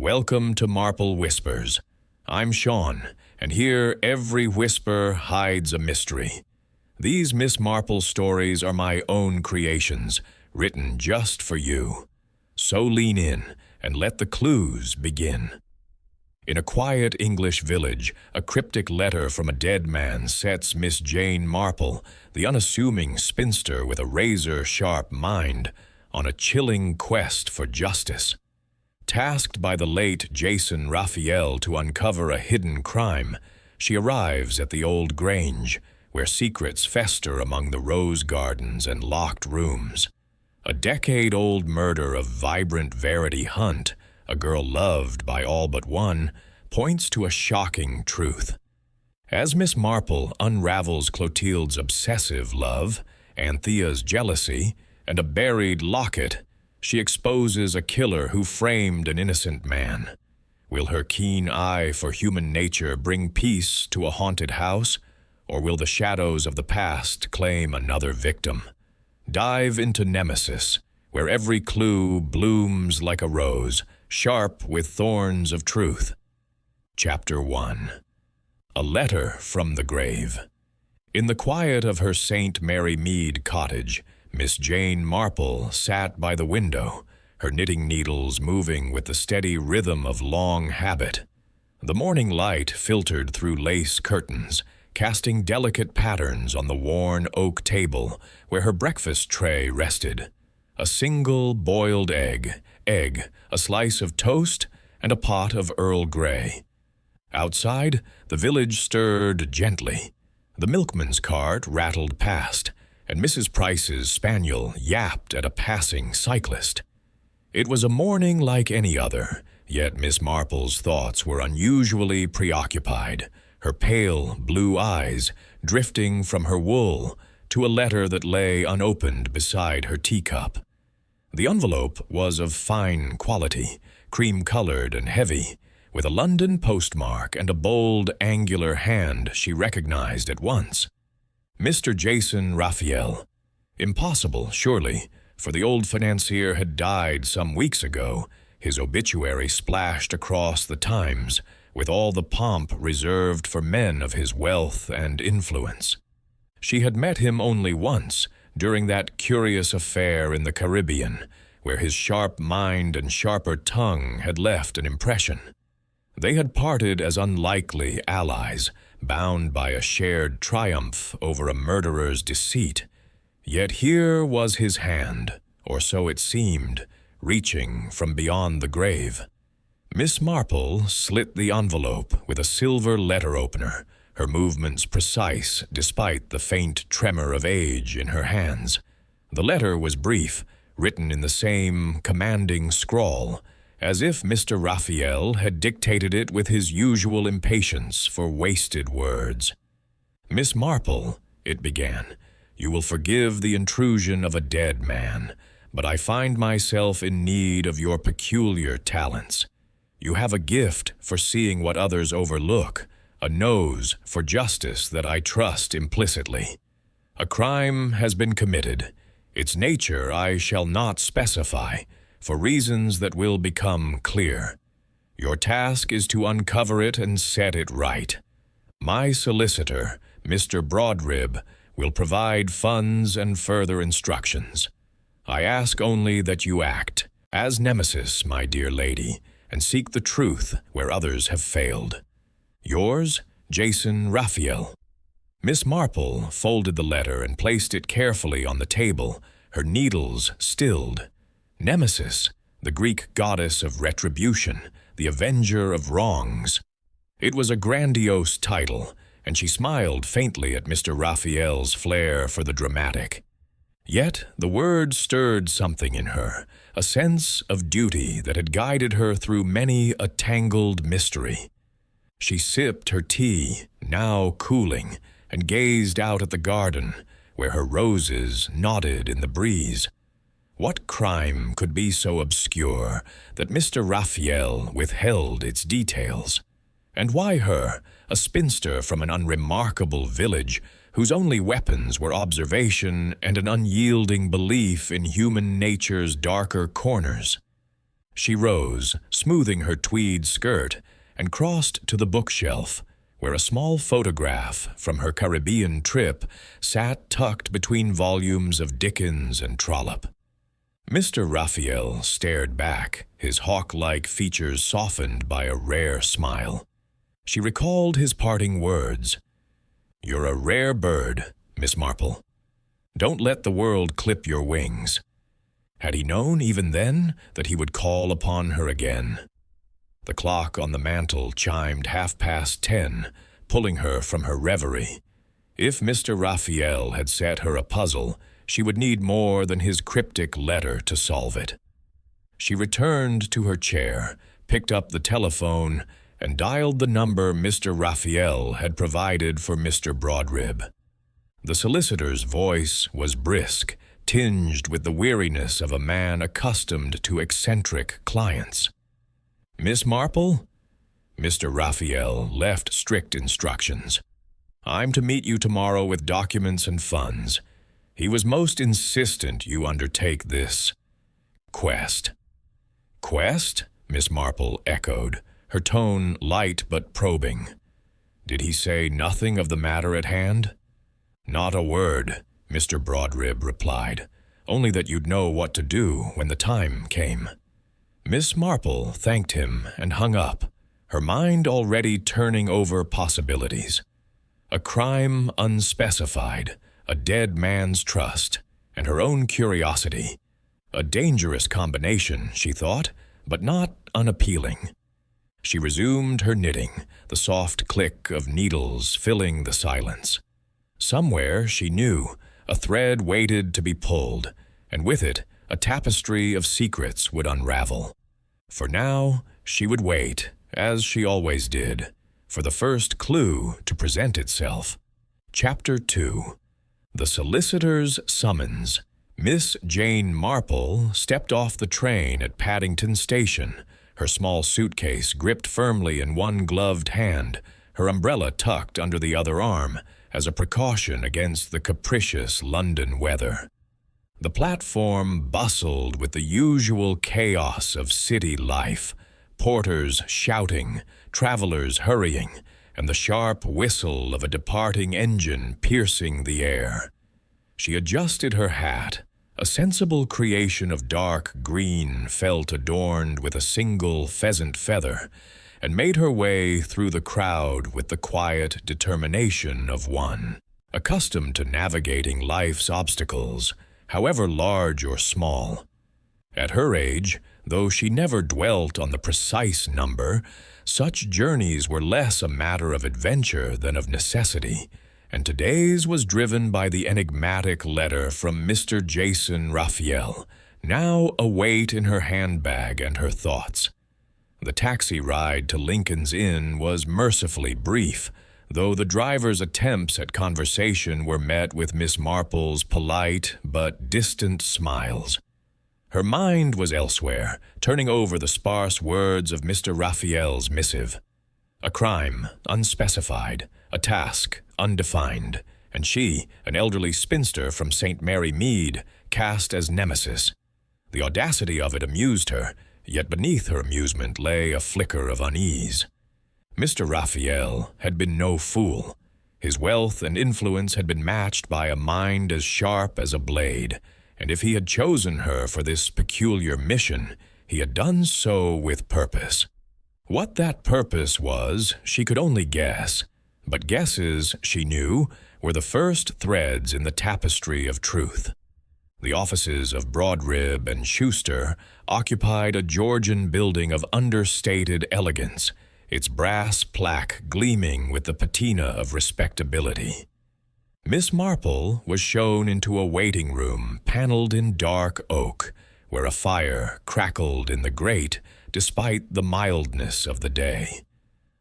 Welcome to Marple Whispers. I'm Sean, and here every whisper hides a mystery. These Miss Marple stories are my own creations, written just for you. So lean in and let the clues begin. In a quiet English village, a cryptic letter from a dead man sets Miss Jane Marple, the unassuming spinster with a razor-sharp mind, on a chilling quest for justice. Tasked by the late Jason Rafiel to uncover a hidden crime, she arrives at the old grange, where secrets fester among the rose gardens and locked rooms. A decade-old murder of vibrant Verity Hunt, a girl loved by all but one, points to a shocking truth. As Miss Marple unravels Clotilde's obsessive love, Anthea's jealousy, and a buried locket, she exposes a killer who framed an innocent man. Will her keen eye for human nature bring peace to a haunted house, or will the shadows of the past claim another victim? Dive into Nemesis, where every clue blooms like a rose, sharp with thorns of truth. Chapter 1. A Letter from the Grave. In the quiet of her St. Mary Mead cottage, Miss Jane Marple sat by the window, her knitting needles moving with the steady rhythm of long habit. The morning light filtered through lace curtains, casting delicate patterns on the worn oak table where her breakfast tray rested. A single boiled egg, a slice of toast, and a pot of Earl Grey. Outside, the village stirred gently. The milkman's cart rattled past, and Mrs. Price's spaniel yapped at a passing cyclist. It was a morning like any other, yet Miss Marple's thoughts were unusually preoccupied, her pale blue eyes drifting from her wool to a letter that lay unopened beside her teacup. The envelope was of fine quality, cream-colored and heavy, with a London postmark and a bold, angular hand she recognized at once. Mr. Jason Rafiel. Impossible, surely, for the old financier had died some weeks ago, his obituary splashed across the Times, with all the pomp reserved for men of his wealth and influence. She had met him only once, during that curious affair in the Caribbean, where his sharp mind and sharper tongue had left an impression. They had parted as unlikely allies, bound by a shared triumph over a murderer's deceit. Yet here was his hand, or so it seemed, reaching from beyond the grave. Miss Marple slit the envelope with a silver letter opener, her movements precise despite the faint tremor of age in her hands. The letter was brief, written in the same commanding scrawl, as if Mr. Rafiel had dictated it with his usual impatience for wasted words. "Miss Marple," it began, "you will forgive the intrusion of a dead man, but I find myself in need of your peculiar talents. You have a gift for seeing what others overlook, a nose for justice that I trust implicitly. A crime has been committed. Its nature I shall not specify, for reasons that will become clear. Your task is to uncover it and set it right. My solicitor, Mr. Broadrib, will provide funds and further instructions. I ask only that you act as Nemesis, my dear lady, and seek the truth where others have failed. Yours, Jason Rafiel." Miss Marple folded the letter and placed it carefully on the table, her needles stilled. Nemesis, the Greek goddess of retribution, the avenger of wrongs. It was a grandiose title, and she smiled faintly at Mr. Rafiel's flair for the dramatic. Yet the word stirred something in her, a sense of duty that had guided her through many a tangled mystery. She sipped her tea, now cooling, and gazed out at the garden, where her roses nodded in the breeze. What crime could be so obscure that Mr. Rafiel withheld its details? And why her, a spinster from an unremarkable village, whose only weapons were observation and an unyielding belief in human nature's darker corners? She rose, smoothing her tweed skirt, and crossed to the bookshelf, where a small photograph from her Caribbean trip sat tucked between volumes of Dickens and Trollope. Mr. Rafiel stared back, his hawk-like features softened by a rare smile. She recalled his parting words. "You're a rare bird, Miss Marple. Don't let the world clip your wings." Had he known even then that he would call upon her again? The clock on the mantel chimed 10:30, pulling her from her reverie. If Mr. Rafiel had set her a puzzle, she would need more than his cryptic letter to solve it. She returned to her chair, picked up the telephone, and dialed the number Mr. Rafiel had provided for Mr. Broadrib. The solicitor's voice was brisk, tinged with the weariness of a man accustomed to eccentric clients. "Miss Marple?" Mr. Rafiel left strict instructions. "I'm to meet you tomorrow with documents and funds. He was most insistent you undertake this quest." "Quest?" Miss Marple echoed, her tone light but probing. "Did he say nothing of the matter at hand?" "Not a word," Mr. Broadrib replied, "only that you'd know what to do when the time came." Miss Marple thanked him and hung up, her mind already turning over possibilities. A crime unspecified, a dead man's trust, and her own curiosity. A dangerous combination, she thought, but not unappealing. She resumed her knitting, the soft click of needles filling the silence. Somewhere, she knew, a thread waited to be pulled, and with it, a tapestry of secrets would unravel. For now, she would wait, as she always did, for the first clue to present itself. Chapter 2. The Solicitor's Summons. Miss Jane Marple stepped off the train at Paddington Station, her small suitcase gripped firmly in one gloved hand, her umbrella tucked under the other arm, as a precaution against the capricious London weather. The platform bustled with the usual chaos of city life, porters shouting, travelers hurrying, and the sharp whistle of a departing engine piercing the air. She adjusted her hat, a sensible creation of dark green felt adorned with a single pheasant feather, and made her way through the crowd with the quiet determination of one, accustomed to navigating life's obstacles, however large or small. At her age, though she never dwelt on the precise number, such journeys were less a matter of adventure than of necessity, and today's was driven by the enigmatic letter from Mr. Jason Rafiel, now a weight in her handbag and her thoughts. The taxi ride to Lincoln's Inn was mercifully brief, though the driver's attempts at conversation were met with Miss Marple's polite but distant smiles. Her mind was elsewhere, turning over the sparse words of Mr. Rafiel's missive. A crime, unspecified, a task, undefined, and she, an elderly spinster from St. Mary Mead, cast as Nemesis. The audacity of it amused her, yet beneath her amusement lay a flicker of unease. Mr. Rafiel had been no fool. His wealth and influence had been matched by a mind as sharp as a blade, and if he had chosen her for this peculiar mission, he had done so with purpose. What that purpose was, she could only guess, but guesses, she knew, were the first threads in the tapestry of truth. The offices of Broadrib and Schuster occupied a Georgian building of understated elegance, its brass plaque gleaming with the patina of respectability. Miss Marple was shown into a waiting room paneled in dark oak, where a fire crackled in the grate despite the mildness of the day.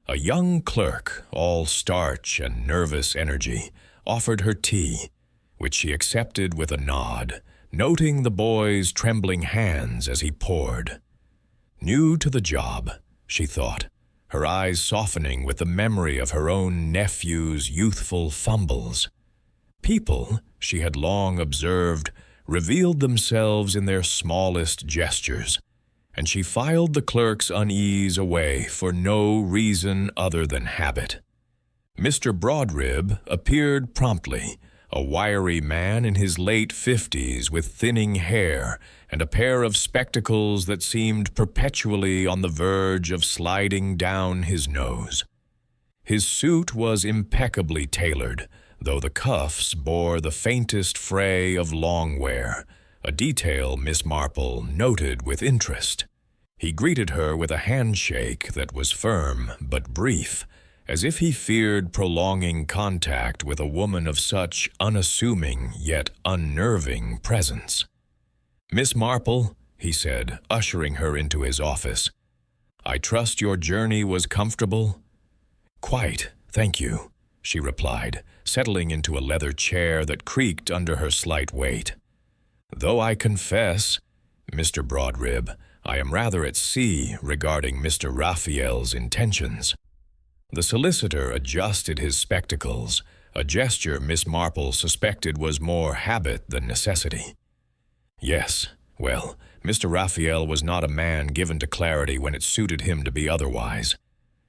A young clerk, all starch and nervous energy, offered her tea, which she accepted with a nod, noting the boy's trembling hands as he poured. New to the job, she thought, her eyes softening with the memory of her own nephew's youthful fumbles. People, she had long observed, revealed themselves in their smallest gestures, and she filed the clerk's unease away for no reason other than habit. Mr. Broadrib appeared promptly, a wiry man in his late 50s with thinning hair and a pair of spectacles that seemed perpetually on the verge of sliding down his nose. His suit was impeccably tailored, though the cuffs bore the faintest fray of long wear, a detail Miss Marple noted with interest. He greeted her with a handshake that was firm but brief, as if he feared prolonging contact with a woman of such unassuming yet unnerving presence. "Miss Marple," he said, ushering her into his office, "I trust your journey was comfortable?" "Quite, thank you," she replied, settling into a leather chair that creaked under her slight weight. "Though I confess, Mr. Broadrib, I am rather at sea regarding Mr. Rafiel's intentions." The solicitor adjusted his spectacles, a gesture Miss Marple suspected was more habit than necessity. "Yes, well, Mr. Rafiel was not a man given to clarity when it suited him to be otherwise.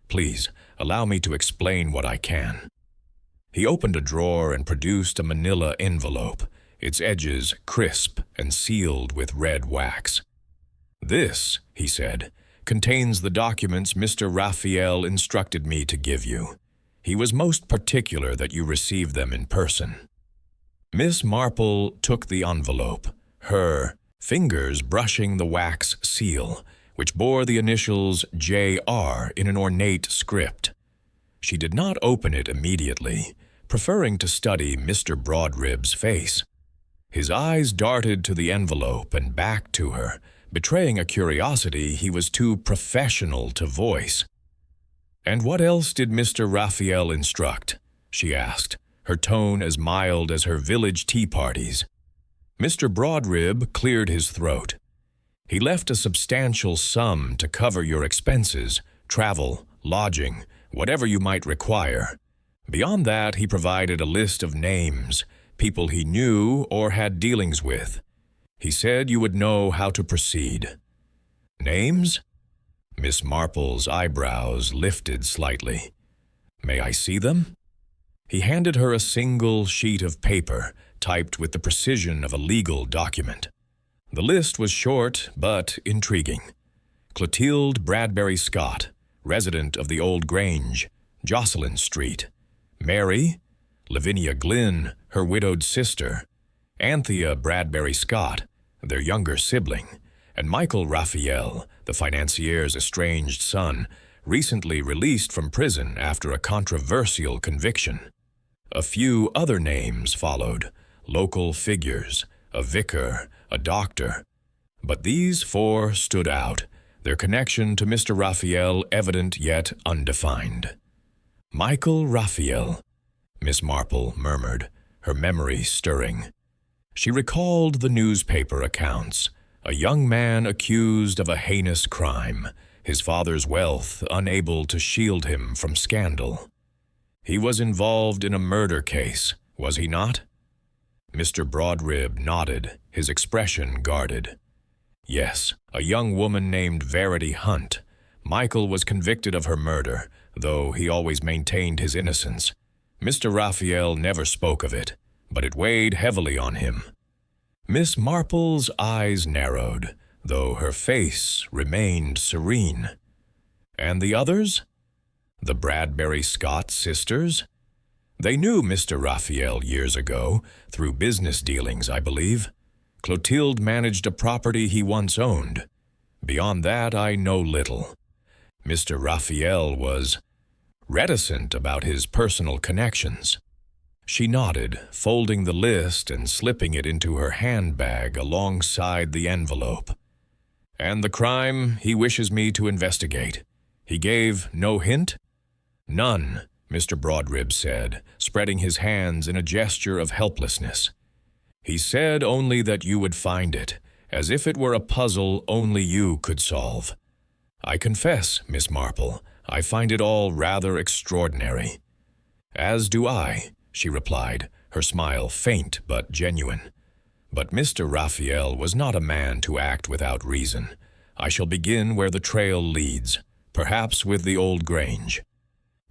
Please, allow me to explain what I can." He opened a drawer and produced a manila envelope, its edges crisp and sealed with red wax. "This," he said, "contains the documents Mr. Rafiel instructed me to give you. He was most particular that you receive them in person." Miss Marple took the envelope, her fingers brushing the wax seal, which bore the initials J.R. in an ornate script. She did not open it immediately, preferring to study Mr. Broadrib's face. His eyes darted to the envelope and back to her, betraying a curiosity he was too professional to voice. "And what else did Mr. Rafiel instruct?" she asked, her tone as mild as her village tea parties. Mr. Broadrib cleared his throat. "He left a substantial sum to cover your expenses, travel, lodging, whatever you might require. Beyond that, he provided a list of names, people he knew or had dealings with. He said you would know how to proceed." "Names?" Miss Marple's eyebrows lifted slightly. "May I see them?" He handed her a single sheet of paper, typed with the precision of a legal document. The list was short but intriguing. Clotilde Bradbury-Scott, resident of the Old Grange, Jocelyn Street. Mary, Lavinia Glynn, her widowed sister. Anthea Bradbury-Scott, their younger sibling, and Michael Rafiel, the financier's estranged son, recently released from prison after a controversial conviction. A few other names followed, local figures, a vicar, a doctor. But these four stood out, their connection to Mr. Rafiel evident yet undefined. "Michael Rafiel," Miss Marple murmured, her memory stirring. She recalled the newspaper accounts, a young man accused of a heinous crime, his father's wealth unable to shield him from scandal. He was involved in a murder case, was he not? Mr. Broadrib nodded, his expression guarded. "Yes, a young woman named Verity Hunt. Michael was convicted of her murder, though he always maintained his innocence. Mr. Rafiel never spoke of it, but it weighed heavily on him." Miss Marple's eyes narrowed, though her face remained serene. "And the others? The Bradbury-Scott sisters? They knew Mr. Rafiel years ago, through business dealings, I believe. Clotilde managed a property he once owned. Beyond that, I know little. Mr. Rafiel was reticent about his personal connections." She nodded, folding the list and slipping it into her handbag alongside the envelope. "And the crime he wishes me to investigate. He gave no hint?" "None," Mr. Broadrib said, spreading his hands in a gesture of helplessness. "He said only that you would find it, as if it were a puzzle only you could solve. I confess, Miss Marple, I find it all rather extraordinary." "As do I," she replied, her smile faint but genuine. "But Mr. Rafiel was not a man to act without reason. I shall begin where the trail leads, perhaps with the old Grange."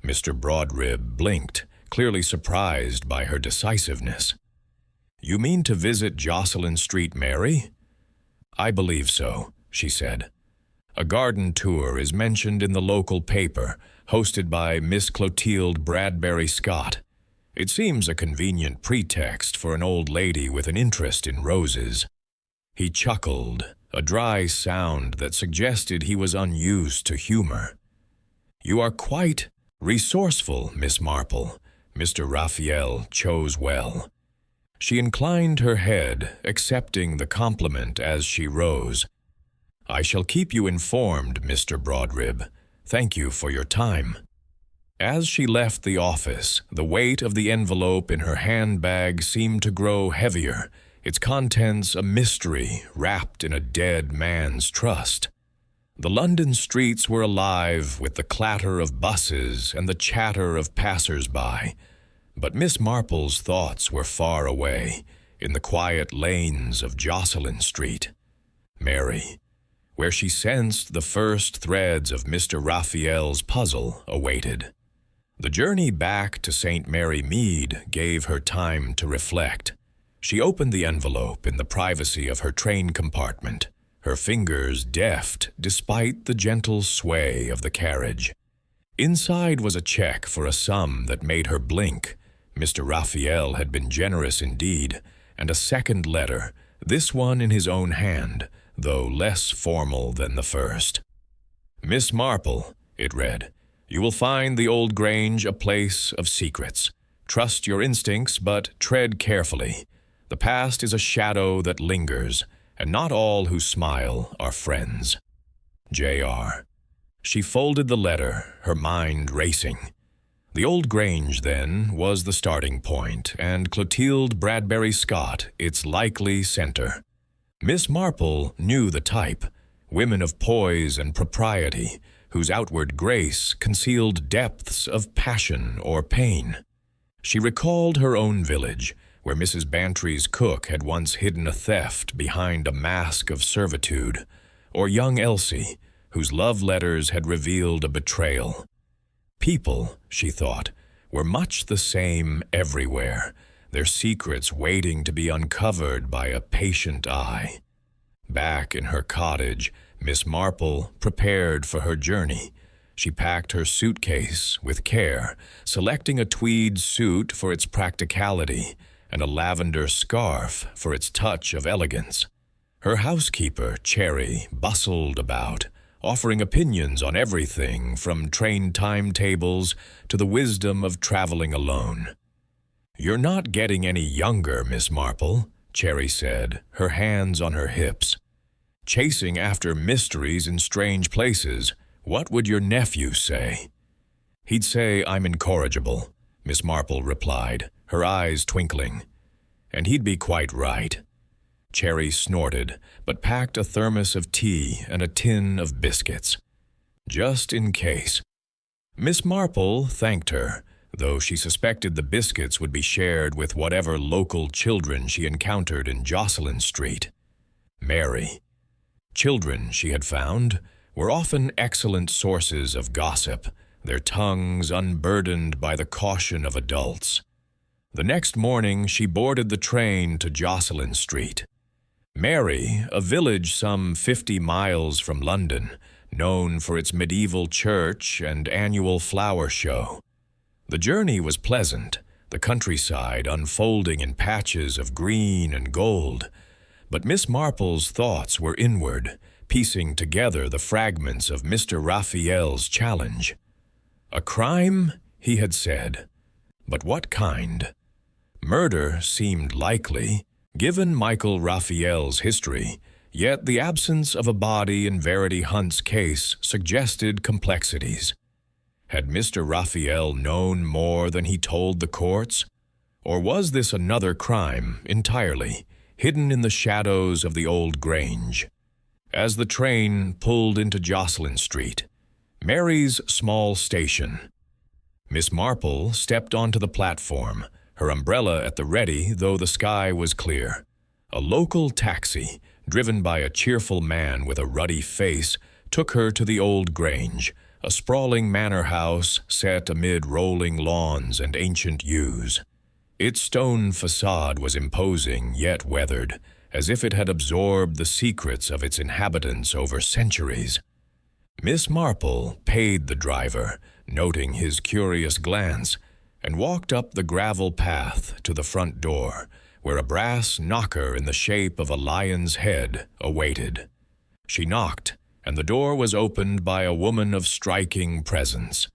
Mr. Broadrib blinked, clearly surprised by her decisiveness. "You mean to visit Jocelyn Street, Mary?" "I believe so," she said. "A garden tour is mentioned in the local paper, hosted by Miss Clotilde Bradbury-Scott. It seems a convenient pretext for an old lady with an interest in roses." He chuckled, a dry sound that suggested he was unused to humor. "You are quite resourceful, Miss Marple." Mr. Rafiel chose well. She inclined her head, accepting the compliment as she rose. "I shall keep you informed, Mr. Broadrib. Thank you for your time." As she left the office, the weight of the envelope in her handbag seemed to grow heavier, its contents a mystery wrapped in a dead man's trust. The London streets were alive with the clatter of buses and the chatter of passers-by, but Miss Marple's thoughts were far away, in the quiet lanes of Jocelyn Street. Mary, where she sensed the first threads of Mr. Rafiel's puzzle, awaited. The journey back to St. Mary Mead gave her time to reflect. She opened the envelope in the privacy of her train compartment, her fingers deft despite the gentle sway of the carriage. Inside was a check for a sum that made her blink. Mr. Rafiel had been generous indeed, and a second letter, this one in his own hand, though less formal than the first. "Miss Marple," it read, "you will find the old Grange a place of secrets. Trust your instincts, but tread carefully. The past is a shadow that lingers, and not all who smile are friends. J.R." She folded the letter, her mind racing. The old Grange, then, was the starting point, and Clotilde Bradbury-Scott its likely center. Miss Marple knew the type, women of poise and propriety, whose outward grace concealed depths of passion or pain. She recalled her own village, where Mrs. Bantry's cook had once hidden a theft behind a mask of servitude, or young Elsie, whose love letters had revealed a betrayal. People, she thought, were much the same everywhere, their secrets waiting to be uncovered by a patient eye. Back in her cottage, Miss Marple prepared for her journey. She packed her suitcase with care, selecting a tweed suit for its practicality and a lavender scarf for its touch of elegance. Her housekeeper, Cherry, bustled about, offering opinions on everything from train timetables to the wisdom of traveling alone. "You're not getting any younger, Miss Marple," Cherry said, her hands on her hips. "Chasing after mysteries in strange places, what would your nephew say?" "He'd say I'm incorrigible," Miss Marple replied, her eyes twinkling. "And he'd be quite right." Cherry snorted, but packed a thermos of tea and a tin of biscuits. Just in case. Miss Marple thanked her, though she suspected the biscuits would be shared with whatever local children she encountered in Jocelyn Street. Mary. Children, she had found, were often excellent sources of gossip, their tongues unburdened by the caution of adults. The next morning she boarded the train to Jocelyn Street. Mary, a village some 50 miles from London, known for its medieval church and annual flower show. The journey was pleasant, the countryside unfolding in patches of green and gold, but Miss Marple's thoughts were inward, piecing together the fragments of Mr. Rafiel's challenge. A crime, he had said, but what kind? Murder seemed likely, given Michael Rafiel's history, yet the absence of a body in Verity Hunt's case suggested complexities. Had Mr. Rafiel known more than he told the courts? Or was this another crime entirely, hidden in the shadows of the old Grange? As the train pulled into Jocelyn Street, Mary's small station, Miss Marple stepped onto the platform, her umbrella at the ready though the sky was clear. A local taxi, driven by a cheerful man with a ruddy face, took her to the old Grange, a sprawling manor house set amid rolling lawns and ancient yews. Its stone facade was imposing yet weathered, as if it had absorbed the secrets of its inhabitants over centuries. Miss Marple paid the driver, noting his curious glance, and walked up the gravel path to the front door, where a brass knocker in the shape of a lion's head awaited. She knocked, and the door was opened by a woman of striking presence.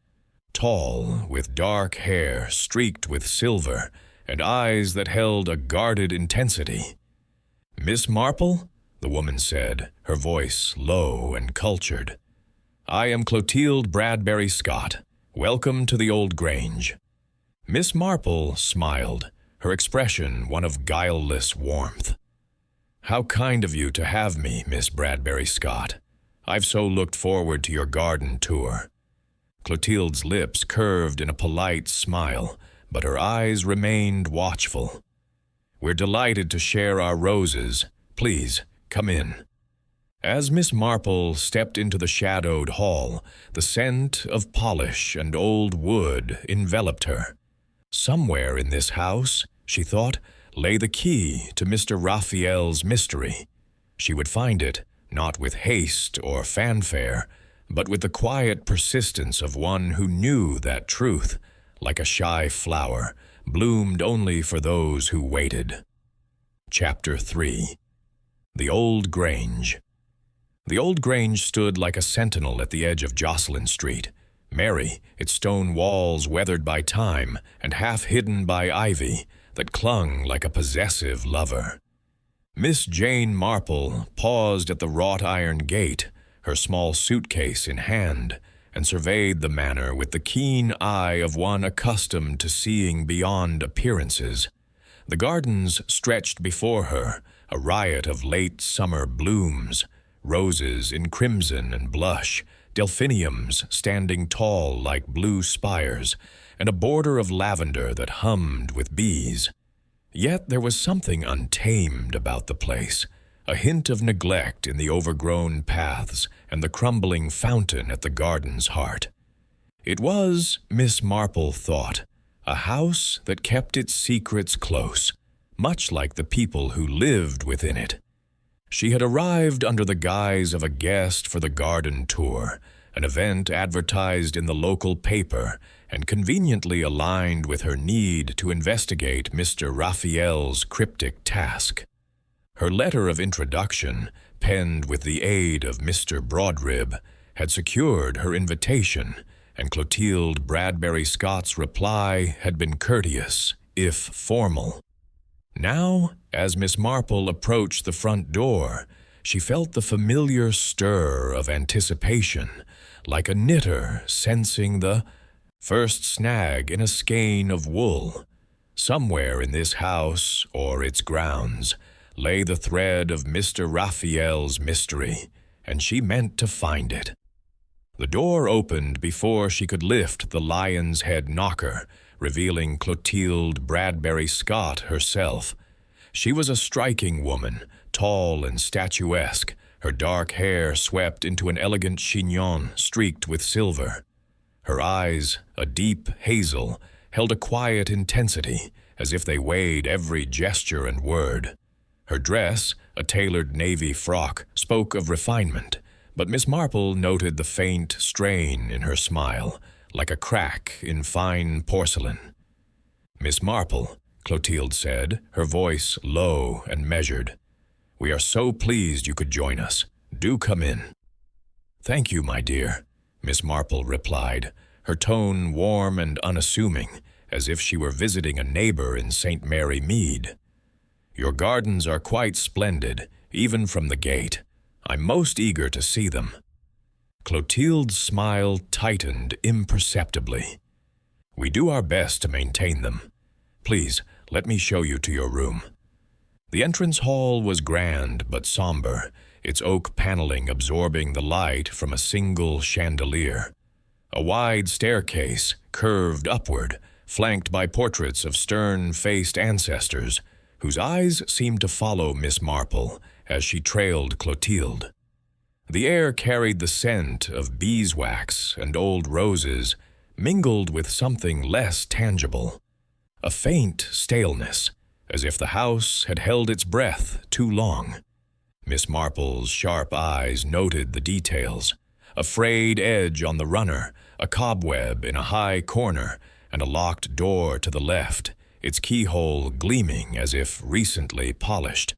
Tall, with dark hair streaked with silver, and eyes that held a guarded intensity. "Miss Marple?" the woman said, her voice low and cultured. "I am Clotilde Bradbury-Scott. Welcome to the old Grange." Miss Marple smiled, her expression one of guileless warmth. "How kind of you to have me, Miss Bradbury-Scott. I've so looked forward to your garden tour." Clotilde's lips curved in a polite smile, but her eyes remained watchful. "We're delighted to share our roses. Please, come in." As Miss Marple stepped into the shadowed hall, the scent of polish and old wood enveloped her. Somewhere in this house, she thought, lay the key to Mr. Rafiel's mystery. She would find it, not with haste or fanfare, but with the quiet persistence of one who knew that truth, like a shy flower, bloomed only for those who waited. Chapter 3. The Old Grange. The old Grange stood like a sentinel at the edge of Jocelyn Street, merry, its stone walls weathered by time and half hidden by ivy that clung like a possessive lover. Miss Jane Marple paused at the wrought-iron gate, her small suitcase in hand, and surveyed the manor with the keen eye of one accustomed to seeing beyond appearances. The gardens stretched before her, a riot of late summer blooms, roses in crimson and blush, delphiniums standing tall like blue spires, and a border of lavender that hummed with bees. Yet there was something untamed about the place, a hint of neglect in the overgrown paths and the crumbling fountain at the garden's heart. It was, Miss Marple thought, a house that kept its secrets close, much like the people who lived within it. She had arrived under the guise of a guest for the garden tour, an event advertised in the local paper and conveniently aligned with her need to investigate Mr. Rafiel's cryptic task. Her letter of introduction, penned with the aid of Mr. Broadrib, had secured her invitation, and Clotilde Bradbury-Scott's reply had been courteous, if formal. Now, as Miss Marple approached the front door, she felt the familiar stir of anticipation, like a knitter sensing the first snag in a skein of wool. Somewhere in this house or its grounds lay the thread of Mr. Rafiel's mystery, and she meant to find it. The door opened before she could lift the lion's head knocker, revealing Clotilde Bradbury-Scott herself. She was a striking woman, tall and statuesque, her dark hair swept into an elegant chignon streaked with silver. Her eyes, a deep hazel, held a quiet intensity, as if they weighed every gesture and word. Her dress, a tailored navy frock, spoke of refinement, but Miss Marple noted the faint strain in her smile, like a crack in fine porcelain. "Miss Marple," Clotilde said, her voice low and measured, "we are so pleased you could join us. Do come in." "Thank you, my dear," Miss Marple replied, her tone warm and unassuming, as if she were visiting a neighbor in St. Mary Mead. "Your gardens are quite splendid, even from the gate. I'm most eager to see them." Clotilde's smile tightened imperceptibly. "We do our best to maintain them. Please, let me show you to your room." The entrance hall was grand but somber, its oak paneling absorbing the light from a single chandelier. A wide staircase curved upward, flanked by portraits of stern-faced ancestors, whose eyes seemed to follow Miss Marple as she trailed Clotilde. The air carried the scent of beeswax and old roses, mingled with something less tangible, a faint staleness, as if the house had held its breath too long. Miss Marple's sharp eyes noted the details: a frayed edge on the runner, a cobweb in a high corner, and a locked door to the left, its keyhole gleaming as if recently polished.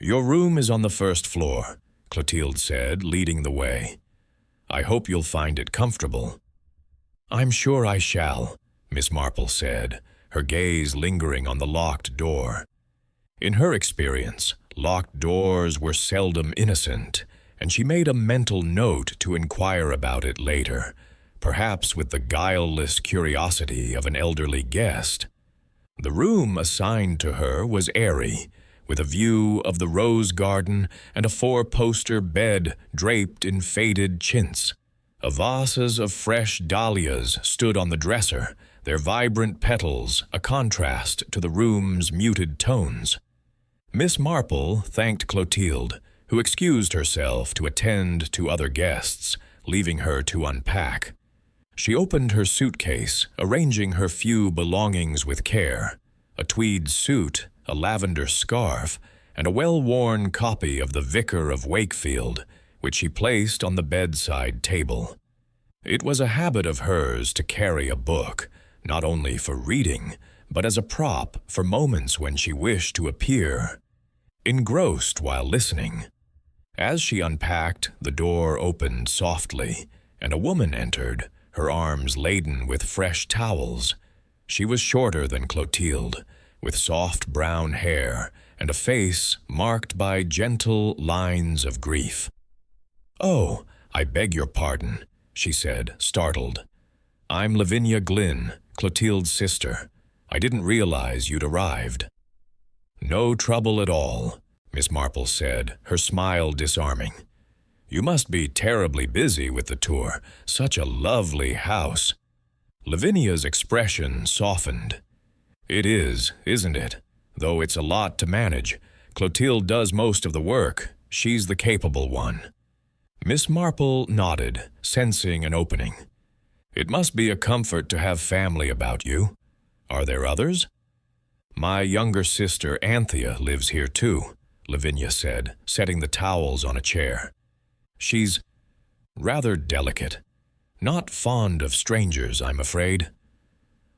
"Your room is on the first floor," Clotilde said, leading the way. "I hope you'll find it comfortable." "I'm sure I shall," Miss Marple said, her gaze lingering on the locked door. In her experience, locked doors were seldom innocent, and she made a mental note to inquire about it later, perhaps with the guileless curiosity of an elderly guest. The room assigned to her was airy, with a view of the rose garden and a four-poster bed draped in faded chintz. Vases of fresh dahlias stood on the dresser, their vibrant petals a contrast to the room's muted tones. Miss Marple thanked Clotilde, who excused herself to attend to other guests, leaving her to unpack. She opened her suitcase, arranging her few belongings with care: a tweed suit, a lavender scarf, and a well-worn copy of The Vicar of Wakefield, which she placed on the bedside table. It was a habit of hers to carry a book, not only for reading, but as a prop for moments when she wished to appear engrossed while listening. As she unpacked, the door opened softly, and a woman entered, her arms laden with fresh towels. She was shorter than Clotilde, with soft brown hair and a face marked by gentle lines of grief. "Oh, I beg your pardon," she said, startled. "I'm Lavinia Glynn, Clotilde's sister. I didn't realize you'd arrived." "No trouble at all," Miss Marple said, her smile disarming. "You must be terribly busy with the tour. Such a lovely house." Lavinia's expression softened. "It is, isn't it? Though it's a lot to manage. Clotilde does most of the work. She's the capable one." Miss Marple nodded, sensing an opening. "It must be a comfort to have family about you. Are there others?" "My younger sister Anthea lives here too," Lavinia said, setting the towels on a chair. "She's rather delicate. Not fond of strangers, I'm afraid."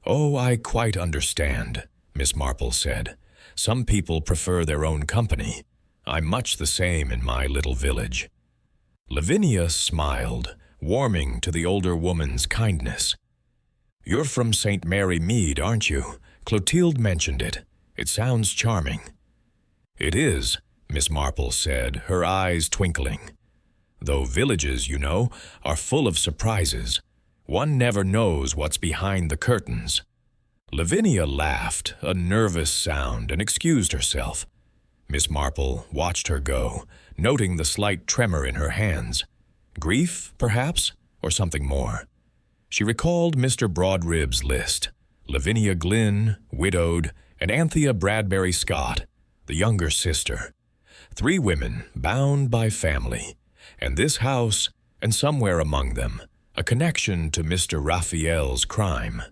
"Oh, I quite understand," Miss Marple said. "Some people prefer their own company. I'm much the same in my little village." Lavinia smiled, warming to the older woman's kindness. "You're from St. Mary Mead, aren't you? Clotilde mentioned it. It sounds charming." "It is," Miss Marple said, her eyes twinkling. "Though villages, you know, are full of surprises. One never knows what's behind the curtains." Lavinia laughed, a nervous sound, and excused herself. Miss Marple watched her go, noting the slight tremor in her hands. Grief, perhaps, or something more. She recalled Mr. Broadrib's list: Lavinia Glynn, widowed, and Agatha Bradbury-Scott, the younger sister. 3 women bound by family, and this house, and somewhere among them, a connection to Mr. Rafiel's crime.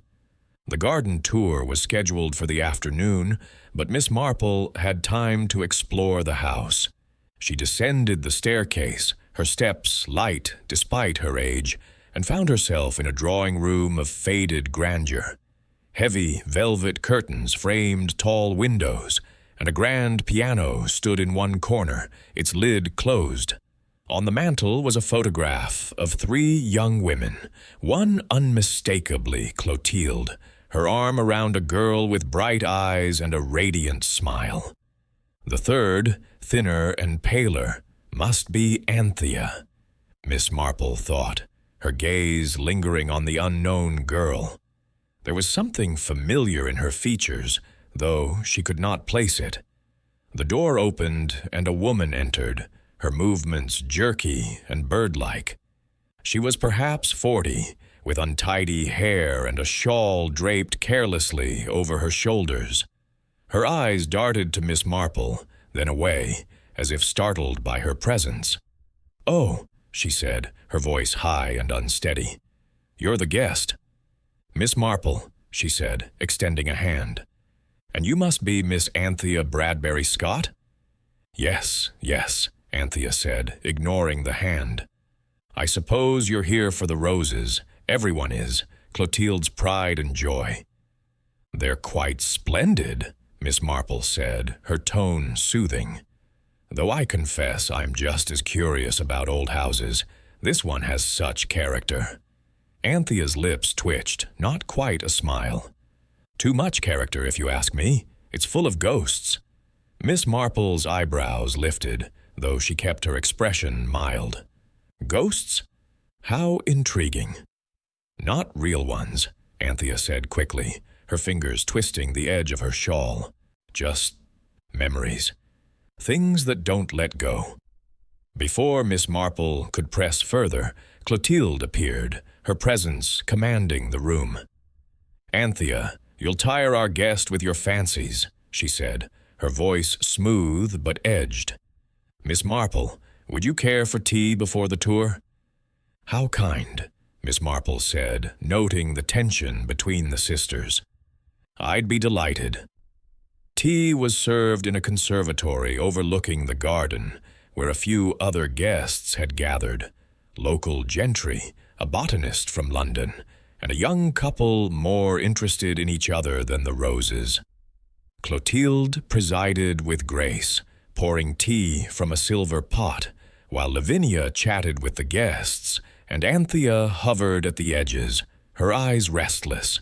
The garden tour was scheduled for the afternoon, but Miss Marple had time to explore the house. She descended the staircase, her steps light despite her age, and found herself in a drawing room of faded grandeur. Heavy velvet curtains framed tall windows, and a grand piano stood in one corner, its lid closed. On the mantel was a photograph of 3 young women, one unmistakably Clotilde, her arm around a girl with bright eyes and a radiant smile. The third, thinner and paler, must be Anthea, Miss Marple thought, her gaze lingering on the unknown girl. There was something familiar in her features, though she could not place it. The door opened and a woman entered, her movements jerky and bird-like. She was perhaps 40, with untidy hair and a shawl draped carelessly over her shoulders. Her eyes darted to Miss Marple, then away, as if startled by her presence. "Oh," she said, her voice high and unsteady. "You're the guest." "Miss Marple," she said, extending a hand. "And you must be Miss Agatha Bradbury-Scott?" "Yes, yes," Agatha said, ignoring the hand. "I suppose you're here for the roses. Everyone is. Clotilde's pride and joy." "They're quite splendid," Miss Marple said, her tone soothing. "Though I confess I'm just as curious about old houses. This one has such character." Anthea's lips twitched, not quite a smile. "Too much character, if you ask me. It's full of ghosts." Miss Marple's eyebrows lifted, though she kept her expression mild. "Ghosts? How intriguing." "Not real ones," Agatha said quickly, her fingers twisting the edge of her shawl. "Just memories. Things that don't let go." Before Miss Marple could press further, Clotilde appeared, her presence commanding the room. "Agatha, you'll tire our guest with your fancies," she said, her voice smooth but edged. "Miss Marple, would you care for tea before the tour?" "How kind," Miss Marple said, noting the tension between the sisters. "I'd be delighted." Tea was served in a conservatory overlooking the garden, where a few other guests had gathered. Local gentry, a botanist from London, and a young couple more interested in each other than the roses. Clotilde presided with grace, pouring tea from a silver pot, while Lavinia chatted with the guests, and Agatha hovered at the edges, her eyes restless.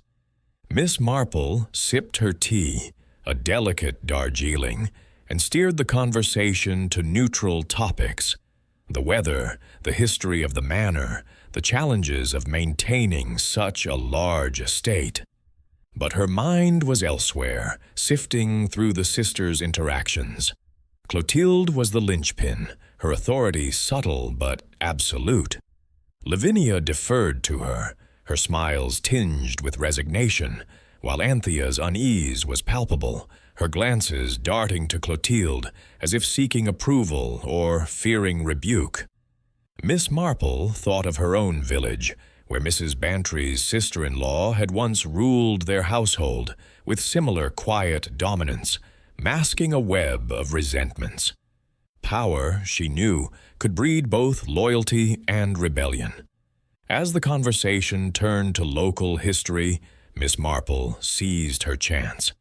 Miss Marple sipped her tea, a delicate Darjeeling, and steered the conversation to neutral topics: the weather, the history of the manor, the challenges of maintaining such a large estate. But her mind was elsewhere, sifting through the sisters' interactions. Clotilde was the linchpin, her authority subtle but absolute. Lavinia deferred to her, her smiles tinged with resignation, while Anthea's unease was palpable, her glances darting to Clotilde as if seeking approval or fearing rebuke. Miss Marple thought of her own village, where Mrs. Bantry's sister-in-law had once ruled their household with similar quiet dominance, masking a web of resentments. Power, she knew, could breed both loyalty and rebellion. As the conversation turned to local history, Miss Marple seized her chance.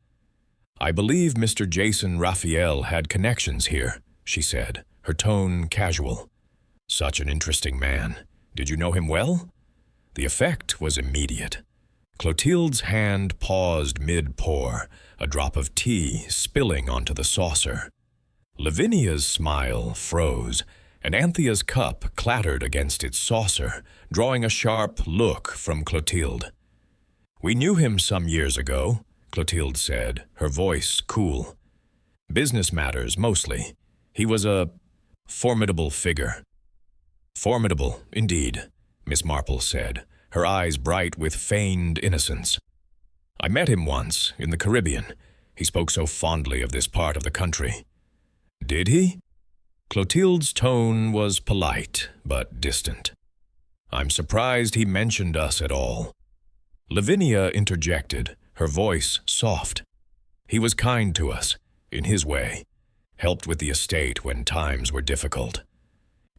"I believe Mr. Jason Rafiel had connections here," she said, her tone casual. "Such an interesting man. Did you know him well?" The effect was immediate. Clotilde's hand paused mid-pour, a drop of tea spilling onto the saucer. Lavinia's smile froze, and Anthea's cup clattered against its saucer, drawing a sharp look from Clotilde. "We knew him some years ago," Clotilde said, her voice cool. "Business matters, mostly. He was a formidable figure." "Formidable, indeed," Miss Marple said, her eyes bright with feigned innocence. "I met him once, in the Caribbean. He spoke so fondly of this part of the country." "Did he?" Clotilde's tone was polite, but distant. "I'm surprised he mentioned us at all." Lavinia interjected, her voice soft. "He was kind to us, in his way. Helped with the estate when times were difficult."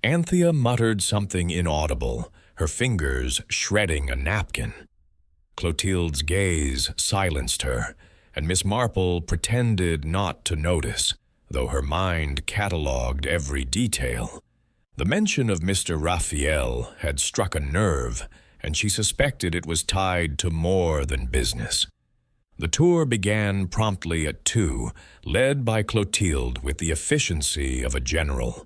Anthea muttered something inaudible, her fingers shredding a napkin. Clotilde's gaze silenced her, and Miss Marple pretended not to notice, though her mind catalogued every detail. The mention of Mr. Rafiel had struck a nerve, and she suspected it was tied to more than business. The tour began promptly at 2, led by Clotilde with the efficiency of a general.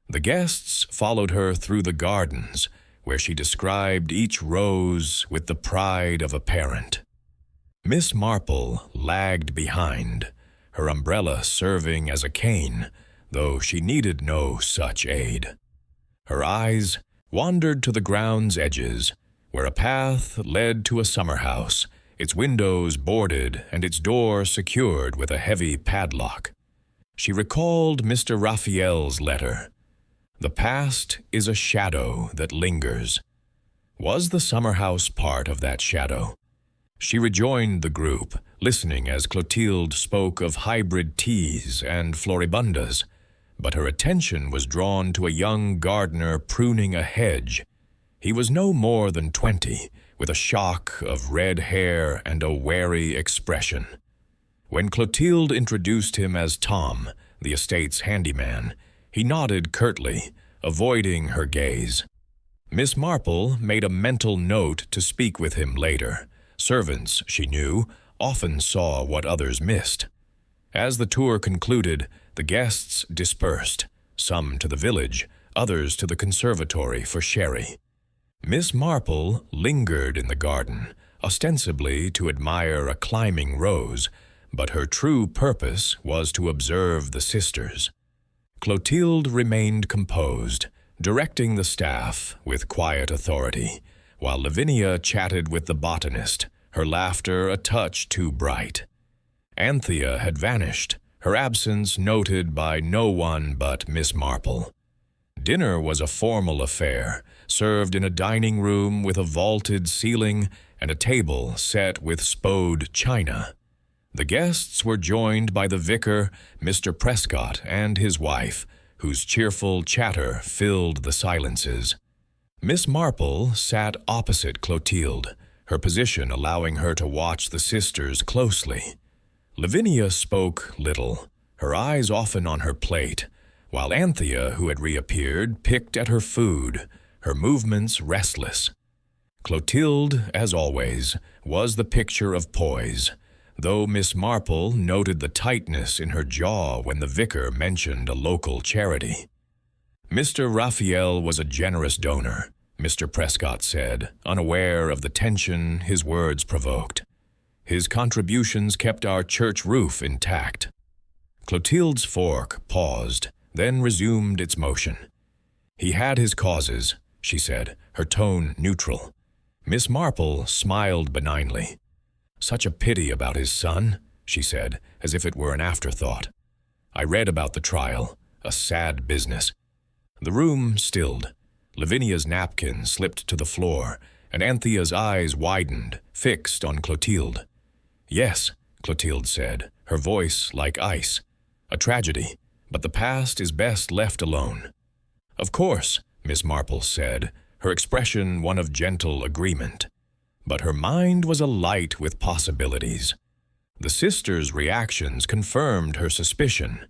The guests followed her through the gardens, where she described each rose with the pride of a parent. Miss Marple lagged behind, her umbrella serving as a cane, though she needed no such aid. Her eyes wandered to the ground's edges, where a path led to a summer house, its windows boarded and its door secured with a heavy padlock. She recalled Mr. Rafiel's letter. The past is a shadow that lingers. Was the summer house part of that shadow? She rejoined the group, listening as Clotilde spoke of hybrid teas and floribundas, but her attention was drawn to a young gardener pruning a hedge. He was no more than 20, with a shock of red hair and a wary expression. When Clotilde introduced him as Tom, the estate's handyman, he nodded curtly, avoiding her gaze. Miss Marple made a mental note to speak with him later. Servants, she knew, often saw what others missed. As the tour concluded, the guests dispersed, some to the village, others to the conservatory for sherry. Miss Marple lingered in the garden, ostensibly to admire a climbing rose, but her true purpose was to observe the sisters. Clotilde remained composed, directing the staff with quiet authority, while Lavinia chatted with the botanist, her laughter a touch too bright. Anthea had vanished, her absence noted by no one but Miss Marple. Dinner was a formal affair, served in a dining room with a vaulted ceiling and a table set with spode china. The guests were joined by the vicar, Mr. Prescott, and his wife, whose cheerful chatter filled the silences. Miss Marple sat opposite Clotilde, her position allowing her to watch the sisters closely. Lavinia spoke little, her eyes often on her plate, while Anthea, who had reappeared, picked at her food, her movements restless. Clotilde, as always, was the picture of poise, though Miss Marple noted the tightness in her jaw when the vicar mentioned a local charity. Mr. Rafiel was a generous donor, Mr. Prescott said, unaware of the tension his words provoked. His contributions kept our church roof intact. Clotilde's fork paused, then resumed its motion. He had his causes, she said, her tone neutral. Miss Marple smiled benignly. Such a pity about his son, she said, as if it were an afterthought. I read about the trial, a sad business. The room stilled. Lavinia's napkin slipped to the floor, and Anthea's eyes widened, fixed on Clotilde. Yes, Clotilde said, her voice like ice. A tragedy, but the past is best left alone. Of course, Miss Marple said, her expression one of gentle agreement. But her mind was alight with possibilities. The sisters' reactions confirmed her suspicion.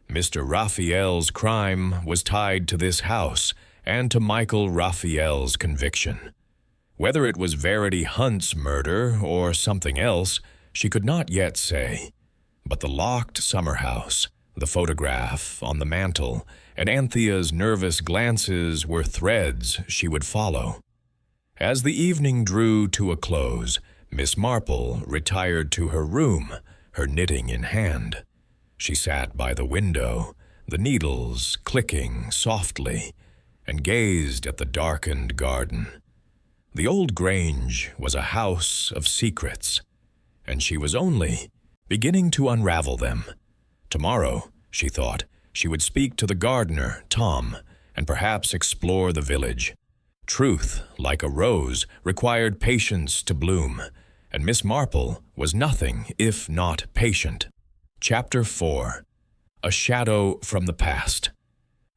Mr. Rafiel's crime was tied to this house and to Michael Rafiel's conviction. Whether it was Verity Hunt's murder or something else, she could not yet say. But the locked summer house, the photograph on the mantel, and Anthea's nervous glances were threads she would follow. As the evening drew to a close, Miss Marple retired to her room, her knitting in hand. She sat by the window, the needles clicking softly, and gazed at the darkened garden. The old Grange was a house of secrets, and she was only beginning to unravel them. Tomorrow, she thought, she would speak to the gardener, Tom, and perhaps explore the village. Truth, like a rose, required patience to bloom, and Miss Marple was nothing if not patient. Chapter 4. A Shadow from the Past.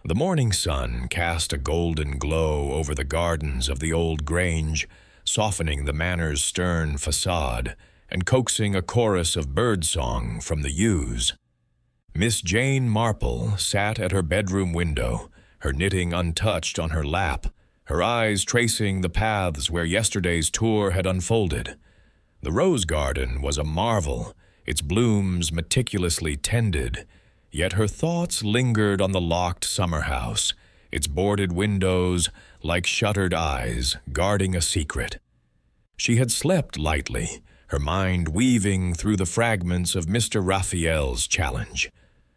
The morning sun cast a golden glow over the gardens of the old Grange, softening the manor's stern facade and coaxing a chorus of birdsong from the yews. Miss Jane Marple sat at her bedroom window, her knitting untouched on her lap, her eyes tracing the paths where yesterday's tour had unfolded. The rose garden was a marvel, its blooms meticulously tended, yet her thoughts lingered on the locked summer house, its boarded windows like shuttered eyes guarding a secret. She had slept lightly, her mind weaving through the fragments of Mr. Rafiel's challenge.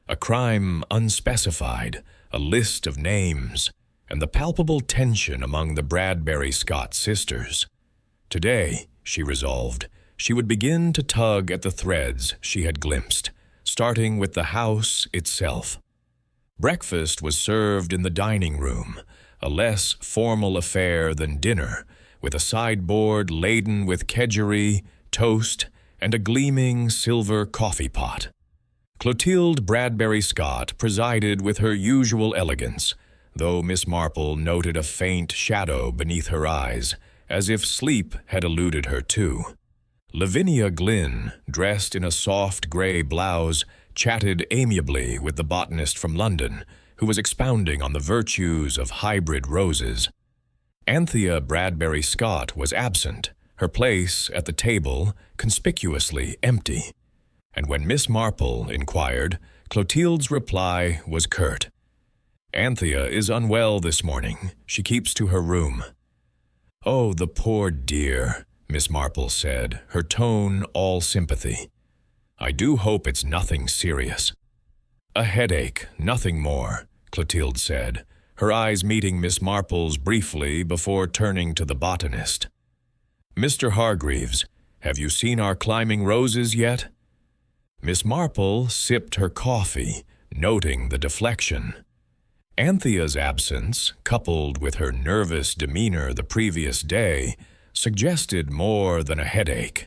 A crime unspecified, a list of names, and the palpable tension among the Bradbury-Scott sisters. Today, she resolved, she would begin to tug at the threads she had glimpsed, starting with the house itself. Breakfast was served in the dining room, a less formal affair than dinner, with a sideboard laden with kedgeree, toast, and a gleaming silver coffee pot. Clotilde Bradbury-Scott presided with her usual elegance, though Miss Marple noted a faint shadow beneath her eyes, as if sleep had eluded her too. Lavinia Glynn, dressed in a soft gray blouse, chatted amiably with the botanist from London, who was expounding on the virtues of hybrid roses. Agatha Bradbury-Scott was absent, her place at the table conspicuously empty. And when Miss Marple inquired, Clotilde's reply was curt. "Agatha is unwell this morning. She keeps to her room." "Oh, the poor dear," Miss Marple said, her tone all sympathy. "I do hope it's nothing serious." "A headache, nothing more," Clotilde said, her eyes meeting Miss Marple's briefly before turning to the botanist. "Mr. Hargreaves, have you seen our climbing roses yet?" Miss Marple sipped her coffee, noting the deflection. Anthea's absence, coupled with her nervous demeanor the previous day, suggested more than a headache.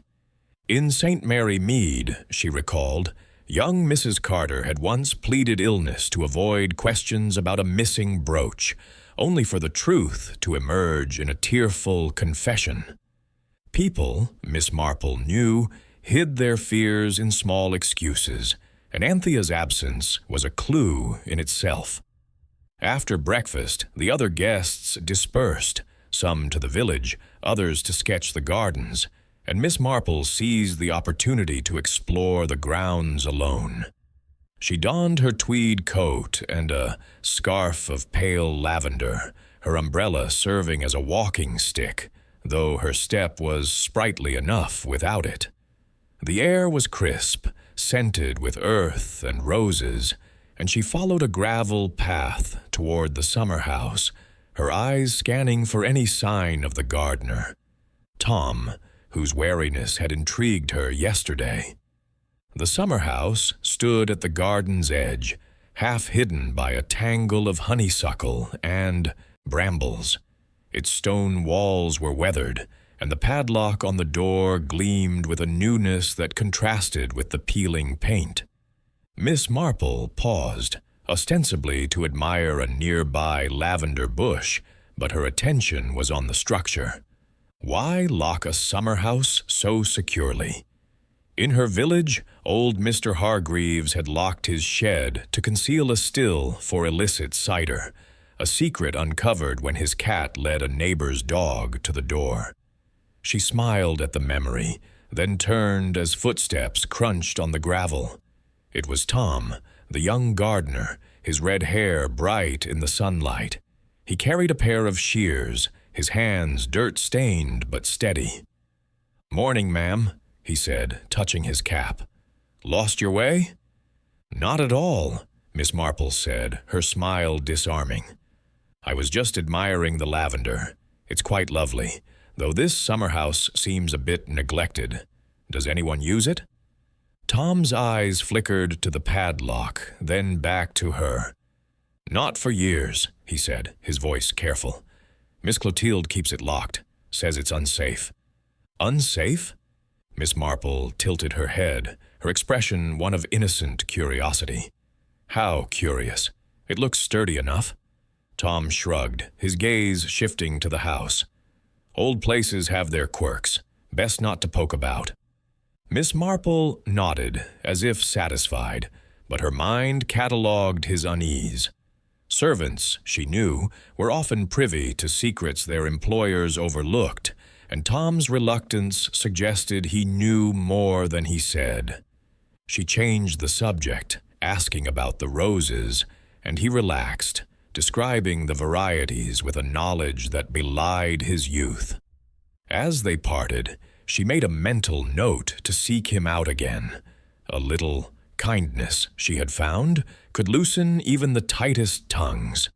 In St. Mary Mead, she recalled, young Mrs. Carter had once pleaded illness to avoid questions about a missing brooch, only for the truth to emerge in a tearful confession. People, Miss Marple knew, hid their fears in small excuses, and Anthea's absence was a clue in itself. After breakfast, the other guests dispersed, some to the village, others to sketch the gardens, and Miss Marple seized the opportunity to explore the grounds alone. She donned her tweed coat and a scarf of pale lavender, her umbrella serving as a walking stick, though her step was sprightly enough without it. The air was crisp, scented with earth and roses, and she followed a gravel path toward the summer house, her eyes scanning for any sign of the gardener, Tom, whose wariness had intrigued her yesterday. The summer house stood at the garden's edge, half hidden by a tangle of honeysuckle and brambles. Its stone walls were weathered, and the padlock on the door gleamed with a newness that contrasted with the peeling paint. Miss Marple paused, ostensibly to admire a nearby lavender bush, but her attention was on the structure. Why lock a summer house so securely? In her village, old Mr. Hargreaves had locked his shed to conceal a still for illicit cider, a secret uncovered when his cat led a neighbor's dog to the door. She smiled at the memory, then turned as footsteps crunched on the gravel. It was Tom, the young gardener, his red hair bright in the sunlight. He carried a pair of shears, his hands dirt-stained but steady. "Morning, ma'am," he said, touching his cap. "Lost your way?" "Not at all," Miss Marple said, her smile disarming. "I was just admiring the lavender. It's quite lovely, though this summer house seems a bit neglected. Does anyone use it?" Tom's eyes flickered to the padlock, then back to her. "Not for years," he said, his voice careful. "Miss Clotilde keeps it locked, says it's unsafe." "Unsafe?" Miss Marple tilted her head, her expression one of innocent curiosity. "How curious? It looks sturdy enough." Tom shrugged, his gaze shifting to the house. "Old places have their quirks. Best not to poke about." Miss Marple nodded, as if satisfied, but her mind catalogued his unease. Servants, she knew, were often privy to secrets their employers overlooked, and Tom's reluctance suggested he knew more than he said. She changed the subject, asking about the roses, and he relaxed, describing the varieties with a knowledge that belied his youth. As they parted, she made a mental note to seek him out again. A little kindness, she had found, could loosen even the tightest tongues.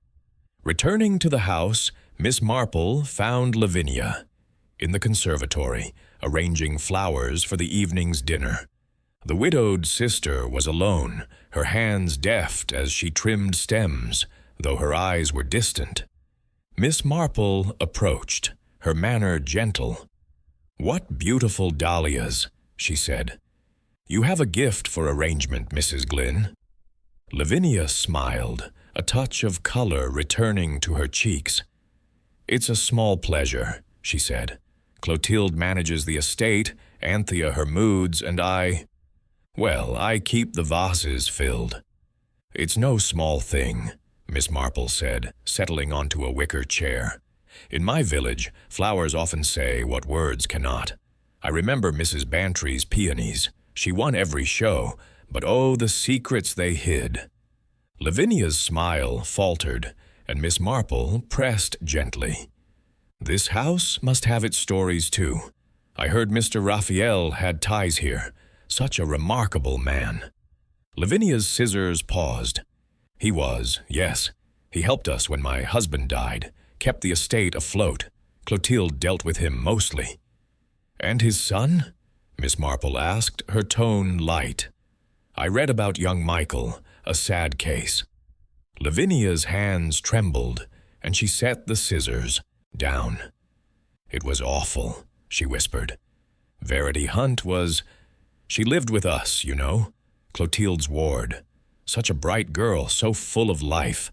Returning to the house, Miss Marple found Lavinia in the conservatory, arranging flowers for the evening's dinner. The widowed sister was alone, her hands deft as she trimmed stems, though her eyes were distant. Miss Marple approached, her manner gentle. "What beautiful dahlias," she said. "You have a gift for arrangement, Mrs. Glynn." Lavinia smiled, a touch of color returning to her cheeks. "It's a small pleasure," she said. "Clotilde manages the estate, Anthea her moods, and I keep the vases filled." "It's no small thing," Miss Marple said, settling onto a wicker chair. "In my village, flowers often say what words cannot. I remember Mrs. Bantry's peonies. She won every show, but oh, the secrets they hid." Lavinia's smile faltered, and Miss Marple pressed gently. "This house must have its stories too. I heard Mr. Rafiel had ties here. Such a remarkable man." Lavinia's scissors paused. "He was, yes. He helped us when my husband died, kept the estate afloat. Clotilde dealt with him mostly." "And his son?" Miss Marple asked, her tone light. "I read about young Michael, a sad case." Lavinia's hands trembled, and she set the scissors down. "It was awful," she whispered. "Verity Hunt she lived with us, you know, Clotilde's ward. Such a bright girl, so full of life.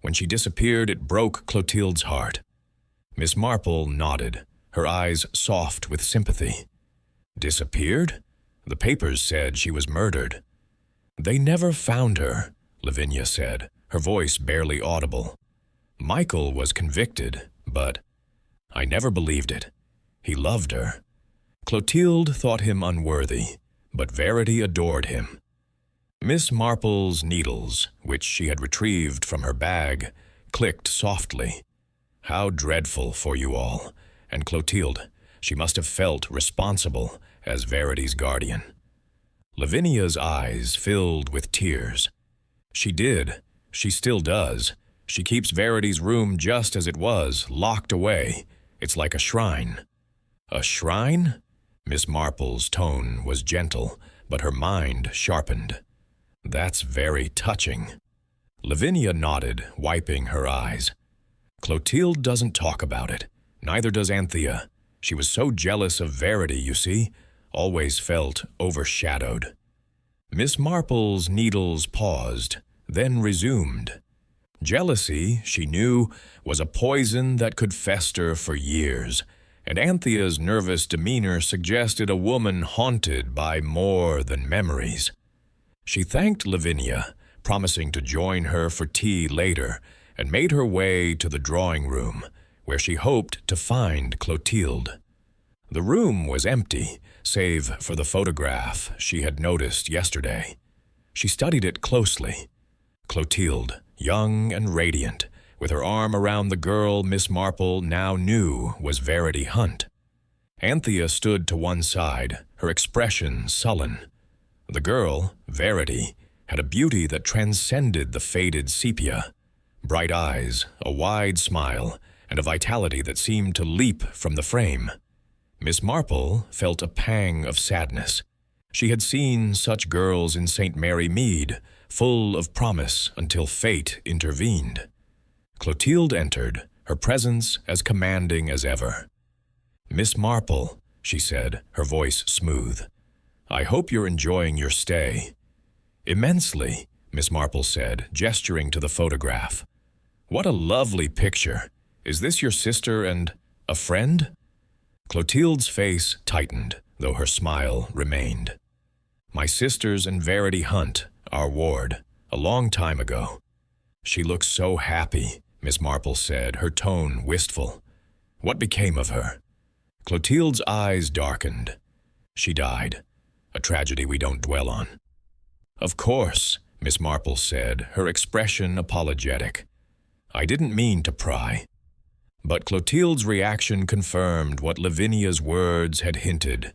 When she disappeared, it broke Clotilde's heart." Miss Marple nodded, her eyes soft with sympathy. "Disappeared? The papers said she was murdered." "They never found her," Lavinia said, her voice barely audible. "Michael was convicted, but I never believed it. He loved her. Clotilde thought him unworthy, but Verity adored him." Miss Marple's needles, which she had retrieved from her bag, clicked softly. "How dreadful for you all. And Clotilde, she must have felt responsible as Verity's guardian." Lavinia's eyes filled with tears. "She did. She still does. She keeps Verity's room just as it was, locked away. It's like a shrine." "A shrine?" Miss Marple's tone was gentle, but her mind sharpened. "That's very touching." Lavinia nodded, wiping her eyes. "Clotilde doesn't talk about it. Neither does Anthea. She was so jealous of Verity, you see. Always felt overshadowed." Miss Marple's needles paused, then resumed. Jealousy, she knew, was a poison that could fester for years, and Anthea's nervous demeanor suggested a woman haunted by more than memories. She thanked Lavinia, promising to join her for tea later, and made her way to the drawing room, where she hoped to find Clotilde. The room was empty, save for the photograph she had noticed yesterday. She studied it closely. Clotilde, young and radiant, with her arm around the girl Miss Marple now knew was Verity Hunt. Anthea stood to one side, her expression sullen. The girl, Verity, had a beauty that transcended the faded sepia. Bright eyes, a wide smile, and a vitality that seemed to leap from the frame. Miss Marple felt a pang of sadness. She had seen such girls in St. Mary Mead, full of promise until fate intervened. Clotilde entered, her presence as commanding as ever. "Miss Marple," she said, her voice smooth, "I hope you're enjoying your stay." "Immensely," Miss Marple said, gesturing to the photograph. "What a lovely picture. Is this your sister and a friend?" Clotilde's face tightened, though her smile remained. "My sisters and Verity Hunt, our ward, a long time ago." "She looks so happy," Miss Marple said, her tone wistful. "What became of her?" Clotilde's eyes darkened. "She died. A tragedy we don't dwell on." "Of course," Miss Marple said, her expression apologetic. "I didn't mean to pry." But Clotilde's reaction confirmed what Lavinia's words had hinted.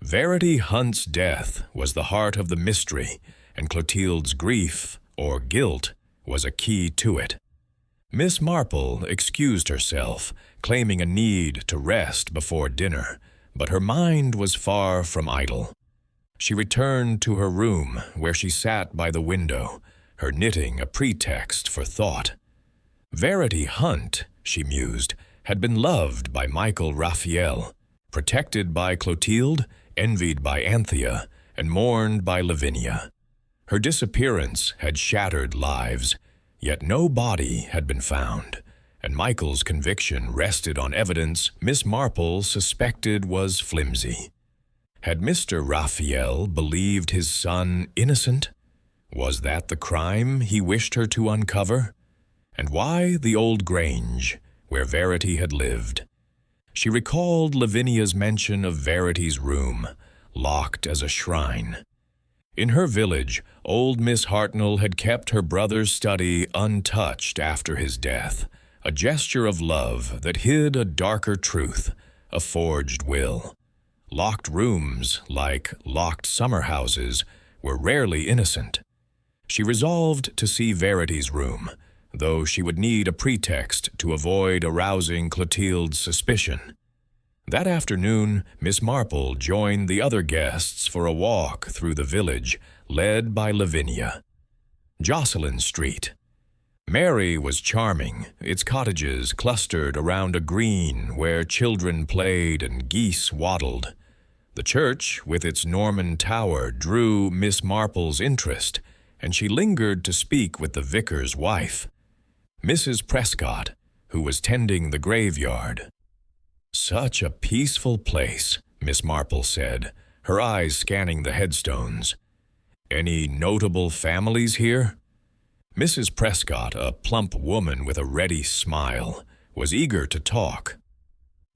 Verity Hunt's death was the heart of the mystery, and Clotilde's grief, or guilt, was a key to it. Miss Marple excused herself, claiming a need to rest before dinner, but her mind was far from idle. She returned to her room, where she sat by the window, her knitting a pretext for thought. Verity Hunt, she mused, had been loved by Michael Rafiel, protected by Clotilde, envied by Anthea, and mourned by Lavinia. Her disappearance had shattered lives, yet no body had been found, and Michael's conviction rested on evidence Miss Marple suspected was flimsy. Had Mr. Rafiel believed his son innocent? Was that the crime he wished her to uncover? And why the old grange, where Verity had lived? She recalled Lavinia's mention of Verity's room, locked as a shrine. In her village, old Miss Hartnell had kept her brother's study untouched after his death, a gesture of love that hid a darker truth, a forged will. Locked rooms, like locked summer houses, were rarely innocent. She resolved to see Verity's room, though she would need a pretext to avoid arousing Clotilde's suspicion. That afternoon, Miss Marple joined the other guests for a walk through the village, led by Lavinia. Jocelyn Street. Mary was charming, its cottages clustered around a green where children played and geese waddled. The church, with its Norman tower, drew Miss Marple's interest, and she lingered to speak with the vicar's wife, Mrs. Prescott, who was tending the graveyard. "Such a peaceful place," Miss Marple said, her eyes scanning the headstones. "Any notable families here?" Mrs. Prescott, a plump woman with a ready smile, was eager to talk.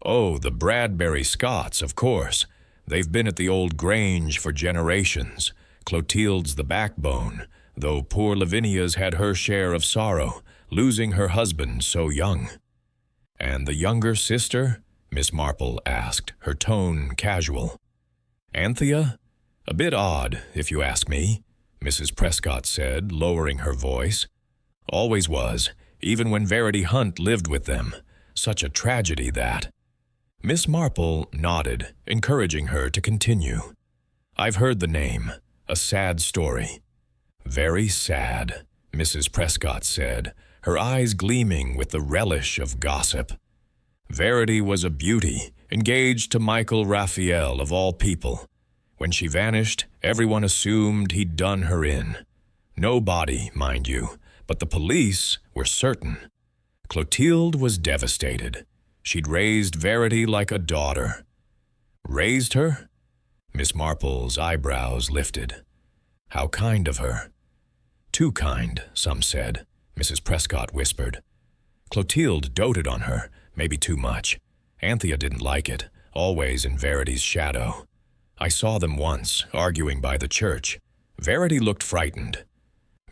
"Oh, the Bradbury-Scotts, of course. They've been at the old grange for generations. Clotilde's the backbone, though poor Lavinia's had her share of sorrow, losing her husband so young." "And the younger sister?" Miss Marple asked, her tone casual. "Anthea? A bit odd, if you ask me," Mrs. Prescott said, lowering her voice. "Always was, even when Verity Hunt lived with them. Such a tragedy, that." Miss Marple nodded, encouraging her to continue. "I've heard the name. A sad story." "Very sad," Mrs. Prescott said, her eyes gleaming with the relish of gossip. "Verity was a beauty, engaged to Michael Rafiel of all people. When she vanished, everyone assumed he'd done her in. No body, mind you, but the police were certain. Clotilde was devastated. She'd raised Verity like a daughter." "Raised her?" Miss Marple's eyebrows lifted. "How kind of her." "Too kind, some said," Mrs. Prescott whispered. "Clotilde doted on her, maybe too much. Anthea didn't like it, always in Verity's shadow. I saw them once, arguing by the church. Verity looked frightened."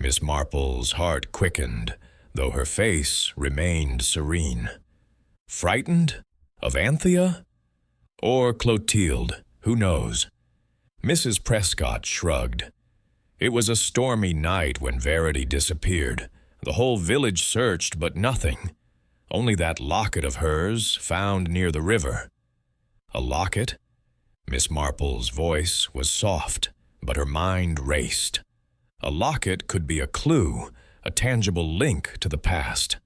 Miss Marple's heart quickened, though her face remained serene. Frightened? Of Anthea? Or Clotilde? Who knows? Mrs. Prescott shrugged. "It was a stormy night when Verity disappeared. The whole village searched, but nothing. Only that locket of hers found near the river." "A locket?" Miss Marple's voice was soft, but her mind raced. A locket could be a clue, a tangible link to the past.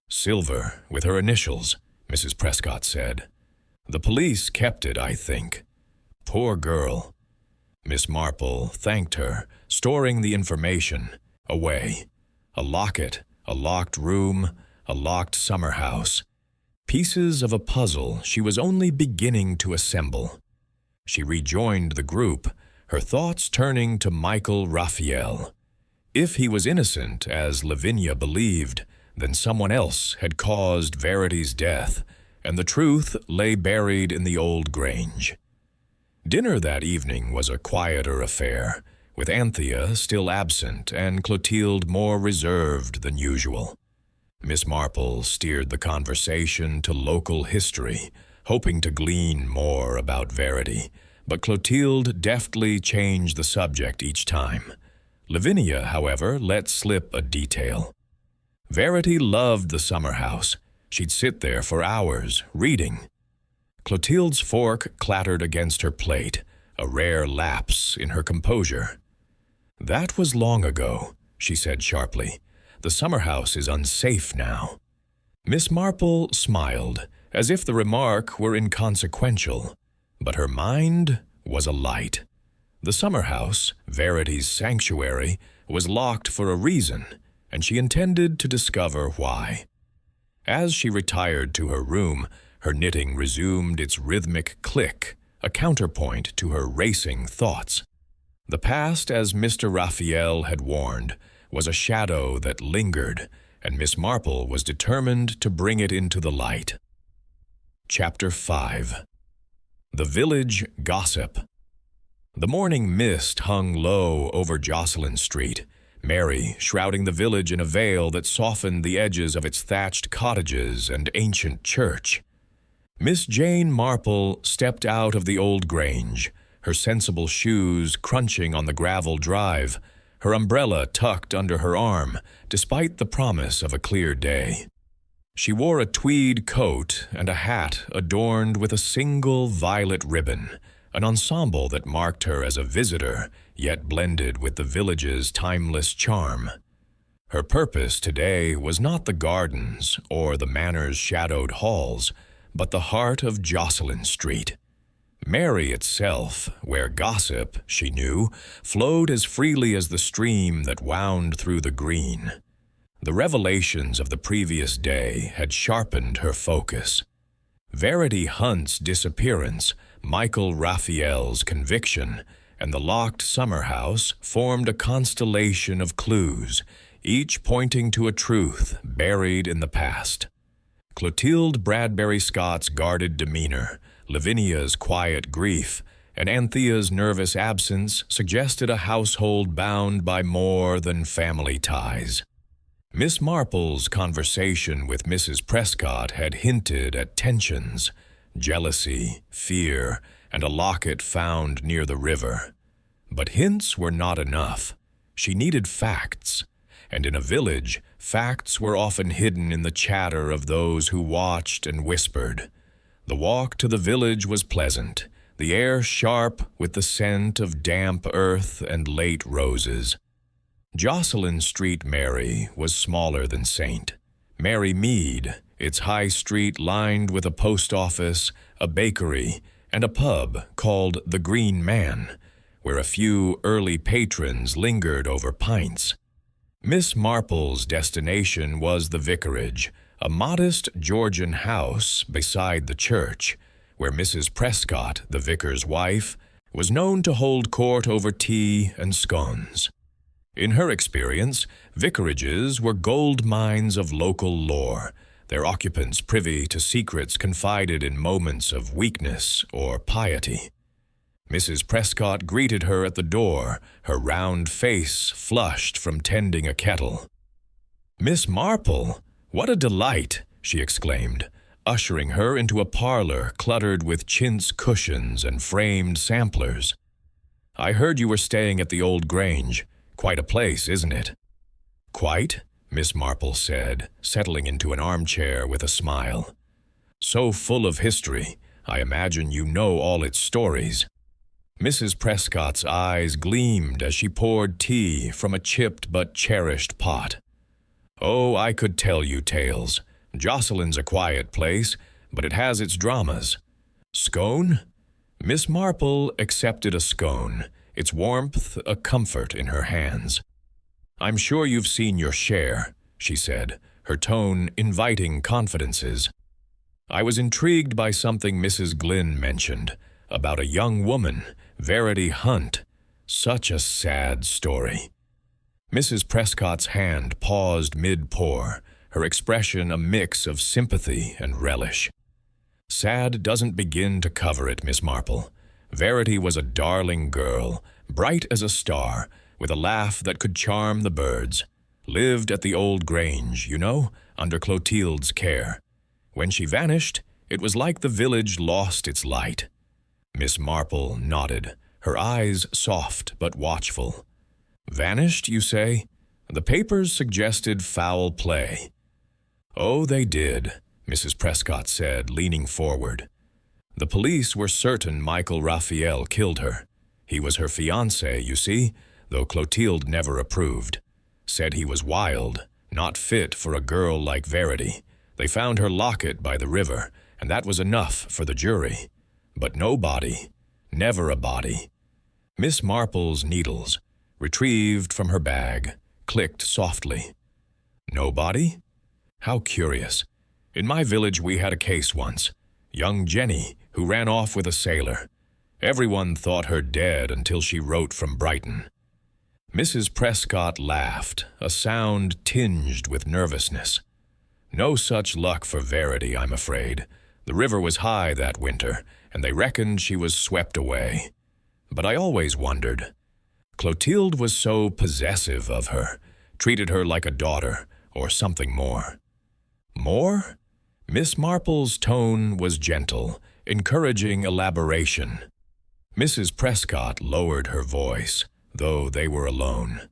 "Silver, with her initials," Mrs. Prescott said. "The police kept it, I think." "Poor girl." Miss Marple thanked her, storing the information away. A locket, a locked room, a locked summer house. Pieces of a puzzle she was only beginning to assemble. She rejoined the group, her thoughts turning to Michael Rafiel. If he was innocent, as Lavinia believed, then someone else had caused Verity's death, and the truth lay buried in the old grange. Dinner that evening was a quieter affair, with Anthea still absent and Clotilde more reserved than usual. Miss Marple steered the conversation to local history, hoping to glean more about Verity, but Clotilde deftly changed the subject each time. Lavinia, however, let slip a detail. Verity loved the summer house. She'd sit there for hours, reading. Clotilde's fork clattered against her plate, a rare lapse in her composure. "That was long ago," she said sharply. "The summer house is unsafe now." Miss Marple smiled, as if the remark were inconsequential, but her mind was alight. The summer house, Verity's sanctuary, was locked for a reason, and she intended to discover why. As she retired to her room, her knitting resumed its rhythmic click, a counterpoint to her racing thoughts. The past, as Mr. Rafiel had warned, was a shadow that lingered, and Miss Marple was determined to bring it into the light. Chapter 5. The Village Gossip. The morning mist hung low over Jocelyn Street, Mary shrouding the village in a veil that softened the edges of its thatched cottages and ancient church. Miss Jane Marple stepped out of the old grange, her sensible shoes crunching on the gravel drive, her umbrella tucked under her arm, despite the promise of a clear day. She wore a tweed coat and a hat adorned with a single violet ribbon, an ensemble that marked her as a visitor, yet blended with the village's timeless charm. Her purpose today was not the gardens or the manor's shadowed halls, but the heart of Jocelyn Street. Mary itself, where gossip, she knew, flowed as freely as the stream that wound through the green. The revelations of the previous day had sharpened her focus. Verity Hunt's disappearance, Michael Rafiel's conviction, and the locked summer house formed a constellation of clues, each pointing to a truth buried in the past. Clotilde Bradbury-Scott's guarded demeanor, Lavinia's quiet grief, and Anthea's nervous absence suggested a household bound by more than family ties. Miss Marple's conversation with Mrs. Prescott had hinted at tensions, jealousy, fear, and a locket found near the river. But hints were not enough. She needed facts, and in a village, facts were often hidden in the chatter of those who watched and whispered. The walk to the village was pleasant, the air sharp with the scent of damp earth and late roses. Jocelyn Street Mary was smaller than St. Mary Mead, its high street lined with a post office, a bakery, and a pub called the Green Man, where a few early patrons lingered over pints. Miss Marple's destination was the vicarage, a modest Georgian house beside the church, where Mrs. Prescott, the vicar's wife, was known to hold court over tea and scones. In her experience, vicarages were gold mines of local lore, their occupants privy to secrets confided in moments of weakness or piety. Mrs. Prescott greeted her at the door, her round face flushed from tending a kettle. "Miss Marple, what a delight!" she exclaimed, ushering her into a parlor cluttered with chintz cushions and framed samplers. "I heard you were staying at the old Grange. Quite a place, isn't it?" "Quite," Miss Marple said, settling into an armchair with a smile. "So full of history, I imagine you know all its stories." Mrs. Prescott's eyes gleamed as she poured tea from a chipped but cherished pot. "Oh, I could tell you tales. Jocelyn's a quiet place, but it has its dramas." "Scone?" Miss Marple accepted a scone, its warmth a comfort in her hands. "I'm sure you've seen your share," she said, her tone inviting confidences. "I was intrigued by something Mrs. Glynn mentioned, about a young woman, Verity Hunt. Such a sad story." Mrs. Prescott's hand paused mid-pour, her expression a mix of sympathy and relish. "Sad doesn't begin to cover it, Miss Marple. Verity was a darling girl, bright as a star, with a laugh that could charm the birds. Lived at the old Grange, you know, under Clotilde's care. When she vanished, it was like the village lost its light." Miss Marple nodded, her eyes soft but watchful. "Vanished, you say? The papers suggested foul play." "Oh, they did," Mrs. Prescott said, leaning forward. The police were certain Michael Rafiel killed her. He was her fiancé, you see, though Clotilde never approved. Said he was wild, not fit for a girl like Verity. They found her locket by the river, and that was enough for the jury. But no body, never a body. Miss Marple's needles, retrieved from her bag, clicked softly. No body? How curious. In my village we had a case once. Young Jenny, who ran off with a sailor. Everyone thought her dead until she wrote from Brighton. Mrs. Prescott laughed, a sound tinged with nervousness. No such luck for Verity, I'm afraid. The river was high that winter, and they reckoned she was swept away. But I always wondered. Clotilde was so possessive of her, treated her like a daughter, or something more. More? Miss Marple's tone was gentle, encouraging elaboration. Mrs. Prescott lowered her voice, though they were alone.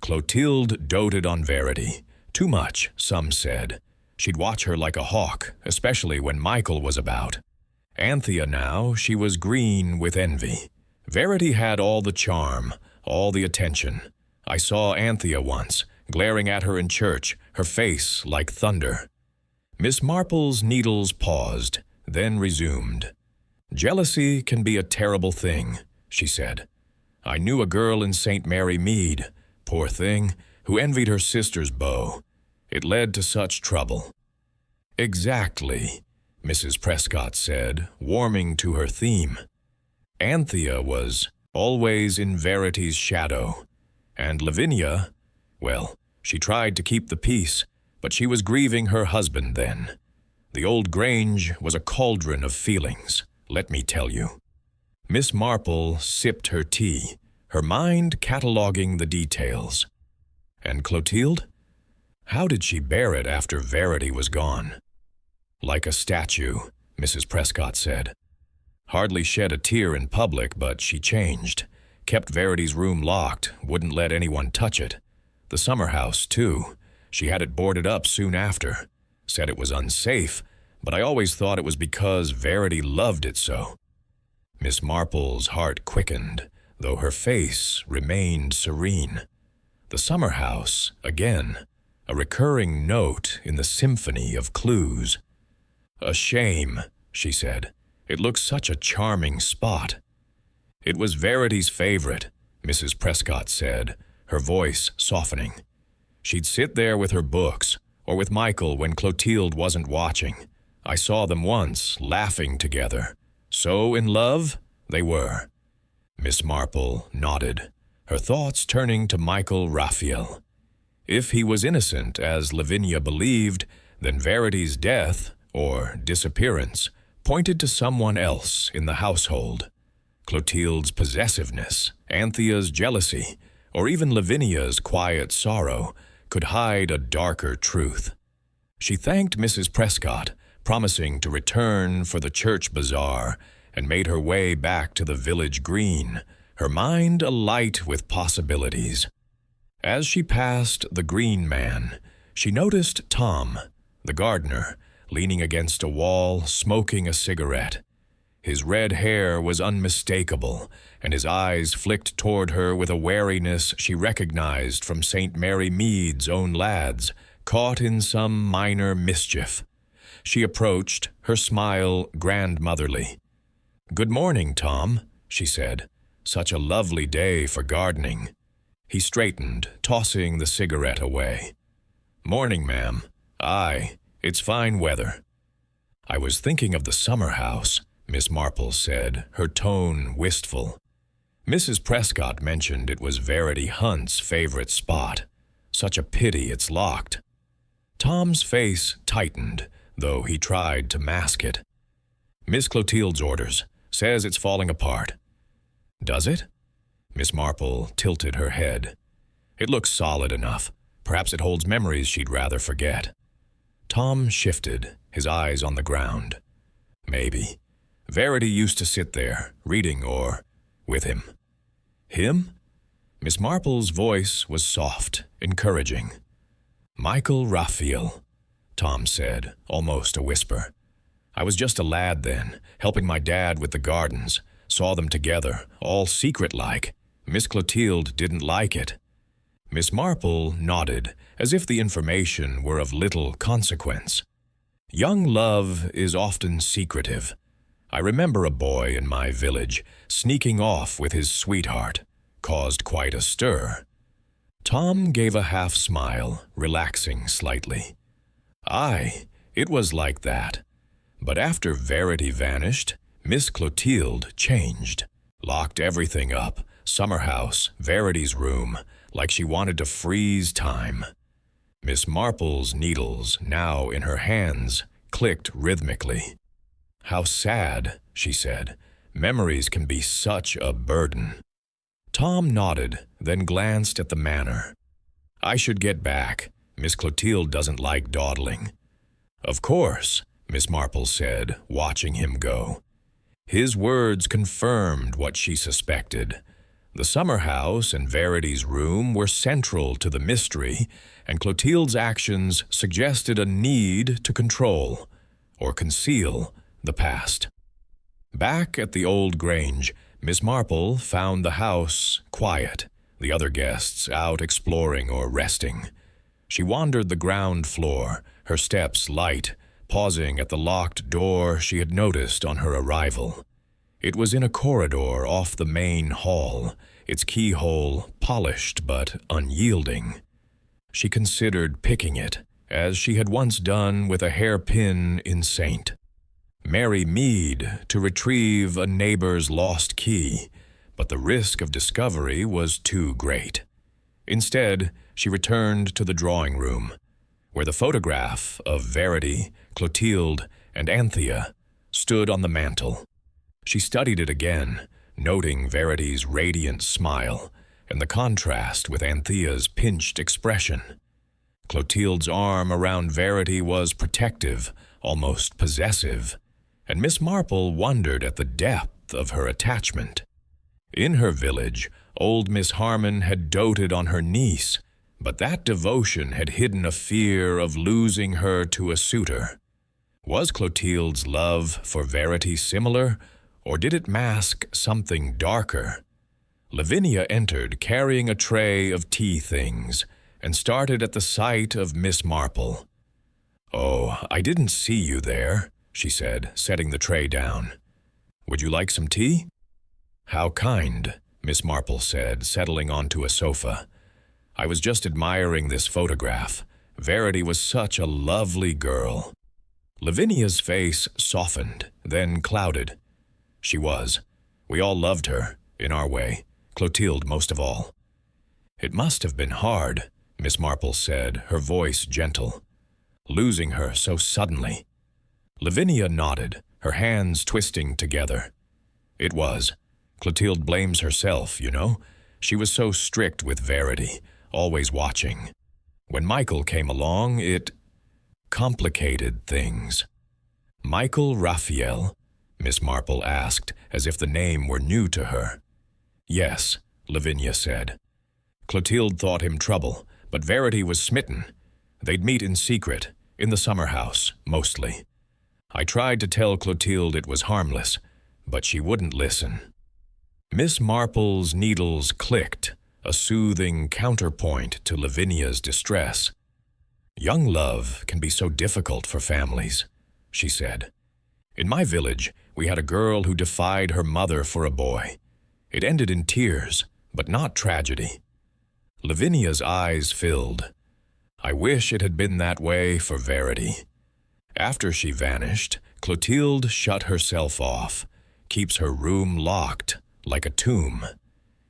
Clotilde doted on Verity. Too much, some said. She'd watch her like a hawk, especially when Michael was about. Anthea now, she was green with envy. Verity had all the charm, all the attention. I saw Anthea once, glaring at her in church, her face like thunder. Miss Marple's needles paused, then resumed. Jealousy can be a terrible thing, she said. I knew a girl in St. Mary Mead, poor thing, who envied her sister's beau. It led to such trouble. Exactly, Mrs. Prescott said, warming to her theme. Anthea was always in Verity's shadow, and Lavinia, well, she tried to keep the peace, but she was grieving her husband then. The old Grange was a cauldron of feelings, let me tell you. Miss Marple sipped her tea, her mind cataloguing the details. And Clotilde? How did she bear it after Verity was gone? Like a statue, Mrs. Prescott said. Hardly shed a tear in public, but she changed. Kept Verity's room locked, wouldn't let anyone touch it. The summer house, too. She had it boarded up soon after. Said it was unsafe, but I always thought it was because Verity loved it so. Miss Marple's heart quickened, though her face remained serene. The summer house, again, a recurring note in the symphony of clues. A shame, she said. It looks such a charming spot. It was Verity's favorite, Mrs. Prescott said, her voice softening. She'd sit there with her books, or with Michael when Clotilde wasn't watching. I saw them once, laughing together. So in love, they were. Miss Marple nodded, her thoughts turning to Michael Rafiel. If he was innocent, as Lavinia believed, then Verity's death, or disappearance, pointed to someone else in the household. Clotilde's possessiveness, Anthea's jealousy, or even Lavinia's quiet sorrow could hide a darker truth. She thanked Mrs. Prescott, promising to return for the church bazaar, and made her way back to the village green, her mind alight with possibilities. As she passed the green man, she noticed Tom, the gardener, leaning against a wall, smoking a cigarette. His red hair was unmistakable, and his eyes flicked toward her with a wariness she recognized from St. Mary Mead's own lads, caught in some minor mischief. She approached, her smile grandmotherly. "Good morning, Tom," she said. "Such a lovely day for gardening." He straightened, tossing the cigarette away. "Morning, ma'am. Aye, it's fine weather." "I was thinking of the summer house," Miss Marple said, her tone wistful. Mrs. Prescott mentioned it was Verity Hunt's favorite spot. Such a pity it's locked. Tom's face tightened, though he tried to mask it. "Miss Clotilde's orders. Says it's falling apart." "Does it?" Miss Marple tilted her head. "It looks solid enough. Perhaps it holds memories she'd rather forget." Tom shifted, his eyes on the ground. "Maybe. Verity used to sit there, reading or with him." "Him?" Miss Marple's voice was soft, encouraging. "Michael Rafiel," Tom said, almost a whisper. I was just a lad then, helping my dad with the gardens. Saw them together, all secret-like. Miss Clotilde didn't like it." Miss Marple nodded, as if the information were of little consequence. "Young love is often secretive. I remember a boy in my village sneaking off with his sweetheart. Caused quite a stir." Tom gave a half-smile, relaxing slightly. "Aye, it was like that. But after Verity vanished, Miss Clotilde changed. Locked everything up, summer house, Verity's room, like she wanted to freeze time." Miss Marple's needles, now in her hands, clicked rhythmically. "How sad," she said. "Memories can be such a burden." Tom nodded, then glanced at the manor. "I should get back. Miss Clotilde doesn't like dawdling." "Of course," Miss Marple said, watching him go. His words confirmed what she suspected. The summer house and Verity's room were central to the mystery, and Clotilde's actions suggested a need to control, or conceal, the past. Back at the old grange, Miss Marple found the house quiet, the other guests out exploring or resting. She wandered the ground floor, her steps light, pausing at the locked door she had noticed on her arrival. It was in a corridor off the main hall, its keyhole polished but unyielding. She considered picking it, as she had once done with a hairpin in Saint Mary Mead to retrieve a neighbor's lost key, but the risk of discovery was too great. Instead, she returned to the drawing room, where the photograph of Verity, Clotilde, and Anthea stood on the mantel. She studied it again, noting Verity's radiant smile and the contrast with Anthea's pinched expression. Clotilde's arm around Verity was protective, almost possessive, and Miss Marple wondered at the depth of her attachment. In her village, old Miss Harmon had doted on her niece, but that devotion had hidden a fear of losing her to a suitor. Was Clotilde's love for Verity similar, or did it mask something darker? Lavinia entered carrying a tray of tea things and started at the sight of Miss Marple. "Oh, I didn't see you there," she said, setting the tray down. "Would you like some tea?" "How kind," Miss Marple said, settling onto a sofa. "I was just admiring this photograph. Verity was such a lovely girl." Lavinia's face softened, then clouded. She was. We all loved her, in our way, Clotilde most of all. "It must have been hard," Miss Marple said, her voice gentle. "Losing her so suddenly." Lavinia nodded, her hands twisting together. "It was. Clotilde blames herself, you know. She was so strict with Verity, always watching. When Michael came along, it complicated things." "Michael Rafiel?" Miss Marple asked, as if the name were new to her. "Yes," Lavinia said. "Clotilde thought him trouble, but Verity was smitten. They'd meet in secret, in the summer house, mostly. I tried to tell Clotilde it was harmless, but she wouldn't listen." Miss Marple's needles clicked, a soothing counterpoint to Lavinia's distress. "Young love can be so difficult for families," she said. "In my village, we had a girl who defied her mother for a boy. It ended in tears, but not tragedy." Lavinia's eyes filled. "I wish it had been that way for Verity. After she vanished, Clotilde shut herself off, keeps her room locked, like a tomb.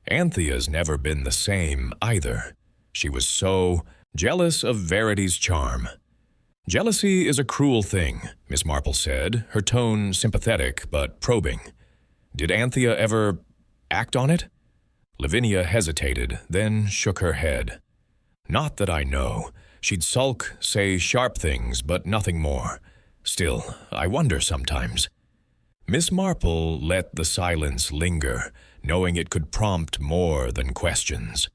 Anthea's never been the same, either. She was so jealous of Verity's charm." "Jealousy is a cruel thing," Miss Marple said, her tone sympathetic but probing. "Did Anthea ever act on it?" Lavinia hesitated, then shook her head. "Not that I know. She'd sulk, say sharp things, but nothing more. Still, I wonder sometimes." Miss Marple let the silence linger, knowing it could prompt more than questions.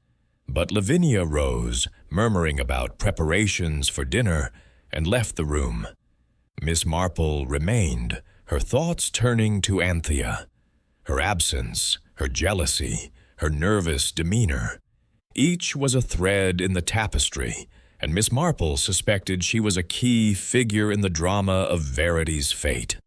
But Lavinia rose, murmuring about preparations for dinner, and left the room. Miss Marple remained, her thoughts turning to Anthea. Her absence, her jealousy, her nervous demeanor. Each was a thread in the tapestry, and Miss Marple suspected she was a key figure in the drama of Verity's fate.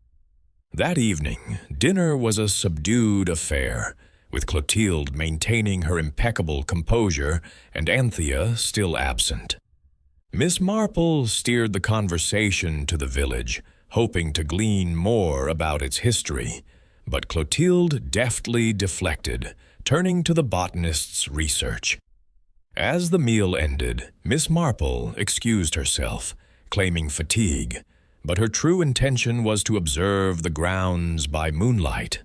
That evening, dinner was a subdued affair, with Clotilde maintaining her impeccable composure and Anthea still absent. Miss Marple steered the conversation to the village, hoping to glean more about its history, but Clotilde deftly deflected, turning to the botanist's research. As the meal ended, Miss Marple excused herself, claiming fatigue, but her true intention was to observe the grounds by moonlight.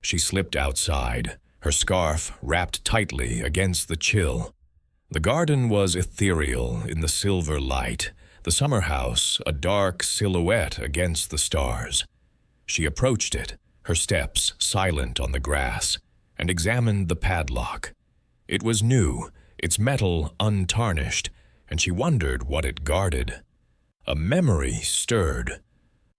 She slipped outside, her scarf wrapped tightly against the chill. The garden was ethereal in the silver light, the summer house a dark silhouette against the stars. She approached it, her steps silent on the grass, and examined the padlock. It was new, its metal untarnished, and she wondered what it guarded. A memory stirred,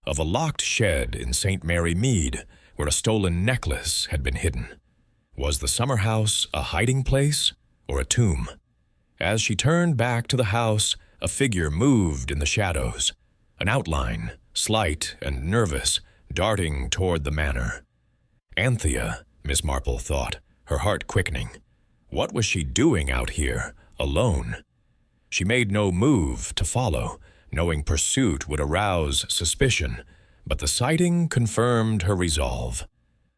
of a locked shed in St. Mary Mead, where a stolen necklace had been hidden. Was the summer house a hiding place or a tomb? As she turned back to the house, a figure moved in the shadows, an outline, slight and nervous, darting toward the manor. Anthea, Miss Marple thought, her heart quickening. What was she doing out here, alone? She made no move to follow, knowing pursuit would arouse suspicion, but the sighting confirmed her resolve.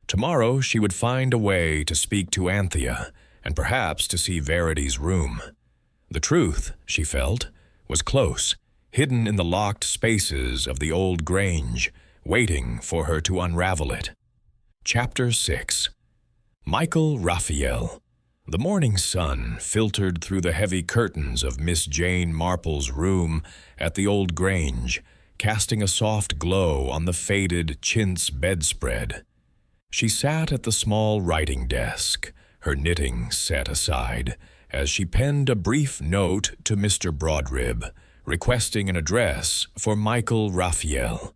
Tomorrow she would find a way to speak to Anthea, and perhaps to see Verity's room. The truth, she felt, was close, hidden in the locked spaces of the old grange, waiting for her to unravel it. Chapter 6. Michael Rafiel. The morning sun filtered through the heavy curtains of Miss Jane Marple's room at the old grange, casting a soft glow on the faded chintz bedspread. She sat at the small writing desk, her knitting set aside, as she penned a brief note to Mr. Broadrib, requesting an address for Michael Rafiel.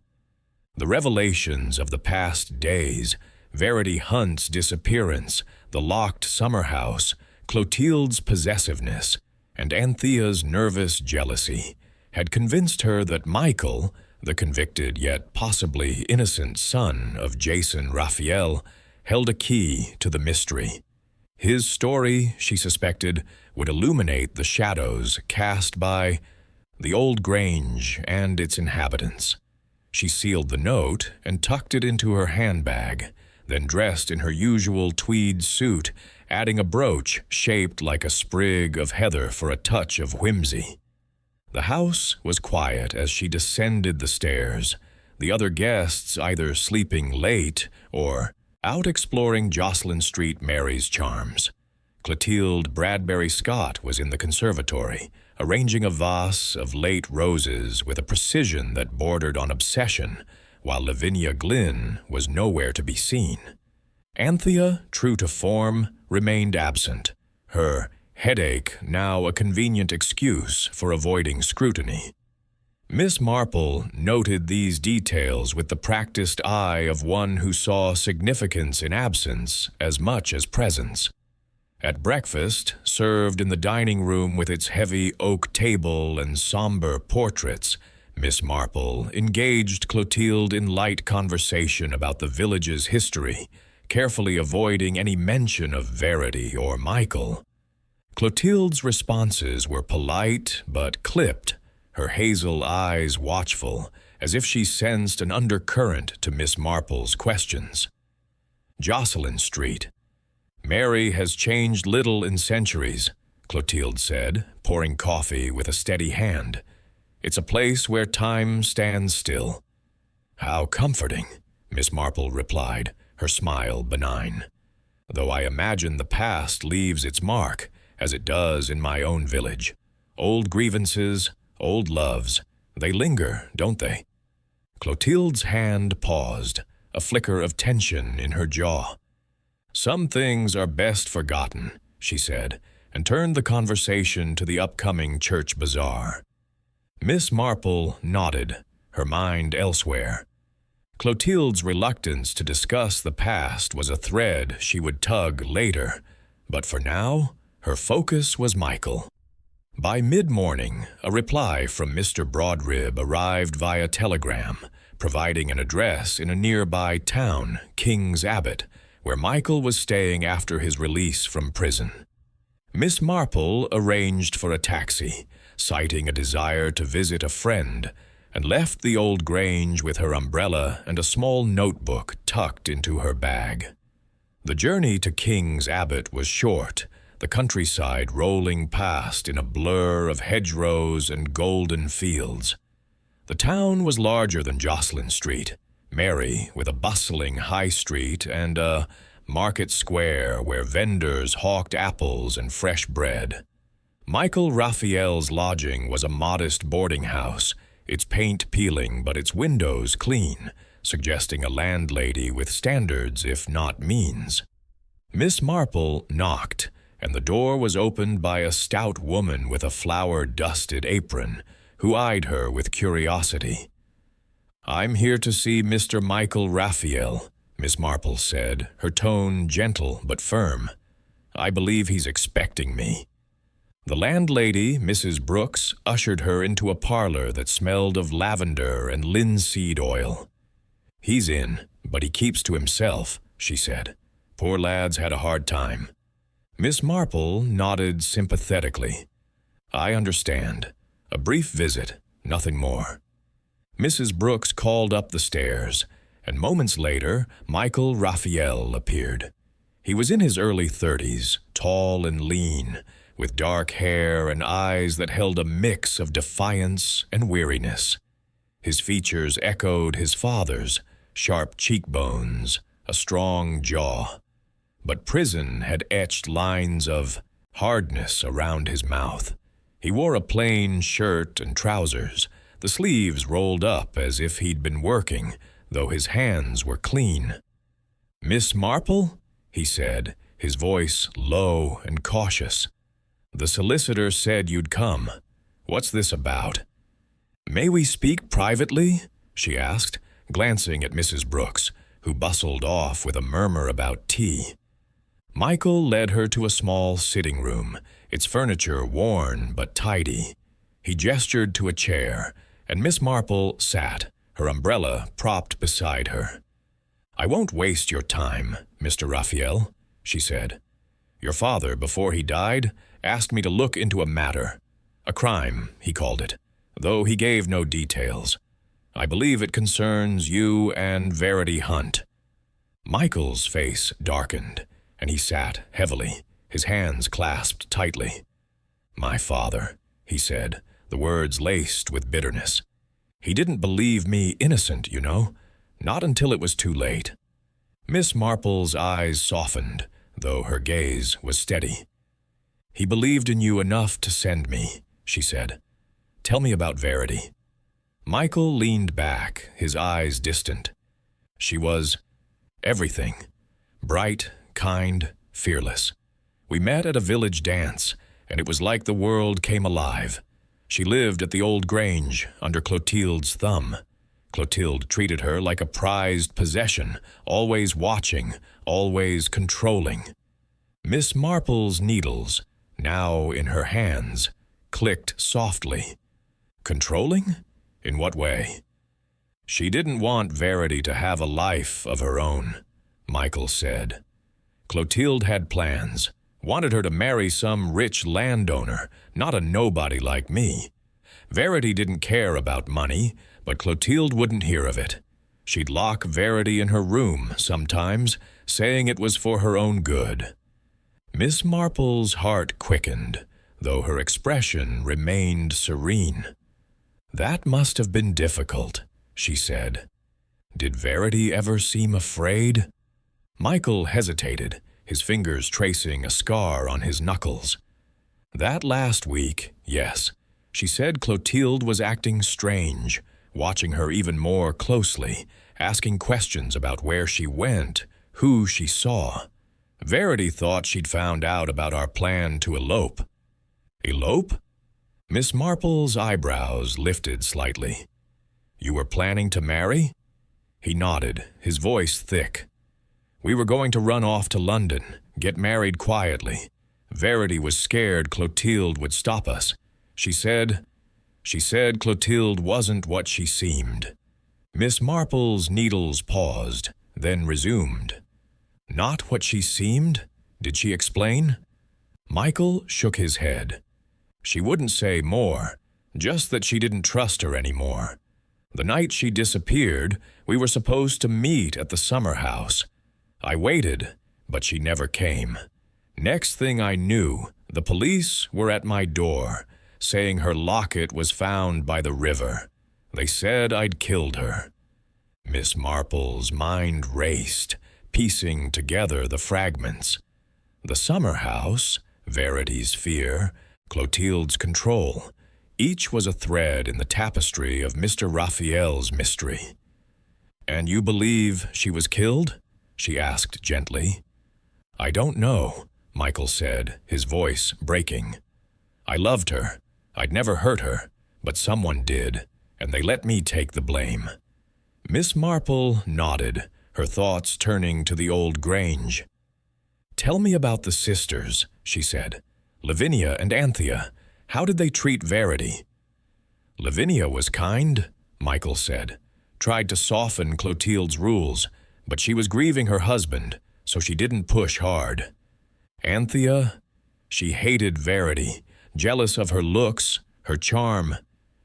The revelations of the past days, Verity Hunt's disappearance, the locked summer house, Clotilde's possessiveness, and Anthea's nervous jealousy, had convinced her that Michael, the convicted yet possibly innocent son of Jason Rafiel, held a key to the mystery. His story, she suspected, would illuminate the shadows cast by the old grange and its inhabitants. She sealed the note and tucked it into her handbag, then dressed in her usual tweed suit, adding a brooch shaped like a sprig of heather for a touch of whimsy. The house was quiet as she descended the stairs, the other guests either sleeping late or out exploring Jocelyn Street Mary's charms. Clotilde Bradbury-Scott was in the conservatory, arranging a vase of late roses with a precision that bordered on obsession, while Lavinia Glynn was nowhere to be seen. Anthea, true to form, remained absent, her headache now a convenient excuse for avoiding scrutiny. Miss Marple noted these details with the practiced eye of one who saw significance in absence as much as presence. At breakfast, served in the dining room with its heavy oak table and somber portraits, Miss Marple engaged Clotilde in light conversation about the village's history, carefully avoiding any mention of Verity or Michael. Clotilde's responses were polite but clipped, her hazel eyes watchful, as if she sensed an undercurrent to Miss Marple's questions. Jocelyn Street. Mary has changed little in centuries, Clotilde said, pouring coffee with a steady hand. It's a place where time stands still. How comforting, Miss Marple replied, her smile benign. Though I imagine the past leaves its mark, as it does in my own village. Old grievances, old loves, they linger, don't they? Clotilde's hand paused, a flicker of tension in her jaw. Some things are best forgotten, she said, and turned the conversation to the upcoming church bazaar. Miss Marple nodded, her mind elsewhere. Clotilde's reluctance to discuss the past was a thread she would tug later, but for now, her focus was Michael. By mid-morning, a reply from Mr. Broadrib arrived via telegram, providing an address in a nearby town, King's Abbot, where Michael was staying after his release from prison. Miss Marple arranged for a taxi, citing a desire to visit a friend, and left the old grange with her umbrella and a small notebook tucked into her bag. The journey to King's Abbot was short, the countryside rolling past in a blur of hedgerows and golden fields. The town was larger than Jocelyn Street, merry with a bustling high street and a market square where vendors hawked apples and fresh bread. Michael Rafiel's lodging was a modest boarding house, its paint peeling but its windows clean, suggesting a landlady with standards if not means. Miss Marple knocked, and the door was opened by a stout woman with a flour-dusted apron, who eyed her with curiosity. "I'm here to see Mr. Michael Rafiel," Miss Marple said, her tone gentle but firm. "I believe he's expecting me." The landlady, Mrs. Brooks, ushered her into a parlor that smelled of lavender and linseed oil. "He's in, but he keeps to himself," she said. "Poor lad's had a hard time." Miss Marple nodded sympathetically. "I understand. A brief visit, nothing more." Mrs. Brooks called up the stairs, and moments later, Michael Rafiel appeared. He was in his early 30s, tall and lean, with dark hair and eyes that held a mix of defiance and weariness. His features echoed his father's, sharp cheekbones, a strong jaw. But prison had etched lines of hardness around his mouth. He wore a plain shirt and trousers, the sleeves rolled up as if he'd been working, though his hands were clean. "Miss Marple?" he said, his voice low and cautious. "The solicitor said you'd come. What's this about?" "May we speak privately?" she asked, glancing at Mrs. Brooks, who bustled off with a murmur about tea. Michael led her to a small sitting room, its furniture worn but tidy. He gestured to a chair, and Miss Marple sat, her umbrella propped beside her. "I won't waste your time, Mr. Rafiel," she said. "Your father, before he died, asked me to look into a matter. A crime, he called it, though he gave no details. I believe it concerns you and Verity Hunt." Michael's face darkened, and he sat heavily, his hands clasped tightly. "My father," he said, the words laced with bitterness. "He didn't believe me innocent, you know, not until it was too late." Miss Marple's eyes softened, though her gaze was steady. "He believed in you enough to send me," she said. "Tell me about Verity." Michael leaned back, his eyes distant. "She was everything. Bright, kind, fearless. We met at a village dance, and it was like the world came alive. She lived at the old grange, under Clotilde's thumb. Clotilde treated her like a prized possession, always watching, always controlling. Miss Marple's needles, now in her hands, clicked softly. Controlling? In what way? "She didn't want Verity to have a life of her own," Michael said. "Clotilde had plans, wanted her to marry some rich landowner, not a nobody like me. Verity didn't care about money, but Clotilde wouldn't hear of it. She'd lock Verity in her room sometimes, saying it was for her own good." Miss Marple's heart quickened, though her expression remained serene. "That must have been difficult," she said. "Did Verity ever seem afraid?" Michael hesitated, his fingers tracing a scar on his knuckles. "That last week, yes. She said Clotilde was acting strange, watching her even more closely, asking questions about where she went, who she saw. Verity thought she'd found out about our plan to elope." "Elope?" Miss Marple's eyebrows lifted slightly. You were planning to marry?" He nodded, his voice thick. "We were going to run off to London, get married quietly. Verity was scared Clotilde would stop us. She said Clotilde wasn't what she seemed." Miss Marple's needles paused, then resumed. "Not what she seemed? Did she explain?" Michael shook his head. "She wouldn't say more, just that she didn't trust her anymore. The night she disappeared, we were supposed to meet at the summer house. I waited, but she never came. Next thing I knew, the police were at my door, saying her locket was found by the river. They said I'd killed her." Miss Marple's mind raced, piecing together the fragments. The summer house, Verity's fear, Clotilde's control, each was a thread in the tapestry of Mr. Rafiel's mystery. "And you believe she was killed?" she asked gently. "I don't know," Michael said, his voice breaking. "I loved her. I'd never hurt her, but someone did, and they let me take the blame." Miss Marple nodded, her thoughts turning to the old Grange. "Tell me about the sisters," she said. "Lavinia and Anthea. How did they treat Verity?" "Lavinia was kind," Michael said. "Tried to soften Clotilde's rules, but she was grieving her husband, so she didn't push hard. Anthea, she hated Verity, jealous of her looks, her charm.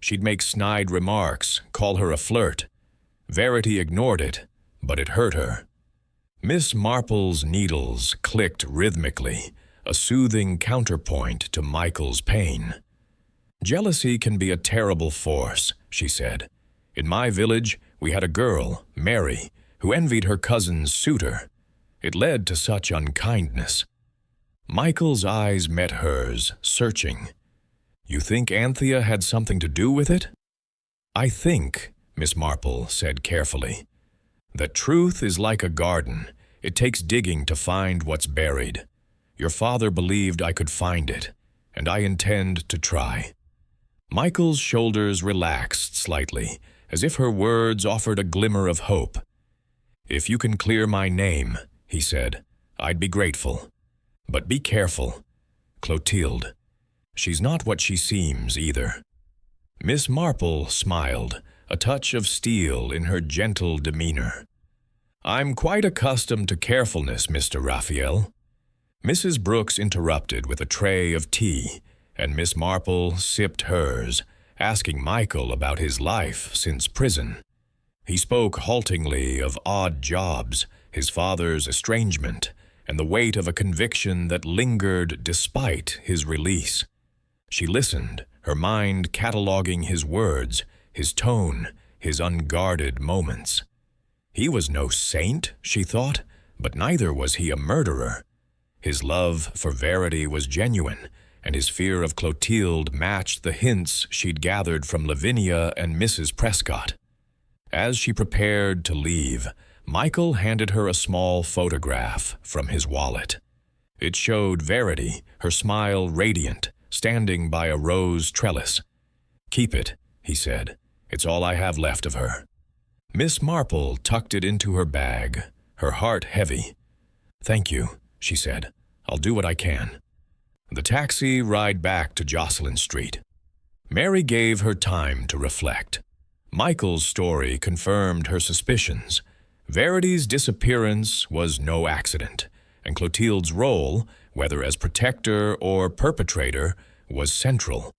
She'd make snide remarks, call her a flirt. Verity ignored it, but it hurt her." Miss Marple's needles clicked rhythmically, a soothing counterpoint to Michael's pain. "Jealousy can be a terrible force," she said. "In my village, we had a girl, Mary, who envied her cousin's suitor. It led to such unkindness." Michael's eyes met hers, searching. "You think Anthea had something to do with it?" "I think," Miss Marple said carefully, "that truth is like a garden. It takes digging to find what's buried. Your father believed I could find it, and I intend to try." Michael's shoulders relaxed slightly, as if her words offered a glimmer of hope. "If you can clear my name," he said, "I'd be grateful. But be careful. Clotilde. She's not what she seems, either." Miss Marple smiled, a touch of steel in her gentle demeanor. "I'm quite accustomed to carefulness, Mr. Rafiel." Mrs. Brooks interrupted with a tray of tea, and Miss Marple sipped hers, asking Michael about his life since prison. He spoke haltingly of odd jobs, his father's estrangement, and the weight of a conviction that lingered despite his release. She listened, her mind cataloging his words, his tone, his unguarded moments. He was no saint, she thought, but neither was he a murderer. His love for Verity was genuine, and his fear of Clotilde matched the hints she'd gathered from Lavinia and Mrs. Prescott. As she prepared to leave, Michael handed her a small photograph from his wallet. It showed Verity, her smile radiant, standing by a rose trellis. "Keep it," he said. "It's all I have left of her." Miss Marple tucked it into her bag, her heart heavy. "Thank you," she said. "I'll do what I can." The taxi ride back to Jocelyn Street. Mary gave her time to reflect. Michael's story confirmed her suspicions. Verity's disappearance was no accident, and Clotilde's role, whether as protector or perpetrator, was central.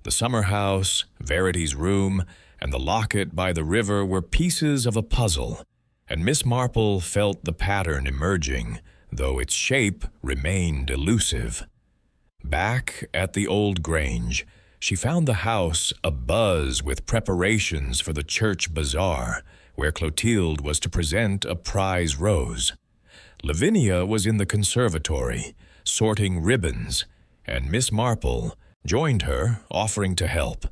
The summer house, Verity's room, and the locket by the river were pieces of a puzzle, and Miss Marple felt the pattern emerging, though its shape remained elusive. Back at the old Grange, she found the house abuzz with preparations for the church bazaar, where Clotilde was to present a prize rose. Lavinia was in the conservatory, sorting ribbons, and Miss Marple joined her, offering to help.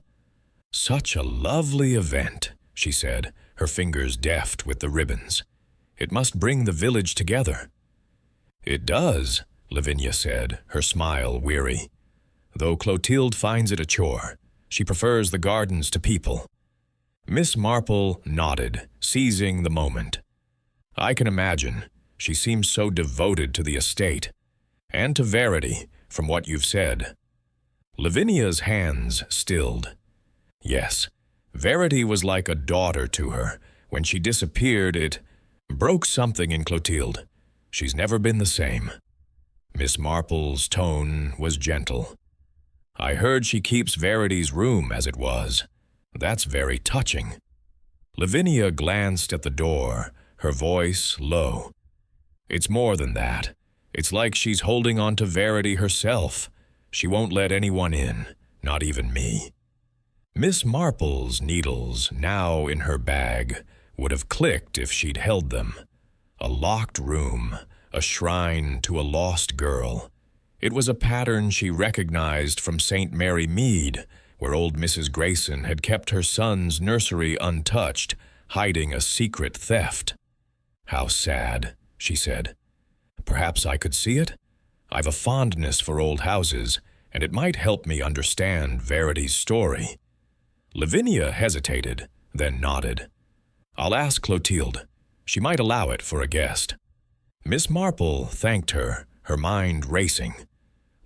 "Such a lovely event," she said, her fingers deft with the ribbons. "It must bring the village together." "It does," Lavinia said, her smile weary. "Though Clotilde finds it a chore. She prefers the gardens to people." Miss Marple nodded, seizing the moment. "I can imagine. She seems so devoted to the estate. And to Verity, from what you've said." Lavinia's hands stilled. Yes, Verity was like a daughter to her. When she disappeared, it broke something in Clotilde. She's never been the same. Miss Marple's tone was gentle. "I heard she keeps Verity's room as it was. That's very touching." Lavinia glanced at the door, her voice low. "It's more than that. It's like she's holding on to Verity herself. She won't let anyone in, not even me." Miss Marple's needles, now in her bag, would have clicked if she'd held them. A locked room, a shrine to a lost girl. It was a pattern she recognized from St. Mary Mead, where old Mrs. Grayson had kept her son's nursery untouched, hiding a secret theft. "How sad," she said. "Perhaps I could see it? I've a fondness for old houses, and it might help me understand Verity's story." Lavinia hesitated, then nodded. "I'll ask Clotilde. She might allow it for a guest." Miss Marple thanked her, her mind racing.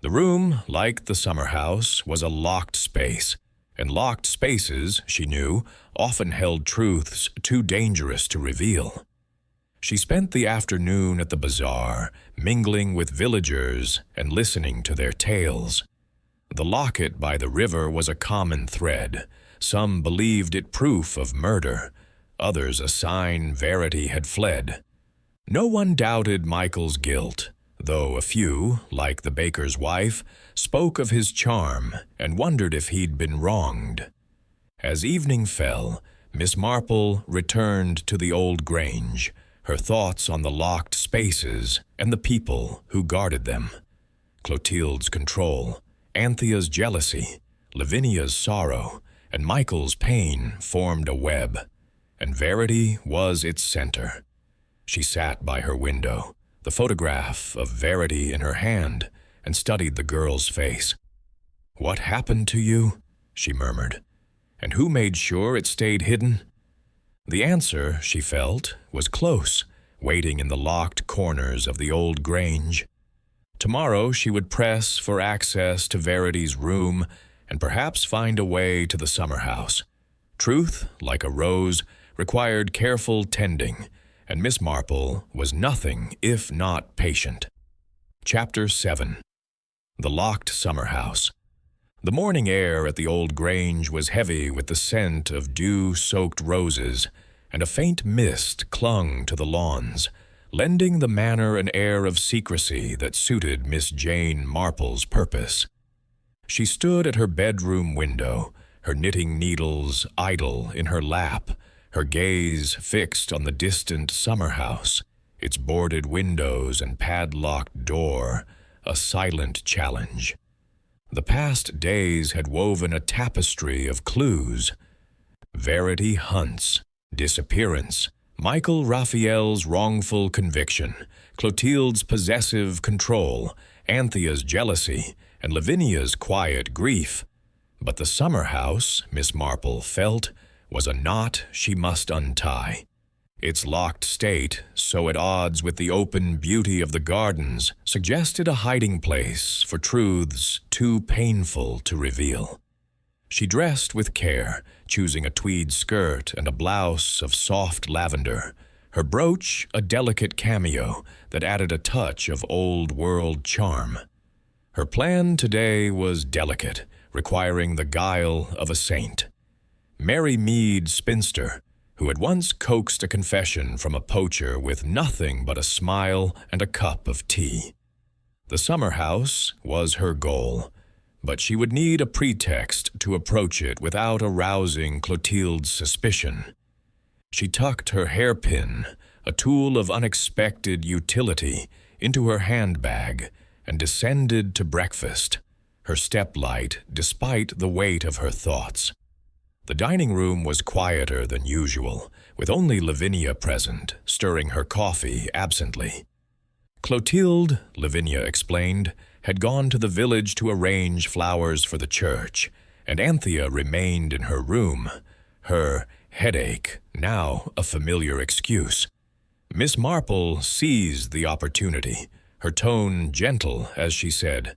The room, like the summer house, was a locked space, and locked spaces, she knew, often held truths too dangerous to reveal. She spent the afternoon at the bazaar, mingling with villagers and listening to their tales. The locket by the river was a common thread. Some believed it proof of murder, others a sign Verity had fled. No one doubted Michael's guilt, though a few, like the baker's wife, spoke of his charm and wondered if he'd been wronged. As evening fell, Miss Marple returned to the old grange, her thoughts on the locked spaces and the people who guarded them. Clotilde's control, Anthea's jealousy, Lavinia's sorrow, and Michael's pain formed a web, and Verity was its center. She sat by her window, the photograph of Verity in her hand, and studied the girl's face. "What happened to you?" she murmured. "And who made sure it stayed hidden?" The answer, she felt, was close, waiting in the locked corners of the old grange. Tomorrow she would press for access to Verity's room and perhaps find a way to the summer house. Truth, like a rose, required careful tending, and Miss Marple was nothing if not patient. Chapter 7. The Locked Summer House. The morning air at the old grange was heavy with the scent of dew-soaked roses, and a faint mist clung to the lawns, lending the manor an air of secrecy that suited Miss Jane Marple's purpose. She stood at her bedroom window, her knitting needles idle in her lap, her gaze fixed on the distant summer house, its boarded windows and padlocked door, a silent challenge. The past days had woven a tapestry of clues. Verity Hunt's disappearance, Michael Rafiel's wrongful conviction, Clotilde's possessive control, Anthea's jealousy, and Lavinia's quiet grief. But the summer house, Miss Marple felt, was a knot she must untie. Its locked state, so at odds with the open beauty of the gardens, suggested a hiding place for truths too painful to reveal. She dressed with care, choosing a tweed skirt and a blouse of soft lavender, her brooch a delicate cameo that added a touch of old-world charm. Her plan today was delicate, requiring the guile of a saint. Mary Mead, spinster, who had once coaxed a confession from a poacher with nothing but a smile and a cup of tea. The summer house was her goal, but she would need a pretext to approach it without arousing Clotilde's suspicion. She tucked her hairpin, a tool of unexpected utility, into her handbag and descended to breakfast, her step light despite the weight of her thoughts. The dining room was quieter than usual, with only Lavinia present, stirring her coffee absently. Clotilde, Lavinia explained, had gone to the village to arrange flowers for the church, and Anthea remained in her room, her headache, now a familiar excuse. Miss Marple seized the opportunity, her tone gentle as she said,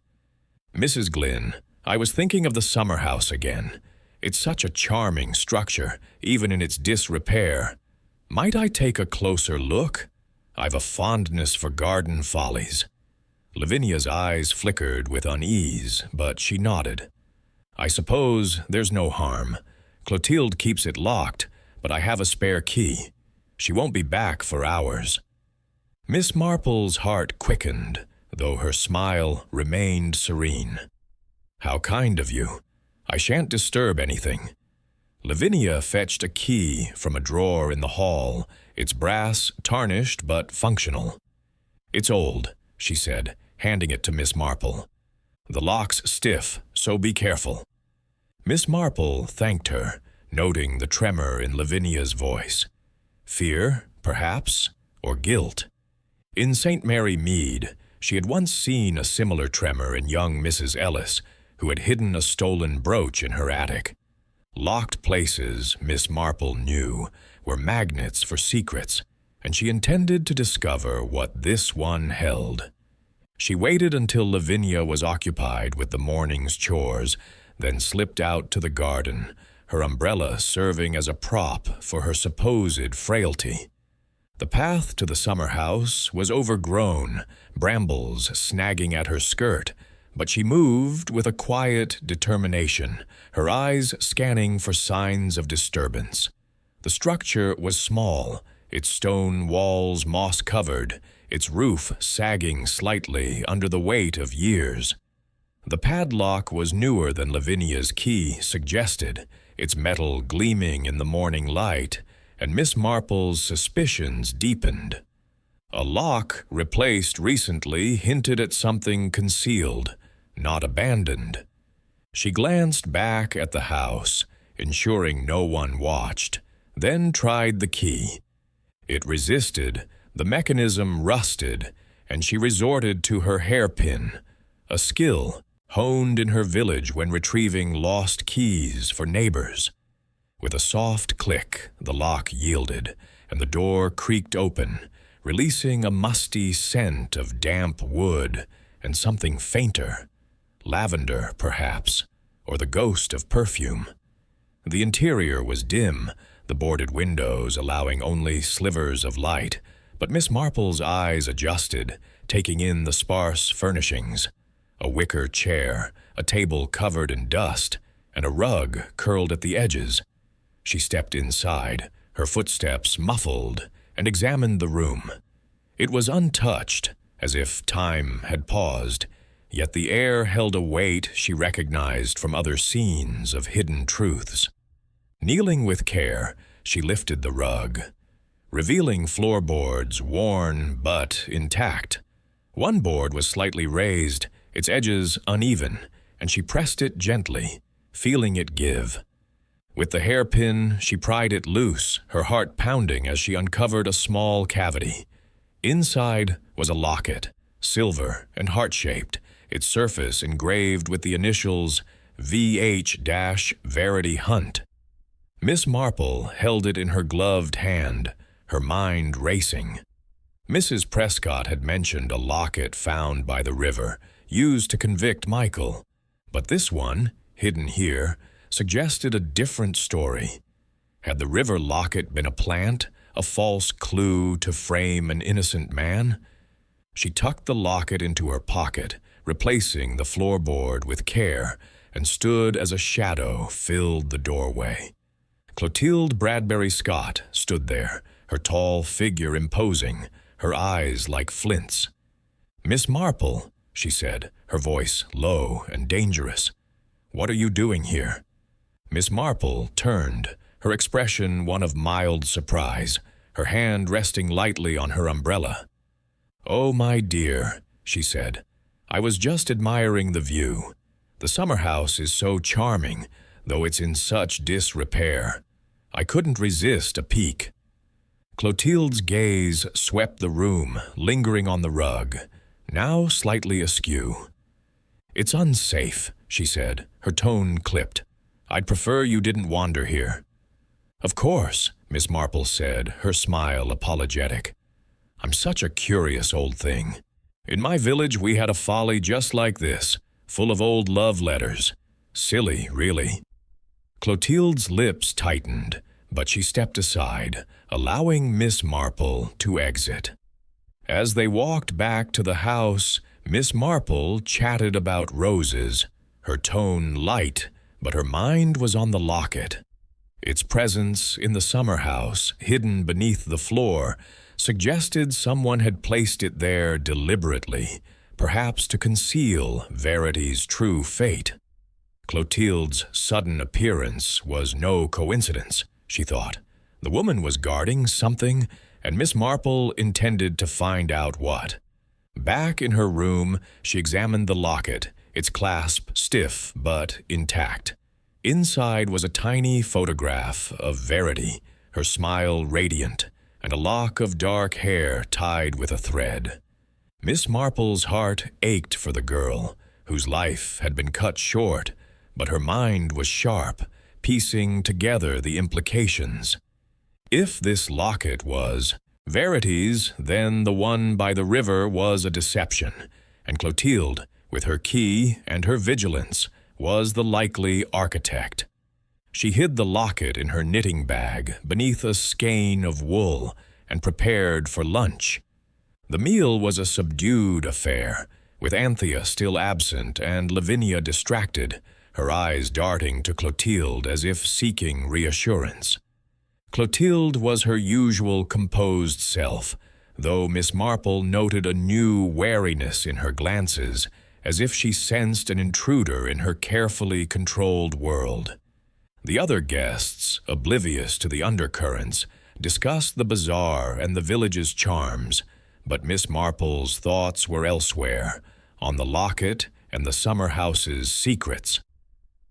"Mrs. Glynn, I was thinking of the summer house again. It's such a charming structure, even in its disrepair. Might I take a closer look? I've a fondness for garden follies." Lavinia's eyes flickered with unease, but she nodded. "I suppose there's no harm. Clotilde keeps it locked, but I have a spare key. She won't be back for hours." Miss Marple's heart quickened, though her smile remained serene. "How kind of you. I shan't disturb anything." Lavinia fetched a key from a drawer in the hall, its brass tarnished but functional. "It's old," she said, handing it to Miss Marple. "The lock's stiff, so be careful." Miss Marple thanked her, noting the tremor in Lavinia's voice. Fear, perhaps, or guilt. In St. Mary Mead, she had once seen a similar tremor in young Mrs. Ellis, who had hidden a stolen brooch in her attic. Locked places, Miss Marple knew, were magnets for secrets, and she intended to discover what this one held. She waited until Lavinia was occupied with the morning's chores, then slipped out to the garden, her umbrella serving as a prop for her supposed frailty. The path to the summer house was overgrown, brambles snagging at her skirt, but she moved with a quiet determination, her eyes scanning for signs of disturbance. The structure was small, its stone walls moss-covered, its roof sagging slightly under the weight of years. The padlock was newer than Lavinia's key suggested, its metal gleaming in the morning light, and Miss Marple's suspicions deepened. A lock replaced recently hinted at something concealed, not abandoned. She glanced back at the house, ensuring no one watched, then tried the key. It resisted, the mechanism rusted, and she resorted to her hairpin, a skill honed in her village when retrieving lost keys for neighbors. With a soft click, the lock yielded, and the door creaked open, releasing a musty scent of damp wood and something fainter. Lavender, perhaps, or the ghost of perfume. The interior was dim, the boarded windows allowing only slivers of light, but Miss Marple's eyes adjusted, taking in the sparse furnishings. A wicker chair, a table covered in dust, and a rug curled at the edges. She stepped inside, her footsteps muffled, and examined the room. It was untouched, as if time had paused, yet the air held a weight she recognized from other scenes of hidden truths. Kneeling with care, she lifted the rug, revealing floorboards worn but intact. One board was slightly raised, its edges uneven, and she pressed it gently, feeling it give. With the hairpin, she pried it loose, her heart pounding as she uncovered a small cavity. Inside was a locket, silver and heart-shaped, its surface engraved with the initials VH-Verity Hunt. Miss Marple held it in her gloved hand, her mind racing. Mrs. Prescott had mentioned a locket found by the river, used to convict Michael, but this one, hidden here, suggested a different story. Had the river locket been a plant, a false clue to frame an innocent man? She tucked the locket into her pocket, replacing the floorboard with care, and stood as a shadow filled the doorway. Clotilde Bradbury-Scott stood there, her tall figure imposing, her eyes like flints. "Miss Marple," she said, her voice low and dangerous. "What are you doing here?" Miss Marple turned, her expression one of mild surprise, her hand resting lightly on her umbrella. "Oh, my dear," she said, "I was just admiring the view. The summer house is so charming, though it's in such disrepair. I couldn't resist a peek." Clotilde's gaze swept the room, lingering on the rug, now slightly askew. "It's unsafe," she said, her tone clipped. "I'd prefer you didn't wander here." "Of course," Miss Marple said, her smile apologetic. "I'm such a curious old thing. In my village we had a folly just like this, full of old love letters. Silly, really." Clotilde's lips tightened, but she stepped aside, allowing Miss Marple to exit. As they walked back to the house, Miss Marple chatted about roses, her tone light, but her mind was on the locket. Its presence in the summer house, hidden beneath the floor, suggested someone had placed it there deliberately, perhaps to conceal Verity's true fate. Clotilde's sudden appearance was no coincidence, she thought. The woman was guarding something, and Miss Marple intended to find out what. Back in her room, she examined the locket, its clasp stiff but intact. Inside was a tiny photograph of Verity, her smile radiant, and a lock of dark hair tied with a thread. Miss Marple's heart ached for the girl, whose life had been cut short, but her mind was sharp, piecing together the implications. If this locket was Verity's, then the one by the river was a deception, and Clotilde, with her key and her vigilance, was the likely architect. She hid the locket in her knitting bag beneath a skein of wool and prepared for lunch. The meal was a subdued affair, with Anthea still absent and Lavinia distracted, her eyes darting to Clotilde as if seeking reassurance. Clotilde was her usual composed self, though Miss Marple noted a new wariness in her glances, as if she sensed an intruder in her carefully controlled world. The other guests, oblivious to the undercurrents, discussed the bazaar and the village's charms, but Miss Marple's thoughts were elsewhere, on the locket and the summer house's secrets.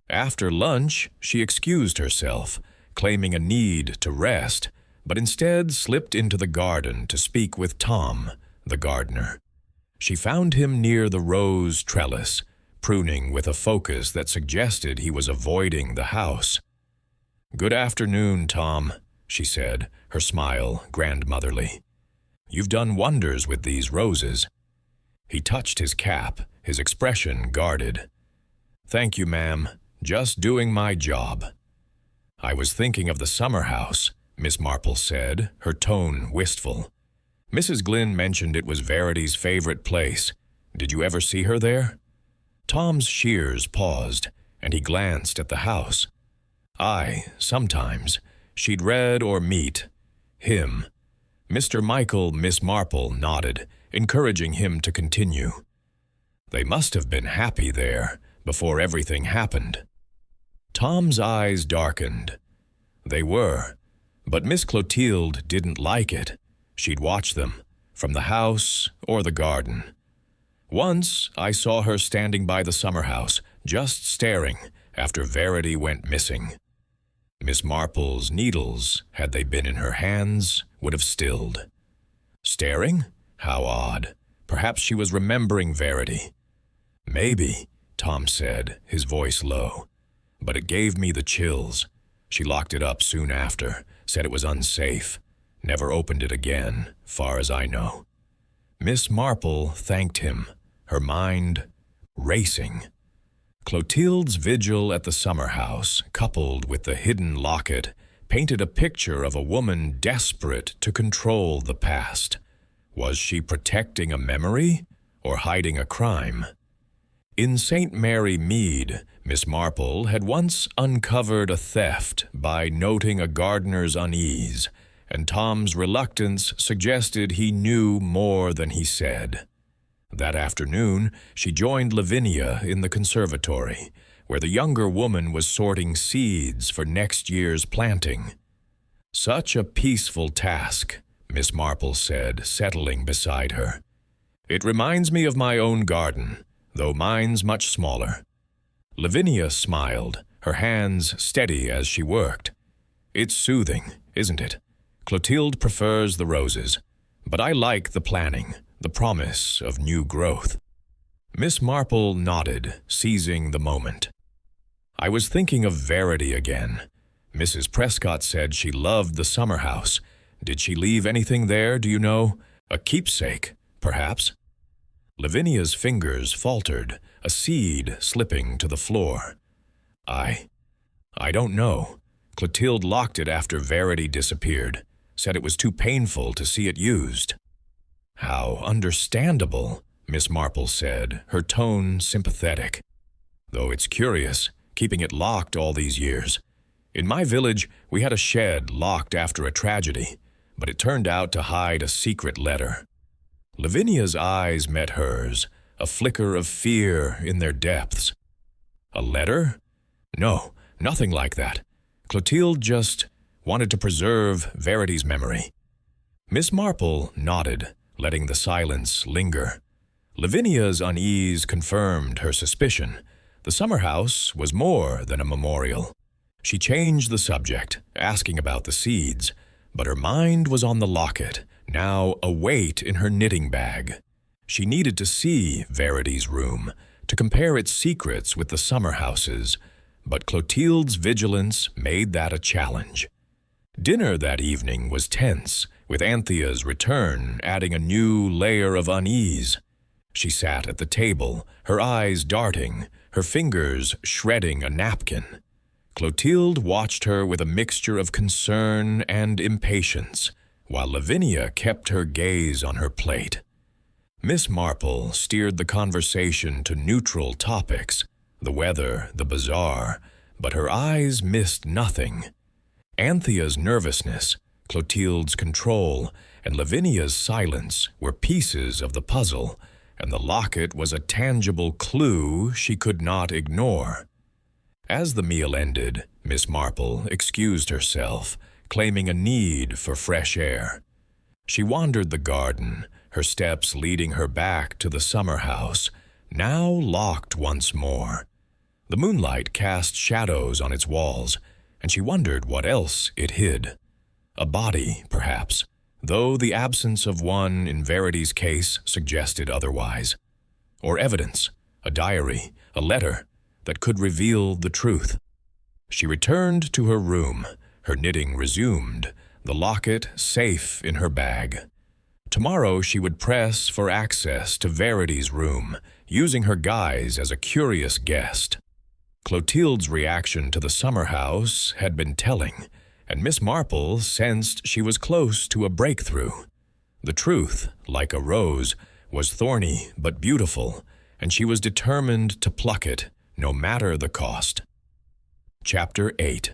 After lunch, she excused herself, claiming a need to rest, but instead slipped into the garden to speak with Tom, the gardener. She found him near the rose trellis, pruning with a focus that suggested he was avoiding the house. "Good afternoon, Tom," she said, her smile grandmotherly. "You've done wonders with these roses." He touched his cap, his expression guarded. "Thank you, ma'am. Just doing my job." "I was thinking of the summer house," Miss Marple said, her tone wistful. "Mrs. Glynn mentioned it was Verity's favorite place. Did you ever see her there?" Tom's shears paused, and he glanced at the house. "Aye, sometimes. She'd read or meet. Him." Mr. Michael Miss Marple nodded, encouraging him to continue. "They must have been happy there, before everything happened." Tom's eyes darkened. They were, but Miss Clotilde didn't like it. She'd watch them, from the house or the garden. "Once I saw her standing by the summer house, just staring, after Verity went missing." Miss Marple's needles, had they been in her hands, would have stilled. Staring? How odd. Perhaps she was remembering Verity. "Maybe," Tom said, his voice low. "But it gave me the chills. She locked it up soon after, said it was unsafe. Never opened it again, far as I know." Miss Marple thanked him, her mind racing. Clotilde's vigil at the summer house, coupled with the hidden locket, painted a picture of a woman desperate to control the past. Was she protecting a memory or hiding a crime? In St. Mary Mead, Miss Marple had once uncovered a theft by noting a gardener's unease, and Tom's reluctance suggested he knew more than he said. That afternoon, she joined Lavinia in the conservatory, where the younger woman was sorting seeds for next year's planting. "Such a peaceful task," Miss Marple said, settling beside her. "It reminds me of my own garden, though mine's much smaller." Lavinia smiled, her hands steady as she worked. "It's soothing, isn't it? Clotilde prefers the roses, but I like the planning, the promise of new growth." Miss Marple nodded, seizing the moment. "I was thinking of Verity again. Mrs. Prescott said she loved the summer house. Did she leave anything there, do you know? A keepsake, perhaps? Lavinia's fingers faltered, a seed slipping to the floor. I don't know. Clotilde locked it after Verity disappeared, said it was too painful to see it used. How understandable, Miss Marple said, her tone sympathetic. Though it's curious, keeping it locked all these years. In my village, we had a shed locked after a tragedy, but it turned out to hide a secret letter. Lavinia's eyes met hers, a flicker of fear in their depths. A letter? No, nothing like that. Clotilde just wanted to preserve Verity's memory. Miss Marple nodded, letting the silence linger. Lavinia's unease confirmed her suspicion. The summer house was more than a memorial. She changed the subject, asking about the seeds, but her mind was on the locket, now a weight in her knitting bag. She needed to see Verity's room, to compare its secrets with the summer house's, but Clotilde's vigilance made that a challenge. Dinner that evening was tense, with Anthea's return adding a new layer of unease. She sat at the table, her eyes darting, her fingers shredding a napkin. Clotilde watched her with a mixture of concern and impatience, while Lavinia kept her gaze on her plate. Miss Marple steered the conversation to neutral topics, the weather, the bazaar, but her eyes missed nothing. Anthea's nervousness, Clotilde's control, and Lavinia's silence were pieces of the puzzle, and the locket was a tangible clue she could not ignore. As the meal ended, Miss Marple excused herself, claiming a need for fresh air. She wandered the garden, her steps leading her back to the summer house, now locked once more. The moonlight cast shadows on its walls, and she wondered what else it hid. A body, perhaps, though the absence of one in Verity's case suggested otherwise. Or evidence, a diary, a letter, that could reveal the truth. She returned to her room, her knitting resumed, the locket safe in her bag. Tomorrow she would press for access to Verity's room, using her guise as a curious guest. Clotilde's reaction to the summer house had been telling, and Miss Marple sensed she was close to a breakthrough. The truth, like a rose, was thorny but beautiful, and she was determined to pluck it, no matter the cost. Chapter 8.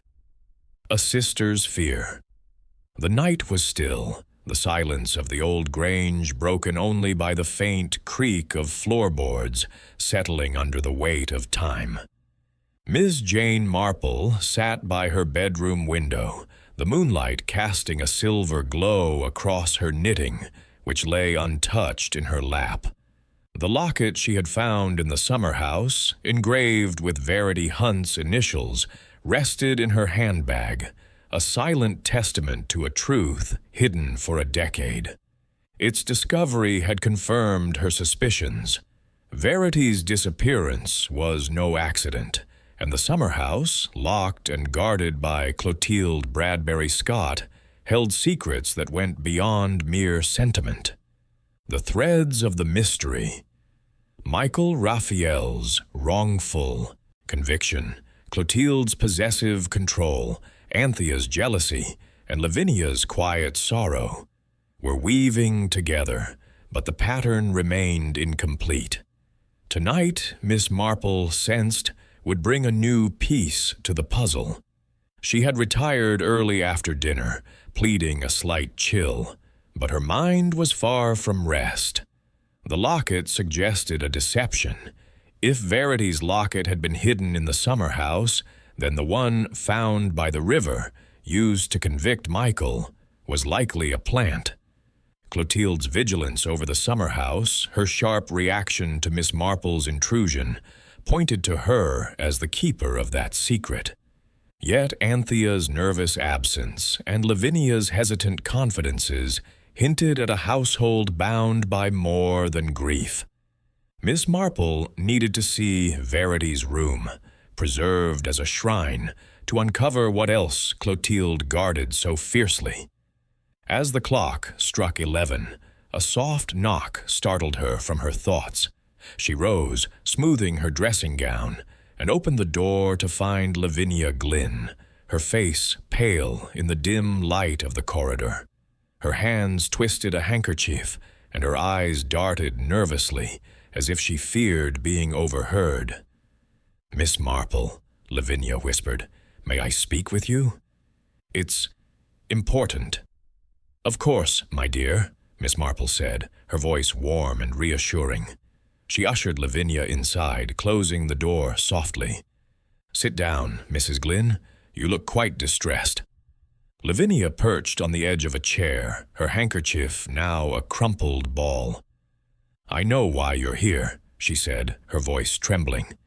A Sister's Fear. The night was still, the silence of the old grange broken only by the faint creak of floorboards settling under the weight of time. Miss Jane Marple sat by her bedroom window, the moonlight casting a silver glow across her knitting, which lay untouched in her lap. The locket she had found in the summer house, engraved with Verity Hunt's initials, rested in her handbag, a silent testament to a truth hidden for a decade. Its discovery had confirmed her suspicions. Verity's disappearance was no accident, and the summer house, locked and guarded by Clotilde Bradbury-Scott, held secrets that went beyond mere sentiment. The threads of the mystery. Michael Rafiel's wrongful conviction, Clotilde's possessive control, Anthea's jealousy, and Lavinia's quiet sorrow were weaving together, but the pattern remained incomplete. Tonight, Miss Marple sensed, would bring a new piece to the puzzle. She had retired early after dinner, pleading a slight chill, but her mind was far from rest. The locket suggested a deception. If Verity's locket had been hidden in the summer house, then the one found by the river, used to convict Michael, was likely a plant. Clotilde's vigilance over the summer house, her sharp reaction to Miss Marple's intrusion, pointed to her as the keeper of that secret. Yet Anthea's nervous absence and Lavinia's hesitant confidences hinted at a household bound by more than grief. Miss Marple needed to see Verity's room, preserved as a shrine, to uncover what else Clotilde guarded so fiercely. As the clock struck 11, a soft knock startled her from her thoughts. She rose, smoothing her dressing gown, and opened the door to find Lavinia Glynn, her face pale in the dim light of the corridor. Her hands twisted a handkerchief, and her eyes darted nervously, as if she feared being overheard. "Miss Marple," Lavinia whispered, "may I speak with you? It's important." "Of course, my dear," Miss Marple said, her voice warm and reassuring. She ushered Lavinia inside, closing the door softly. "Sit down, Mrs. Glynn. You look quite distressed." Lavinia perched on the edge of a chair, her handkerchief now a crumpled ball. "I know why you're here," she said, her voice trembling.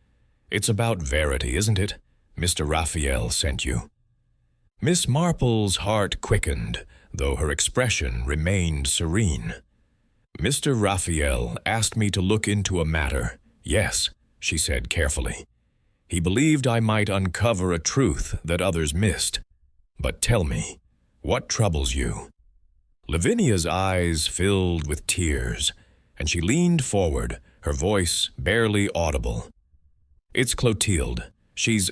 "It's about Verity, isn't it? Mr. Rafiel sent you." Miss Marple's heart quickened, though her expression remained serene. "Mr. Rafiel asked me to look into a matter. Yes," she said carefully. "He believed I might uncover a truth that others missed. But tell me, what troubles you?" Lavinia's eyes filled with tears, and she leaned forward, her voice barely audible. "It's Clotilde. She's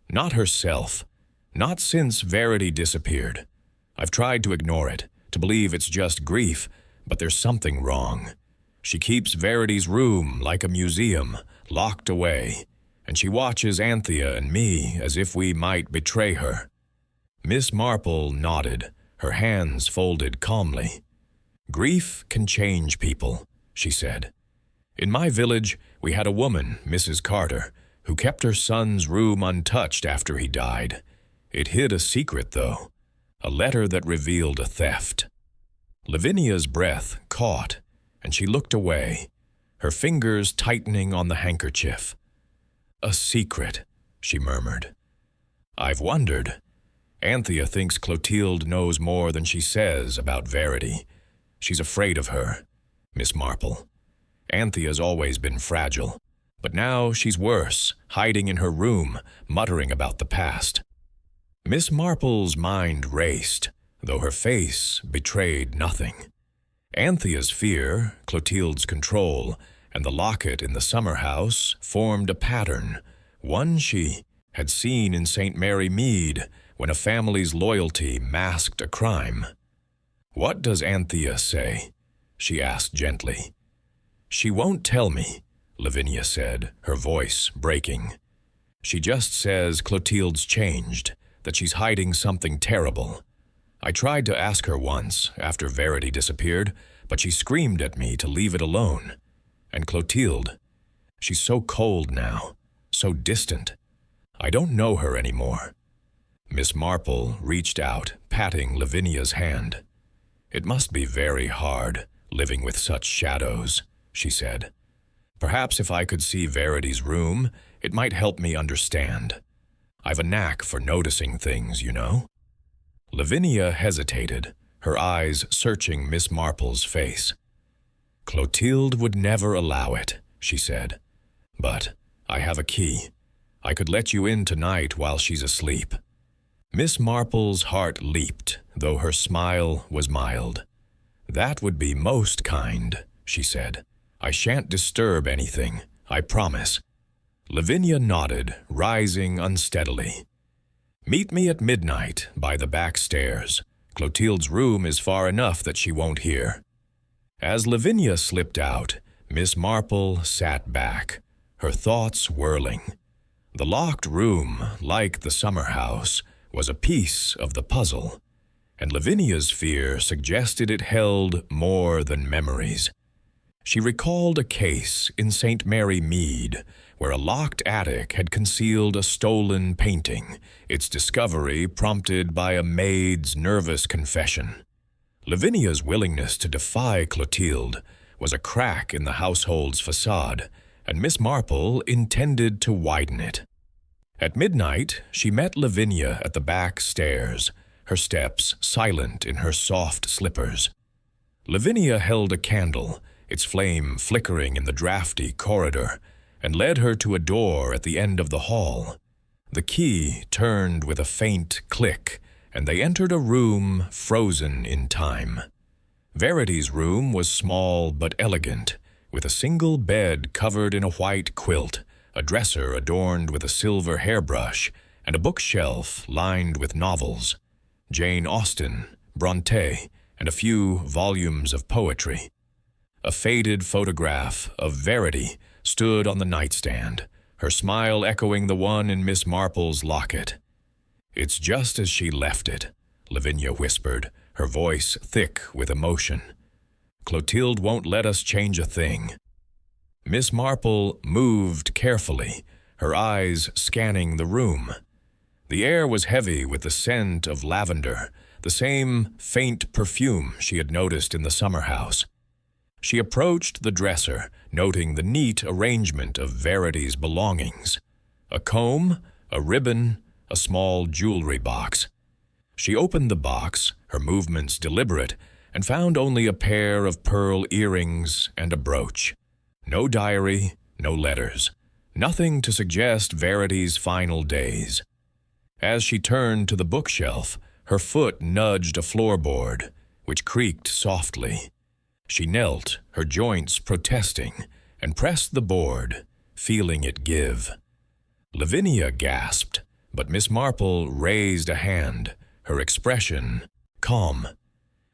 not herself. Not since Verity disappeared. I've tried to ignore it, to believe it's just grief, but there's something wrong. She keeps Verity's room like a museum, locked away, and she watches Anthea and me as if we might betray her." Miss Marple nodded, her hands folded calmly. "Grief can change people," she said. "In my village, we had a woman, Mrs. Carter, who kept her son's room untouched after he died. It hid a secret, though, a letter that revealed a theft." Lavinia's breath caught, and she looked away, her fingers tightening on the handkerchief. "A secret," she murmured. "I've wondered. Anthea thinks Clotilde knows more than she says about Verity. She's afraid of her, Miss Marple. Anthea's always been fragile, but now she's worse, hiding in her room, muttering about the past." Miss Marple's mind raced, though her face betrayed nothing. Anthea's fear, Clotilde's control, and the locket in the summer house formed a pattern, one she had seen in St. Mary Mead when a family's loyalty masked a crime. "What does Anthea say?" she asked gently. "She won't tell me," Lavinia said, her voice breaking. "She just says Clotilde's changed, that she's hiding something terrible. I tried to ask her once, after Verity disappeared, but she screamed at me to leave it alone. And Clotilde, she's so cold now, so distant. I don't know her anymore." Miss Marple reached out, patting Lavinia's hand. "It must be very hard, living with such shadows," she said. "Perhaps if I could see Verity's room, it might help me understand. I've a knack for noticing things, you know." Lavinia hesitated, her eyes searching Miss Marple's face. "Clotilde would never allow it," she said. "But I have a key. I could let you in tonight while she's asleep." Miss Marple's heart leaped, though her smile was mild. "That would be most kind," she said. "I shan't disturb anything, I promise." Lavinia nodded, rising unsteadily. "Meet me at midnight by the back stairs. Clotilde's room is far enough that she won't hear." As Lavinia slipped out, Miss Marple sat back, her thoughts whirling. The locked room, like the summer house, was a piece of the puzzle, and Lavinia's fear suggested it held more than memories. She recalled a case in St. Mary Mead, where a locked attic had concealed a stolen painting, its discovery prompted by a maid's nervous confession. Lavinia's willingness to defy Clotilde was a crack in the household's facade, and Miss Marple intended to widen it. At midnight, she met Lavinia at the back stairs, her steps silent in her soft slippers. Lavinia held a candle, its flame flickering in the drafty corridor, and led her to a door at the end of the hall. The key turned with a faint click, and they entered a room frozen in time. Verity's room was small but elegant, with a single bed covered in a white quilt, a dresser adorned with a silver hairbrush, and a bookshelf lined with novels, Jane Austen, Bronte, and a few volumes of poetry. A faded photograph of Verity stood on the nightstand, her smile echoing the one in Miss Marple's locket. "It's just as she left it," Lavinia whispered, her voice thick with emotion. "Clotilde won't let us change a thing." Miss Marple moved carefully, her eyes scanning the room. The air was heavy with the scent of lavender, the same faint perfume she had noticed in the summer house. She approached the dresser, noting the neat arrangement of Verity's belongings: a comb, a ribbon, a small jewelry box. She opened the box, her movements deliberate, and found only a pair of pearl earrings and a brooch. No diary, no letters, nothing to suggest Verity's final days. As she turned to the bookshelf, her foot nudged a floorboard, which creaked softly. She knelt, her joints protesting, and pressed the board, feeling it give. Lavinia gasped, but Miss Marple raised a hand, her expression calm.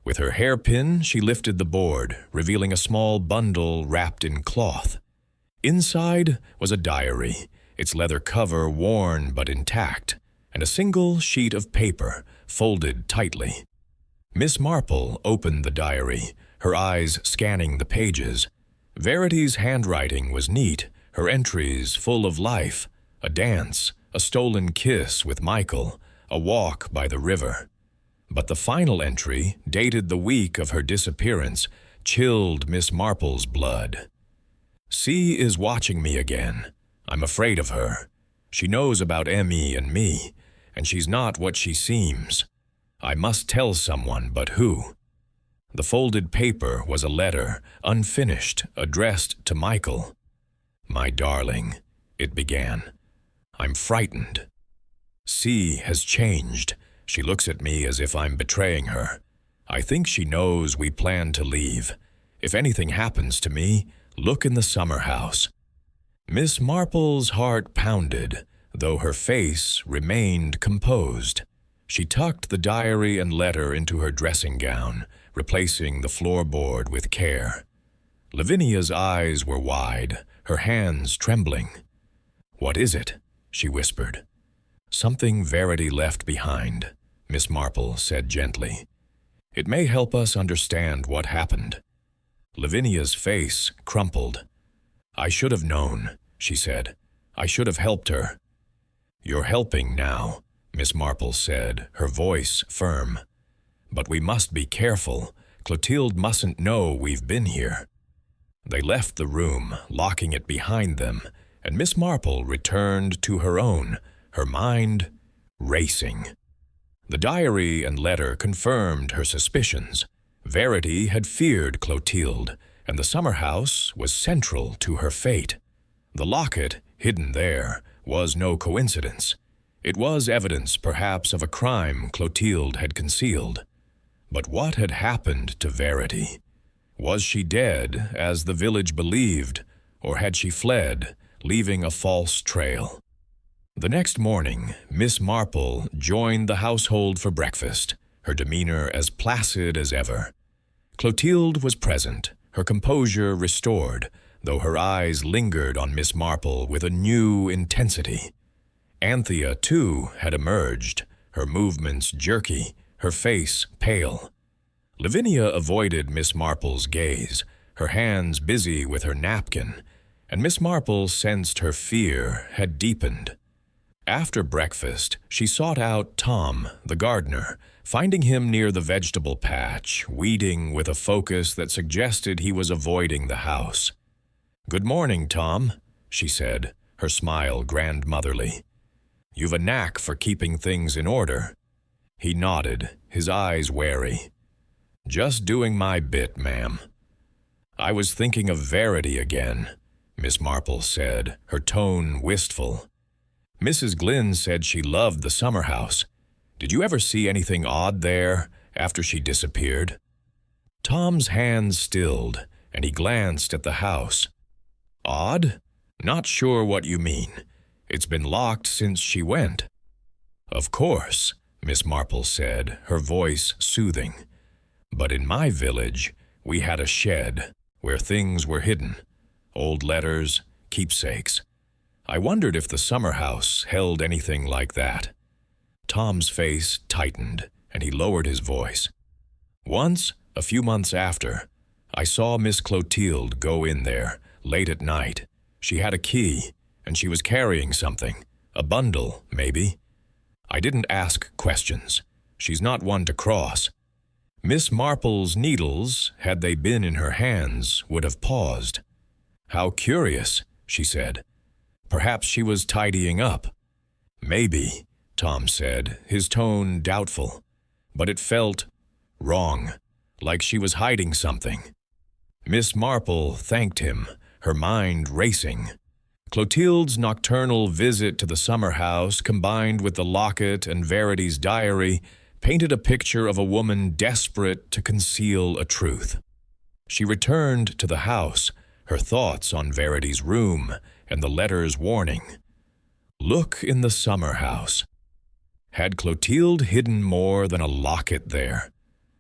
With her hairpin, she lifted the board, revealing a small bundle wrapped in cloth. Inside was a diary, its leather cover worn but intact, and a single sheet of paper folded tightly. Miss Marple opened the diary, her eyes scanning the pages. Verity's handwriting was neat, her entries full of life: a dance, a stolen kiss with Michael, a walk by the river. But the final entry, dated the week of her disappearance, chilled Miss Marple's blood. "C is watching me again. I'm afraid of her. She knows about Emmy and me, and she's not what she seems. I must tell someone, but who?" The folded paper was a letter, unfinished, addressed to Michael. "My darling," it began, "I'm frightened. C has changed. She looks at me as if I'm betraying her. I think she knows we plan to leave. If anything happens to me, look in the summer house." Miss Marple's heart pounded, though her face remained composed. She tucked the diary and letter into her dressing gown, replacing the floorboard with care. Lavinia's eyes were wide, her hands trembling. "What is it?" she whispered. "Something Verity left behind," Miss Marple said gently. "It may help us understand what happened." Lavinia's face crumpled. "I should have known," she said. "I should have helped her." "You're helping now," Miss Marple said, her voice firm. "But we must be careful. Clotilde mustn't know we've been here." They left the room, locking it behind them, and Miss Marple returned to her own, her mind racing. The diary and letter confirmed her suspicions. Verity had feared Clotilde, and the summer house was central to her fate. The locket, hidden there, was no coincidence. It was evidence, perhaps, of a crime Clotilde had concealed. But what had happened to Verity? Was she dead, as the village believed, or had she fled, leaving a false trail? The next morning, Miss Marple joined the household for breakfast, her demeanor as placid as ever. Clotilde was present, her composure restored, though her eyes lingered on Miss Marple with a new intensity. Anthea, too, had emerged, her movements jerky, her face pale. Lavinia avoided Miss Marple's gaze, her hands busy with her napkin, and Miss Marple sensed her fear had deepened. After breakfast, she sought out Tom, the gardener, finding him near the vegetable patch, weeding with a focus that suggested he was avoiding the house. "Good morning, Tom," she said, her smile grandmotherly. "You've a knack for keeping things in order." He nodded, his eyes wary. "Just doing my bit, ma'am." "I was thinking of Verity again." Miss Marple said, her tone wistful. Mrs. Glynn said she loved the summer house. Did you ever see anything odd there after she disappeared? Tom's hands stilled, and he glanced at the house. Odd? Not sure what you mean. It's been locked since she went. Of course, Miss Marple said, her voice soothing. But in my village, we had a shed where things were hidden. Old letters, keepsakes. I wondered if the summer house held anything like that. Tom's face tightened, and he lowered his voice. Once, a few months after, I saw Miss Clotilde go in there, late at night. She had a key, and she was carrying something. A bundle, maybe. I didn't ask questions. She's not one to cross. Miss Marple's needles, had they been in her hands, would have paused. How curious, she said. Perhaps she was tidying up. Maybe, Tom said, his tone doubtful. But it felt wrong, like she was hiding something. Miss Marple thanked him, her mind racing. Clotilde's nocturnal visit to the summer house, combined with the locket and Verity's diary, painted a picture of a woman desperate to conceal a truth. She returned to the house, her thoughts on Verity's room and the letter's warning. Look in the summer house. Had Clotilde hidden more than a locket there?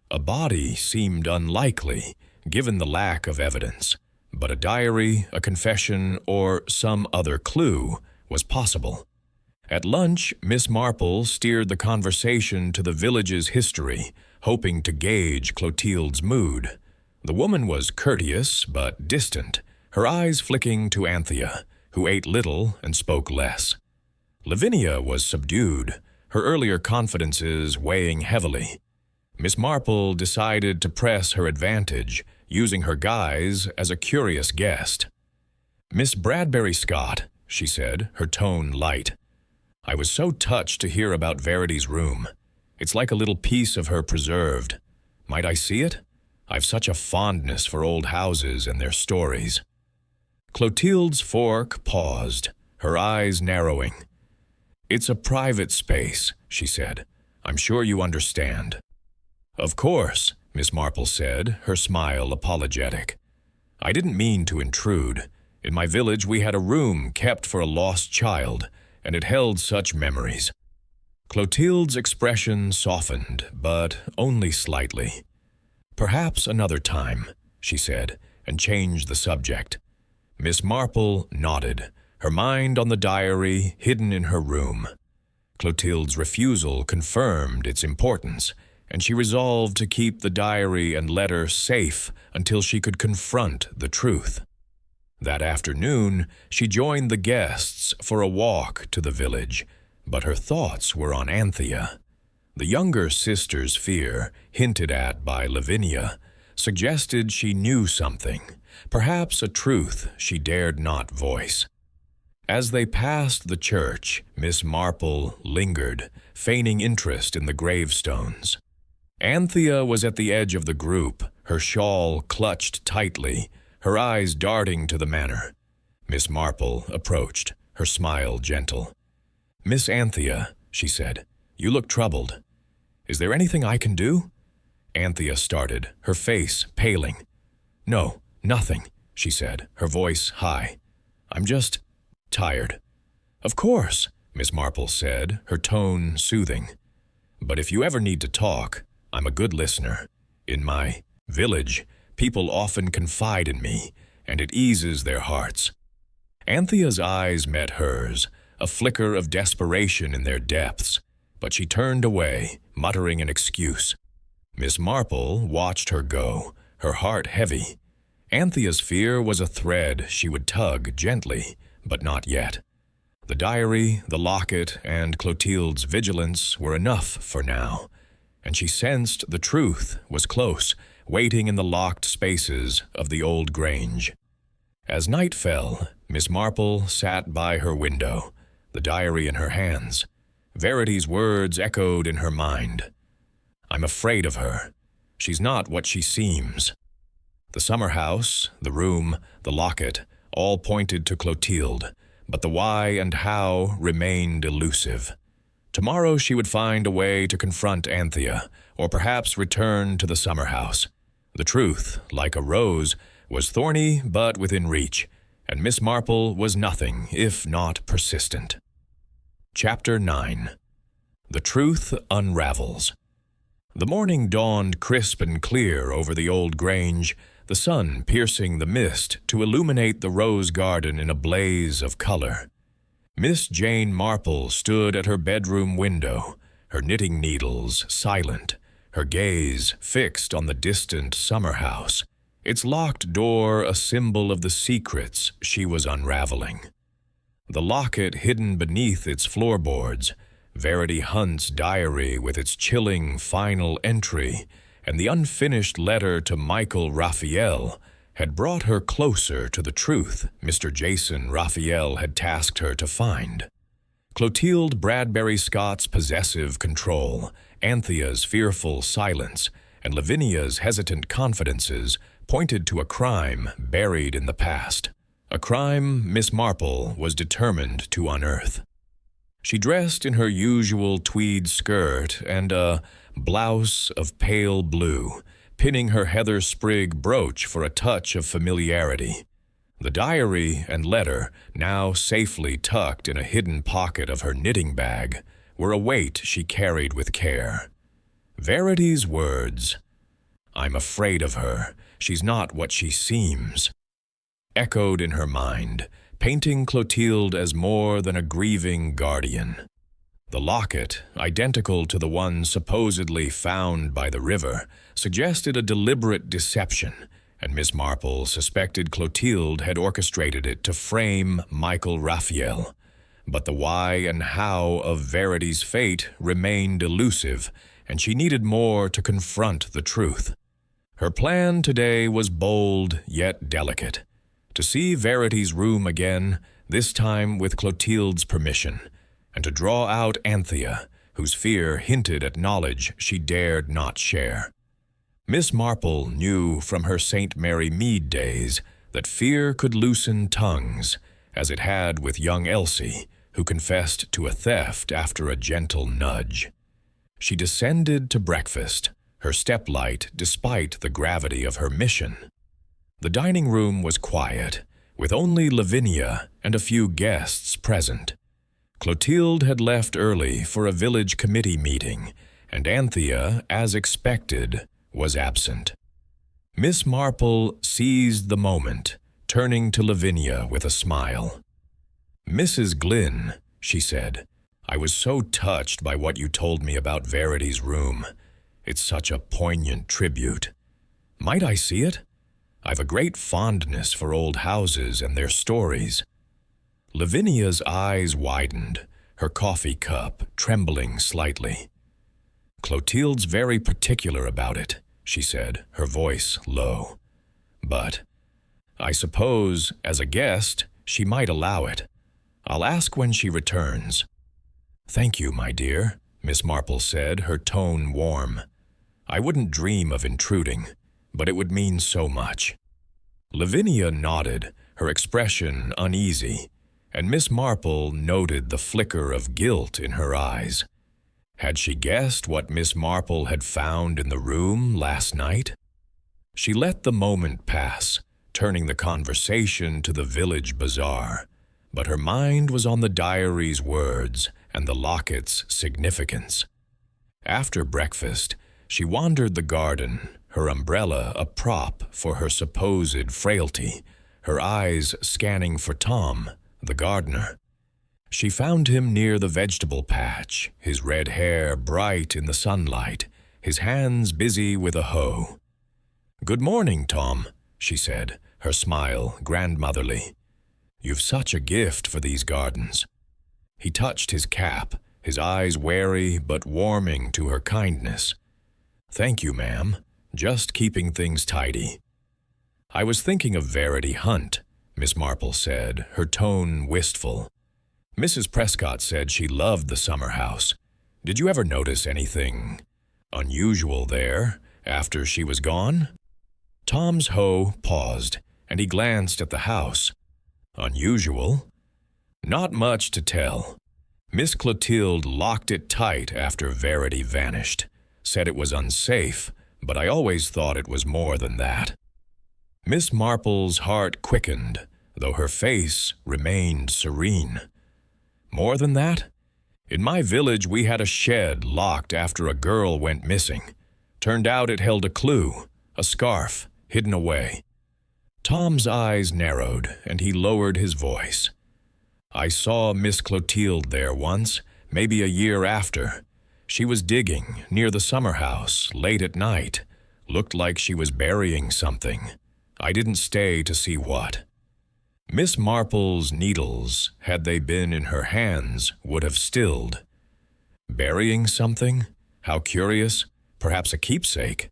A body seemed unlikely, given the lack of evidence, but a diary, a confession, or some other clue was possible. At lunch, Miss Marple steered the conversation to the village's history, hoping to gauge Clotilde's mood. The woman was courteous but distant, her eyes flicking to Anthea, who ate little and spoke less. Lavinia was subdued, her earlier confidences weighing heavily. Miss Marple decided to press her advantage, using her guise as a curious guest. Miss Bradbury-Scott, she said, her tone light. I was so touched to hear about Verity's room. It's like a little piece of her preserved. Might I see it? I've such a fondness for old houses and their stories. Clotilde's fork paused, her eyes narrowing. It's a private space, she said. I'm sure you understand. Of course, Miss Marple said, her smile apologetic. I didn't mean to intrude. In my village we had a room kept for a lost child, and it held such memories. Clotilde's expression softened, but only slightly. Perhaps another time, she said, and changed the subject. Miss Marple nodded, her mind on the diary hidden in her room. Clotilde's refusal confirmed its importance, and she resolved to keep the diary and letter safe until she could confront the truth. That afternoon, she joined the guests for a walk to the village, but her thoughts were on Anthea. The younger sister's fear, hinted at by Lavinia, suggested she knew something, perhaps a truth she dared not voice. As they passed the church, Miss Marple lingered, feigning interest in the gravestones. Anthea was at the edge of the group, her shawl clutched tightly, her eyes darting to the manor. Miss Marple approached, her smile gentle. Miss Anthea, she said, you look troubled. Is there anything I can do? Anthea started, her face paling. No, nothing, she said, her voice high. I'm just tired. Of course, Miss Marple said, her tone soothing. But if you ever need to talk, I'm a good listener. In my village, people often confide in me, and it eases their hearts. Anthea's eyes met hers, a flicker of desperation in their depths, but she turned away, muttering an excuse. Miss Marple watched her go, her heart heavy. Anthea's fear was a thread she would tug gently, but not yet. The diary, the locket, and Clotilde's vigilance were enough for now, and she sensed the truth was close, waiting in the locked spaces of the old grange. As night fell, Miss Marple sat by her window, the diary in her hands. Verity's words echoed in her mind. I'm afraid of her. She's not what she seems. The summer house, the room, the locket, All pointed to Clotilde, but the why and how remained elusive. Tomorrow she would find a way to confront Anthea, or perhaps return to the summer house. The truth, like a rose, was thorny but within reach, and Miss Marple was nothing if not persistent. Chapter 9. The Truth Unravels. The morning dawned crisp and clear over the old grange, the sun piercing the mist to illuminate the rose garden in a blaze of color. Miss Jane Marple stood at her bedroom window, her knitting needles silent, her gaze fixed on the distant summer house, its locked door a symbol of the secrets she was unraveling. The locket hidden beneath its floorboards, Verity Hunt's diary with its chilling final entry, and the unfinished letter to Michael Rafiel had brought her closer to the truth Mr. Jason Rafiel had tasked her to find. Clotilde Bradbury-Scott's possessive control, Anthea's fearful silence, and Lavinia's hesitant confidences pointed to a crime buried in the past, a crime Miss Marple was determined to unearth. She dressed in her usual tweed skirt and a blouse of pale blue, pinning her heather sprig brooch for a touch of familiarity. The diary and letter, now safely tucked in a hidden pocket of her knitting bag, were a weight she carried with care. Verity's words, "I'm afraid of her, she's not what she seems," echoed in her mind, painting Clotilde as more than a grieving guardian. The locket, identical to the one supposedly found by the river, suggested a deliberate deception, and Miss Marple suspected Clotilde had orchestrated it to frame Michael Rafiel. But the why and how of Verity's fate remained elusive, and she needed more to confront the truth. Her plan today was bold yet delicate. To see Verity's room again, this time with Clotilde's permission, and to draw out Anthea, whose fear hinted at knowledge she dared not share. Miss Marple knew from her St. Mary Mead days that fear could loosen tongues, as it had with young Elsie, who confessed to a theft after a gentle nudge. She descended to breakfast, her step light despite the gravity of her mission. The dining room was quiet, with only Lavinia and a few guests present. Clotilde had left early for a village committee meeting, and Anthea, as expected, was absent. Miss Marple seized the moment, turning to Lavinia with a smile. "Mrs. Glynn," she said, "I was so touched by what you told me about Verity's room. It's such a poignant tribute. Might I see it? I've a great fondness for old houses and their stories." Lavinia's eyes widened, her coffee cup trembling slightly. "Clotilde's very particular about it," she said, her voice low. "But I suppose, as a guest, she might allow it. I'll ask when she returns." "Thank you, my dear," Miss Marple said, her tone warm. "I wouldn't dream of intruding, but it would mean so much." Lavinia nodded, her expression uneasy, and Miss Marple noted the flicker of guilt in her eyes. Had she guessed what Miss Marple had found in the room last night? She let the moment pass, turning the conversation to the village bazaar, but her mind was on the diary's words and the locket's significance. After breakfast, she wandered the garden, her umbrella a prop for her supposed frailty, her eyes scanning for Tom, the gardener. She found him near the vegetable patch, his red hair bright in the sunlight, his hands busy with a hoe. "Good morning, Tom," she said, her smile grandmotherly. "You've such a gift for these gardens." He touched his cap, his eyes wary but warming to her kindness. "Thank you, ma'am. Just keeping things tidy." "I was thinking of Verity Hunt," Miss Marple said, her tone wistful. "Mrs. Prescott said she loved the summer house. Did you ever notice anything unusual there after she was gone?" Tom's hoe paused, and he glanced at the house. Unusual? Not much to tell. Miss Clotilde locked it tight after Verity vanished, said it was unsafe, but I always thought it was more than that. Miss Marple's heart quickened, though her face remained serene. More than that? In my village we had a shed locked after a girl went missing. Turned out it held a clue, a scarf, hidden away. Tom's eyes narrowed, and he lowered his voice. I saw Miss Clotilde there once, maybe a year after. She was digging near the summer house late at night. Looked like she was burying something. I didn't stay to see what. Miss Marple's needles, had they been in her hands, would have stilled. Burying something? How curious. Perhaps a keepsake.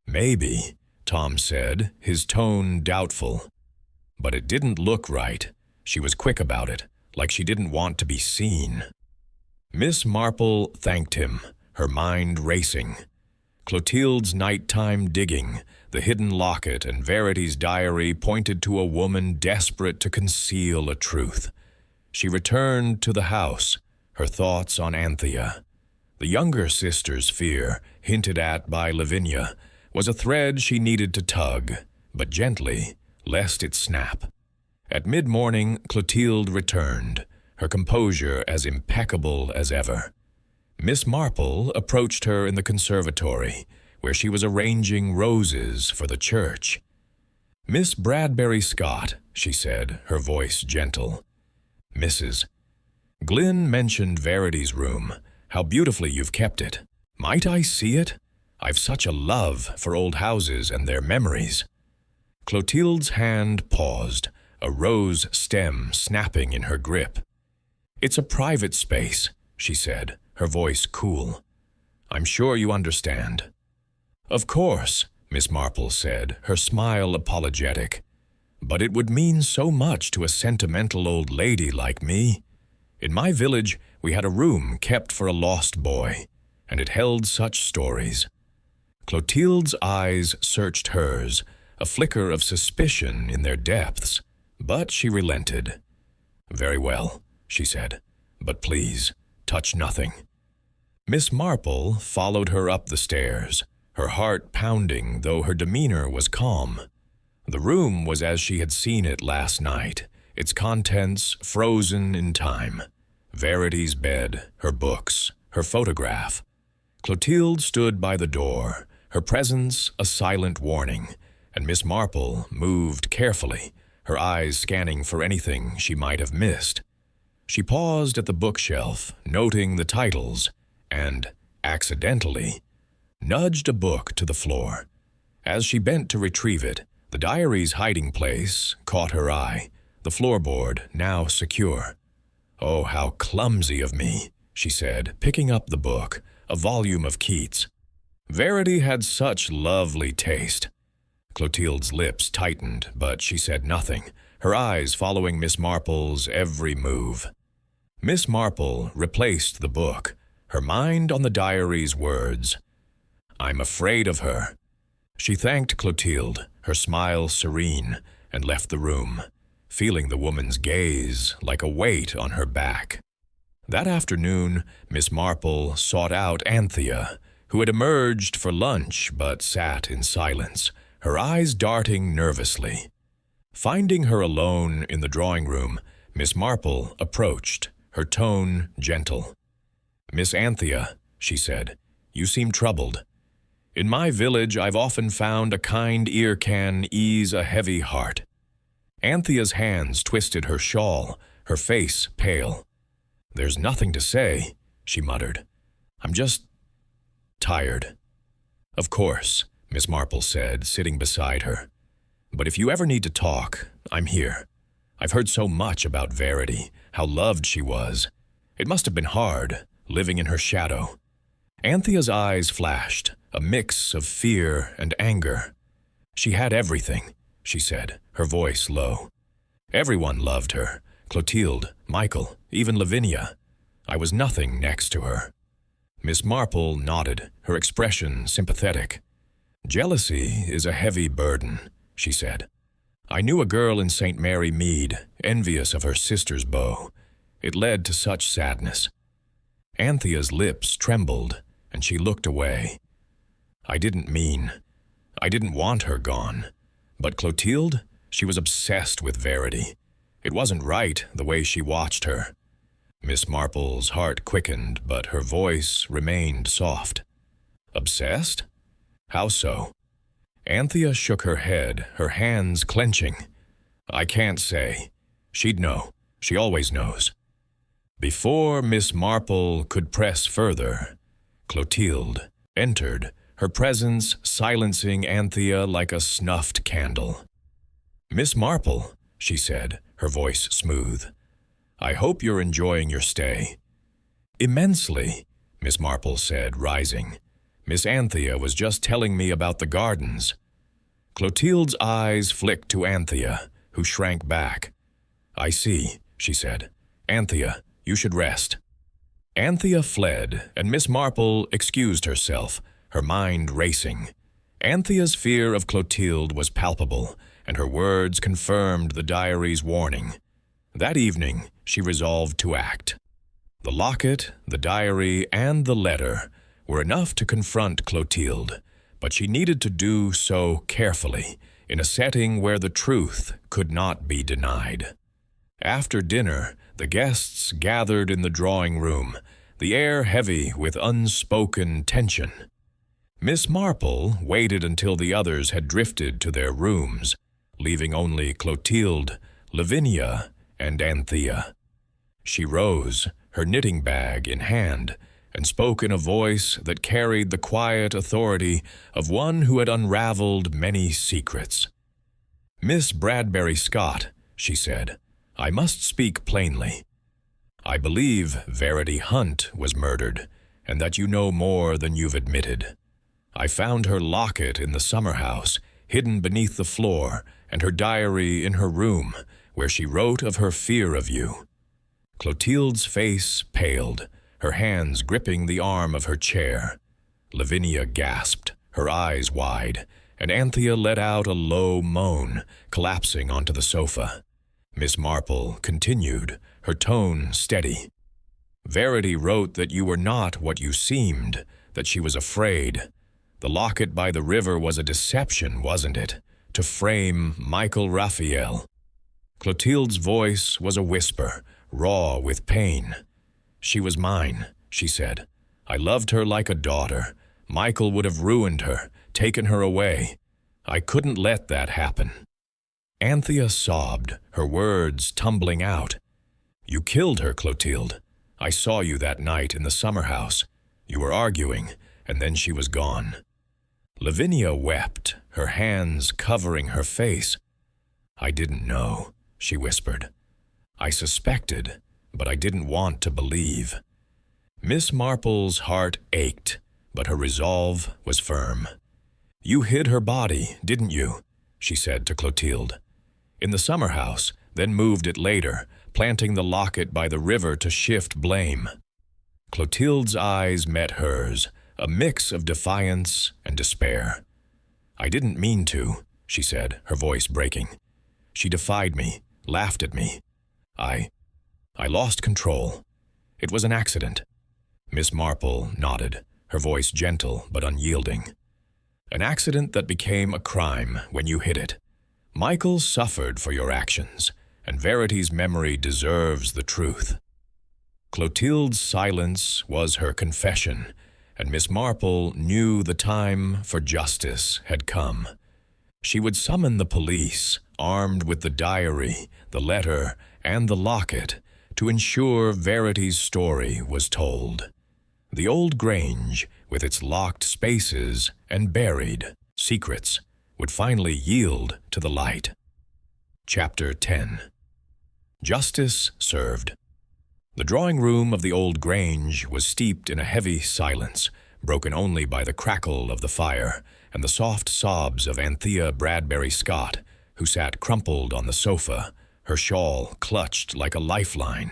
Maybe, Tom said, his tone doubtful. But it didn't look right. She was quick about it, like she didn't want to be seen. Miss Marple thanked him, her mind racing. Clotilde's nighttime digging, the hidden locket, and Verity's diary pointed to a woman desperate to conceal a truth. She returned to the house, her thoughts on Anthea. The younger sister's fear, hinted at by Lavinia, was a thread she needed to tug, but gently, lest it snap. At mid-morning, Clotilde returned, her composure as impeccable as ever. Miss Marple approached her in the conservatory, where she was arranging roses for the church. Miss Bradbury-Scott, she said, her voice gentle. Mrs. Glynn mentioned Verity's room, how beautifully you've kept it. Might I see it? I've such a love for old houses and their memories. Clotilde's hand paused, a rose stem snapping in her grip. It's a private space, she said, her voice cool. I'm sure you understand. Of course, Miss Marple said, her smile apologetic. But it would mean so much to a sentimental old lady like me. In my village, we had a room kept for a lost boy, and it held such stories. Clotilde's eyes searched hers, a flicker of suspicion in their depths, but she relented. Very well, she said, but please, touch nothing. Miss Marple followed her up the stairs, her heart pounding though her demeanor was calm. The room was as she had seen it last night, its contents frozen in time. Verity's bed, her books, her photograph. Clotilde stood by the door, her presence a silent warning, and Miss Marple moved carefully, her eyes scanning for anything she might have missed. She paused at the bookshelf, noting the titles, and, accidentally, nudged a book to the floor. As she bent to retrieve it, the diary's hiding place caught her eye, the floorboard now secure. Oh, how clumsy of me, she said, picking up the book, a volume of Keats. Verity had such lovely taste. Clotilde's lips tightened, but she said nothing, her eyes following Miss Marple's every move. Miss Marple replaced the book, her mind on the diary's words. I'm afraid of her. She thanked Clotilde, her smile serene, and left the room, feeling the woman's gaze like a weight on her back. That afternoon, Miss Marple sought out Anthea, who had emerged for lunch but sat in silence, her eyes darting nervously. Finding her alone in the drawing room, Miss Marple approached, her tone gentle. Miss Anthea, she said, you seem troubled. In my village, I've often found a kind ear can ease a heavy heart. Anthea's hands twisted her shawl, her face pale. There's nothing to say, she muttered. I'm just tired. Of course, Miss Marple said, sitting beside her. But if you ever need to talk, I'm here. I've heard so much about Verity, how loved she was. It must have been hard, living in her shadow. Anthea's eyes flashed, a mix of fear and anger. She had everything, she said, her voice low. Everyone loved her, Clotilde, Michael, even Lavinia. I was nothing next to her. Miss Marple nodded, her expression sympathetic. Jealousy is a heavy burden, she said. I knew a girl in St. Mary Mead, envious of her sister's beau. It led to such sadness. Anthea's lips trembled, and she looked away. I didn't want her gone. But Clotilde, she was obsessed with Verity. It wasn't right, the way she watched her. Miss Marple's heart quickened, but her voice remained soft. Obsessed? How so? Anthea shook her head, her hands clenching. I can't say. She'd know. She always knows. Before Miss Marple could press further, Clotilde entered, her presence silencing Anthea like a snuffed candle. Miss Marple, she said, her voice smooth, I hope you're enjoying your stay. Immensely, Miss Marple said, rising. Miss Anthea was just telling me about the gardens. Clotilde's eyes flicked to Anthea, who shrank back. I see, she said. Anthea, you should rest. Anthea fled, and Miss Marple excused herself, her mind racing. Anthea's fear of Clotilde was palpable, and her words confirmed the diary's warning. That evening, she resolved to act. The locket, the diary, and the letter were enough to confront Clotilde, but she needed to do so carefully, in a setting where the truth could not be denied. After dinner, the guests gathered in the drawing room, the air heavy with unspoken tension. Miss Marple waited until the others had drifted to their rooms, leaving only Clotilde, Lavinia, and Anthea. She rose, her knitting bag in hand, and spoke in a voice that carried the quiet authority of one who had unraveled many secrets. Miss Bradbury-Scott, she said, I must speak plainly. I believe Verity Hunt was murdered, and that you know more than you've admitted. I found her locket in the summer house, hidden beneath the floor, and her diary in her room, where she wrote of her fear of you. Clotilde's face paled, her hands gripping the arm of her chair. Lavinia gasped, her eyes wide, and Anthea let out a low moan, collapsing onto the sofa. Miss Marple continued, her tone steady. Verity wrote that you were not what you seemed, that she was afraid. The locket by the river was a deception, wasn't it? To frame Michael Rafiel. Clotilde's voice was a whisper, raw with pain. She was mine, she said. I loved her like a daughter. Michael would have ruined her, taken her away. I couldn't let that happen. Anthea sobbed, her words tumbling out. You killed her, Clotilde. I saw you that night in the summer house. You were arguing, and then she was gone. Lavinia wept, her hands covering her face. I didn't know, she whispered. I suspected, but I didn't want to believe. Miss Marple's heart ached, but her resolve was firm. You hid her body, didn't you? She said to Clotilde. In the summer house, then moved it later, planting the locket by the river to shift blame. Clotilde's eyes met hers, a mix of defiance and despair. I didn't mean to, she said, her voice breaking. She defied me, laughed at me. I lost control. It was an accident. Miss Marple nodded, her voice gentle but unyielding. An accident that became a crime when you hid it. Michael suffered for your actions, and Verity's memory deserves the truth. Clotilde's silence was her confession, and Miss Marple knew the time for justice had come. She would summon the police, armed with the diary, the letter, and the locket, to ensure Verity's story was told. The old Grange, with its locked spaces and buried secrets, would finally yield to the light. Chapter 10. Justice served. The drawing room of the old Grange was steeped in a heavy silence, broken only by the crackle of the fire and the soft sobs of Agatha Bradbury-Scott, who sat crumpled on the sofa, her shawl clutched like a lifeline.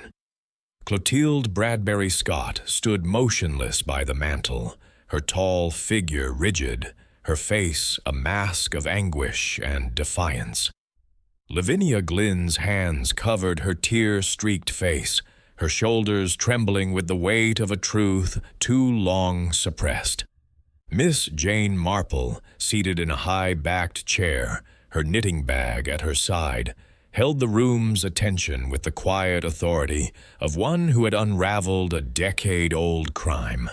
Clotilde Bradbury-Scott stood motionless by the mantel, her tall figure rigid, her face a mask of anguish and defiance. Lavinia Glynn's hands covered her tear-streaked face, her shoulders trembling with the weight of a truth too long suppressed. Miss Jane Marple, seated in a high-backed chair, her knitting bag at her side, held the room's attention with the quiet authority of one who had unraveled a decade-old crime.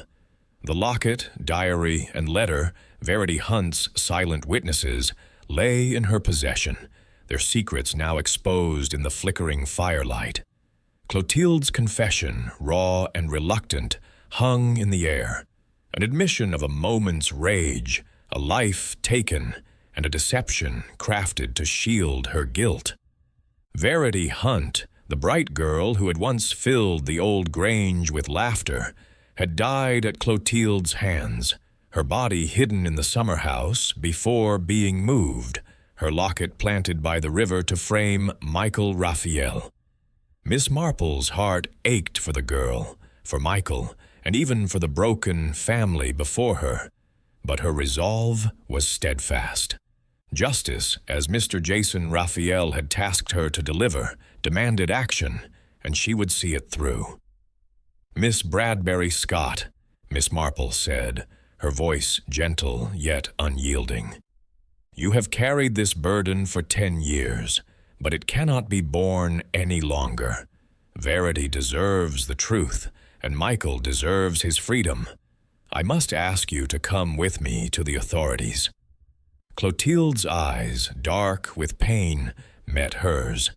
The locket, diary, and letter, Verity Hunt's silent witnesses, lay in her possession, their secrets now exposed in the flickering firelight. Clotilde's confession, raw and reluctant, hung in the air, an admission of a moment's rage, a life taken, and a deception crafted to shield her guilt. Verity Hunt, the bright girl who had once filled the old grange with laughter, had died at Clotilde's hands, her body hidden in the summer house before being moved, her locket planted by the river to frame Michael Rafiel. Miss Marple's heart ached for the girl, for Michael, and even for the broken family before her, but her resolve was steadfast. Justice, as Mr. Jason Rafiel had tasked her to deliver, demanded action, and she would see it through. "Miss Bradbury-Scott," Miss Marple said, her voice gentle yet unyielding. "You have carried this burden for 10 years, but it cannot be borne any longer. Verity deserves the truth, and Michael deserves his freedom. I must ask you to come with me to the authorities." Clotilde's eyes, dark with pain, met hers.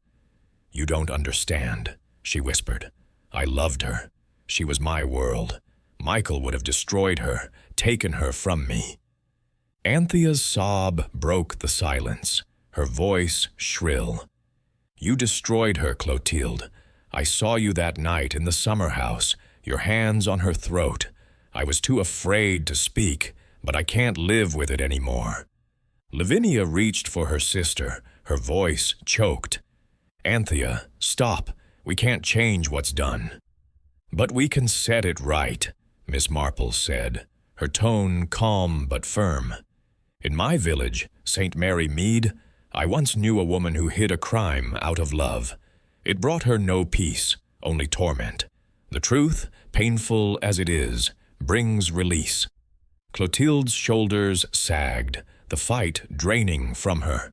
"You don't understand," she whispered. "I loved her. She was my world. Michael would have destroyed her, taken her from me." Anthea's sob broke the silence, her voice shrill. "You destroyed her, Clotilde. I saw you that night in the summer house, your hands on her throat. I was too afraid to speak, but I can't live with it anymore." Lavinia reached for her sister, her voice choked. "Anthea, stop. We can't change what's done." "But we can set it right," Miss Marple said, her tone calm but firm. "In my village, St. Mary Mead, I once knew a woman who hid a crime out of love. It brought her no peace, only torment. The truth, painful as it is, brings release." Clotilde's shoulders sagged, the fight draining from her.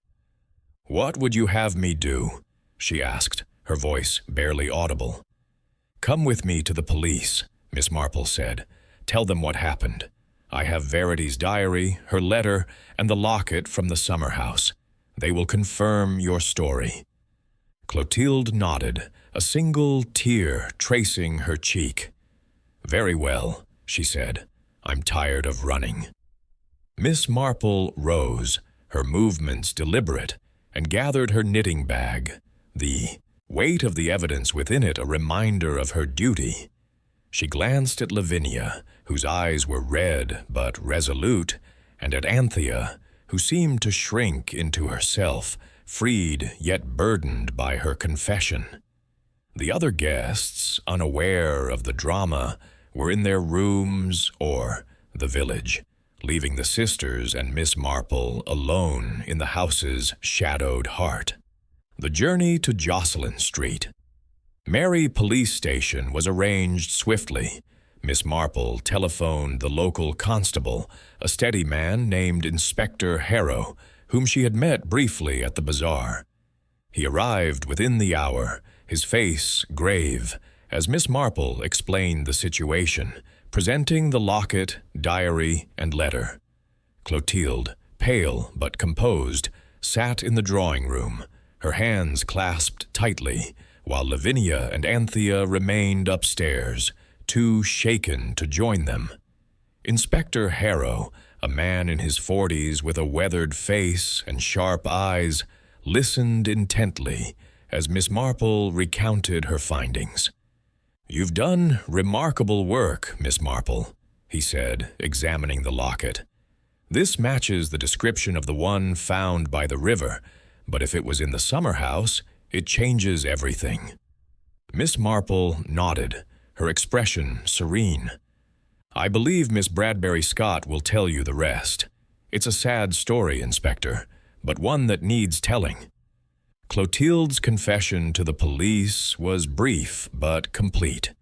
"What would you have me do?" she asked, her voice barely audible. "Come with me to the police," Miss Marple said. "Tell them what happened. I have Verity's diary, her letter, and the locket from the summer house. They will confirm your story." Clotilde nodded, a single tear tracing her cheek. "Very well," she said. "I'm tired of running." Miss Marple rose, her movements deliberate, and gathered her knitting bag, the weight of the evidence within it a reminder of her duty. She glanced at Lavinia, whose eyes were red but resolute, and at Anthea, who seemed to shrink into herself, freed yet burdened by her confession. The other guests, unaware of the drama, were in their rooms or the village, leaving the sisters and Miss Marple alone in the house's shadowed heart. The journey to Jocelyn Street. Mary Police Station was arranged swiftly. Miss Marple telephoned the local constable, a steady man named Inspector Harrow, whom she had met briefly at the bazaar. He arrived within the hour, his face grave, as Miss Marple explained the situation, presenting the locket, diary, and letter. Clotilde, pale but composed, sat in the drawing room, her hands clasped tightly, while Lavinia and Anthea remained upstairs, too shaken to join them. Inspector Harrow, a man in his 40s with a weathered face and sharp eyes, listened intently as Miss Marple recounted her findings. "You've done remarkable work, Miss Marple," he said, examining the locket. "This matches the description of the one found by the river, but if it was in the summer house, it changes everything." Miss Marple nodded, her expression serene. "I believe Miss Bradbury-Scott will tell you the rest. It's a sad story, Inspector, but one that needs telling." Clotilde's confession to the police was brief but complete.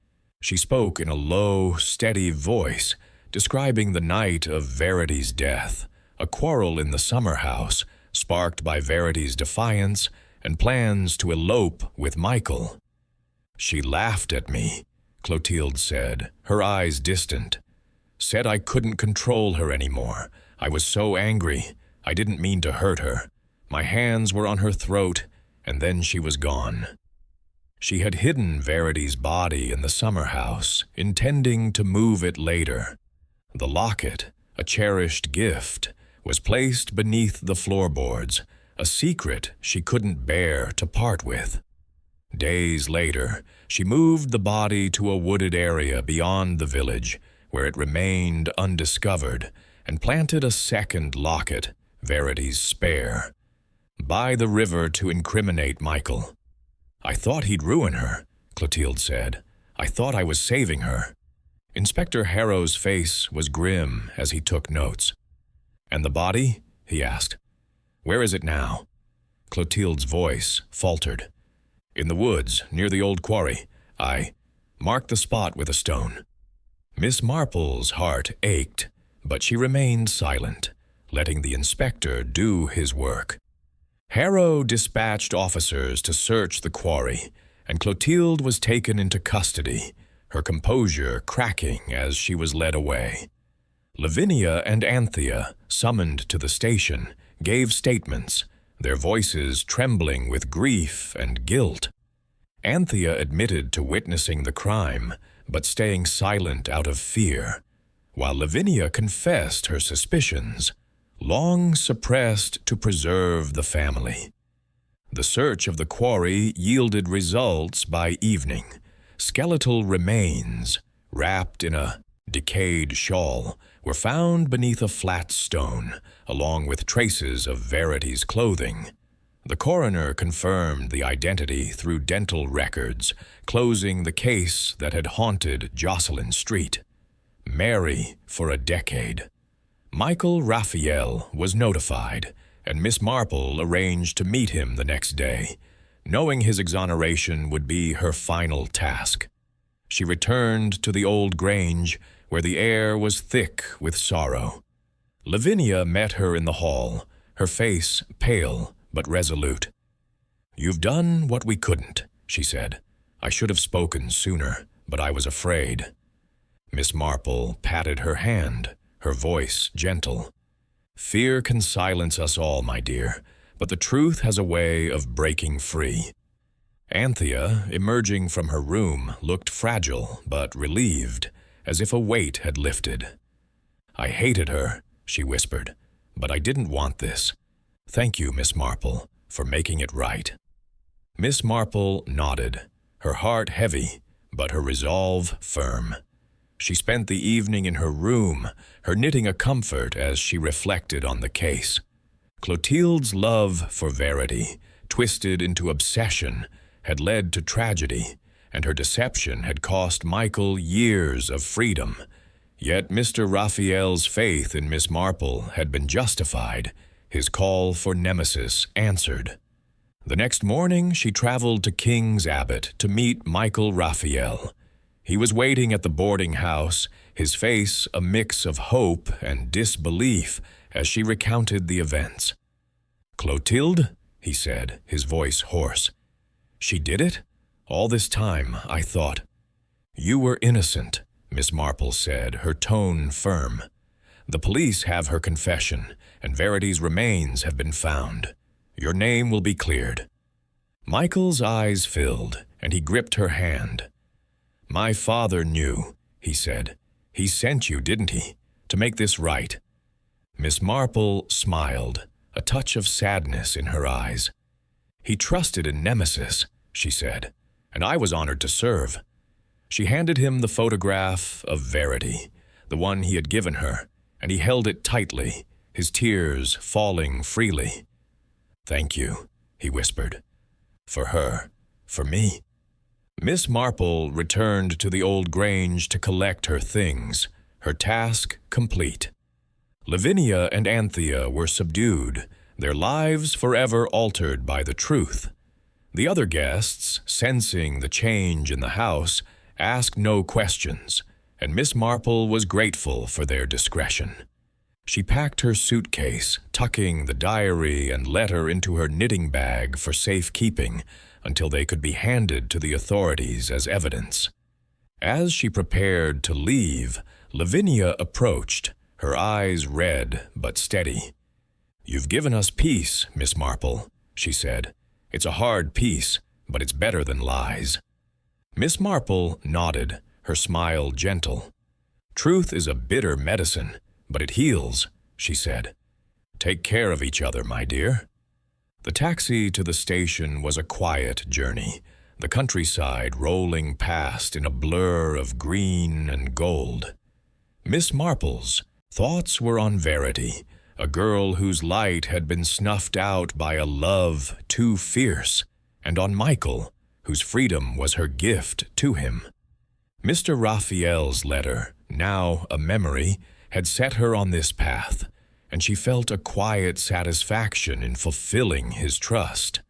She spoke in a low, steady voice, describing the night of Verity's death, a quarrel in the summer house, sparked by Verity's defiance and plans to elope with Michael. "She laughed at me," Clotilde said, her eyes distant. "Said I couldn't control her anymore. I was so angry. I didn't mean to hurt her. My hands were on her throat, and then she was gone." She had hidden Verity's body in the summer house, intending to move it later. The locket, a cherished gift, was placed beneath the floorboards, a secret she couldn't bear to part with. Days later, she moved the body to a wooded area beyond the village, where it remained undiscovered, and planted a second locket, Verity's spare, by the river to incriminate Michael. "I thought he'd ruin her," Clotilde said. "I thought I was saving her." Inspector Harrow's face was grim as he took notes. "And the body?" he asked. "Where is it now?" Clotilde's voice faltered. "In the woods, near the old quarry. I marked the spot with a stone." Miss Marple's heart ached, but she remained silent, letting the inspector do his work. Harrow dispatched officers to search the quarry, and Clotilde was taken into custody, her composure cracking as she was led away. Lavinia and Anthea, summoned to the station, gave statements, their voices trembling with grief and guilt. Anthea admitted to witnessing the crime, but staying silent out of fear, while Lavinia confessed her suspicions, long suppressed to preserve the family. The search of the quarry yielded results by evening. Skeletal remains, wrapped in a decayed shawl, were found beneath a flat stone, along with traces of Verity's clothing. The coroner confirmed the identity through dental records, closing the case that had haunted Jocelyn Street. Mary for a decade. Michael Rafiel was notified, and Miss Marple arranged to meet him the next day, knowing his exoneration would be her final task. She returned to the old grange, where the air was thick with sorrow. Lavinia met her in the hall, her face pale but resolute. "You've done what we couldn't," she said. "I should have spoken sooner, but I was afraid." Miss Marple patted her hand, her voice gentle. "Fear can silence us all, my dear, but the truth has a way of breaking free." Anthea, emerging from her room, looked fragile but relieved, as if a weight had lifted. "I hated her," she whispered, "but I didn't want this. Thank you, Miss Marple, for making it right." Miss Marple nodded, her heart heavy, but her resolve firm. She spent the evening in her room, her knitting a comfort as she reflected on the case. Clotilde's love for Verity, twisted into obsession, had led to tragedy, and her deception had cost Michael years of freedom. Yet Mr. Rafiel's faith in Miss Marple had been justified, his call for Nemesis answered. The next morning she traveled to King's Abbot to meet Michael Rafiel. He was waiting at the boarding house, his face a mix of hope and disbelief as she recounted the events. "Clotilde," he said, his voice hoarse. "She did it? All this time, I thought." "You were innocent," Miss Marple said, her tone firm. "The police have her confession, and Verity's remains have been found. Your name will be cleared." Michael's eyes filled, and he gripped her hand. "My father knew," he said. "He sent you, didn't he, to make this right?" Miss Marple smiled, a touch of sadness in her eyes. "He trusted in Nemesis," she said, "and I was honored to serve." She handed him the photograph of Verity, the one he had given her, and he held it tightly, his tears falling freely. "Thank you," he whispered. "For her, for me." Miss Marple returned to the old grange to collect her things, her task complete. Lavinia and Anthea were subdued, their lives forever altered by the truth. The other guests, sensing the change in the house, asked no questions, and Miss Marple was grateful for their discretion. She packed her suitcase, tucking the diary and letter into her knitting bag for safekeeping until they could be handed to the authorities as evidence. As she prepared to leave, Lavinia approached, her eyes red but steady. "You've given us peace, Miss Marple," she said. "It's a hard peace, but it's better than lies." Miss Marple nodded, her smile gentle. "Truth is a bitter medicine, but it heals," she said. "Take care of each other, my dear." The taxi to the station was a quiet journey, the countryside rolling past in a blur of green and gold. Miss Marple's thoughts were on Verity, a girl whose light had been snuffed out by a love too fierce, and on Michael, whose freedom was her gift to him. Mr. Rafiel's letter, now a memory, had set her on this path, and she felt a quiet satisfaction in fulfilling his trust.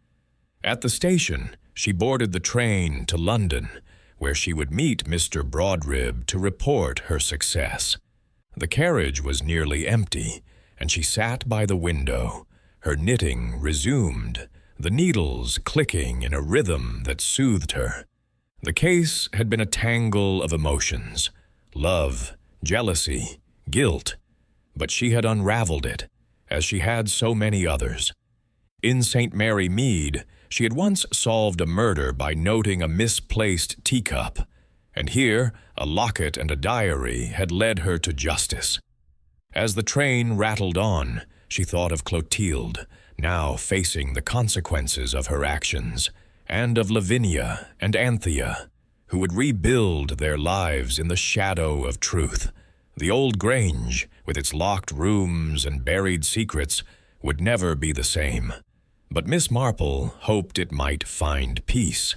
At the station, she boarded the train to London, where she would meet Mr. Broadrib to report her success. The carriage was nearly empty, and she sat by the window, her knitting resumed, the needles clicking in a rhythm that soothed her. The case had been a tangle of emotions, love, jealousy, guilt, but she had unraveled it, as she had so many others. In St. Mary Mead, she had once solved a murder by noting a misplaced teacup, and here a locket and a diary had led her to justice. As the train rattled on, she thought of Clotilde, now facing the consequences of her actions, and of Lavinia and Anthea, who would rebuild their lives in the shadow of truth. The old Grange, with its locked rooms and buried secrets, would never be the same. But Miss Marple hoped it might find peace.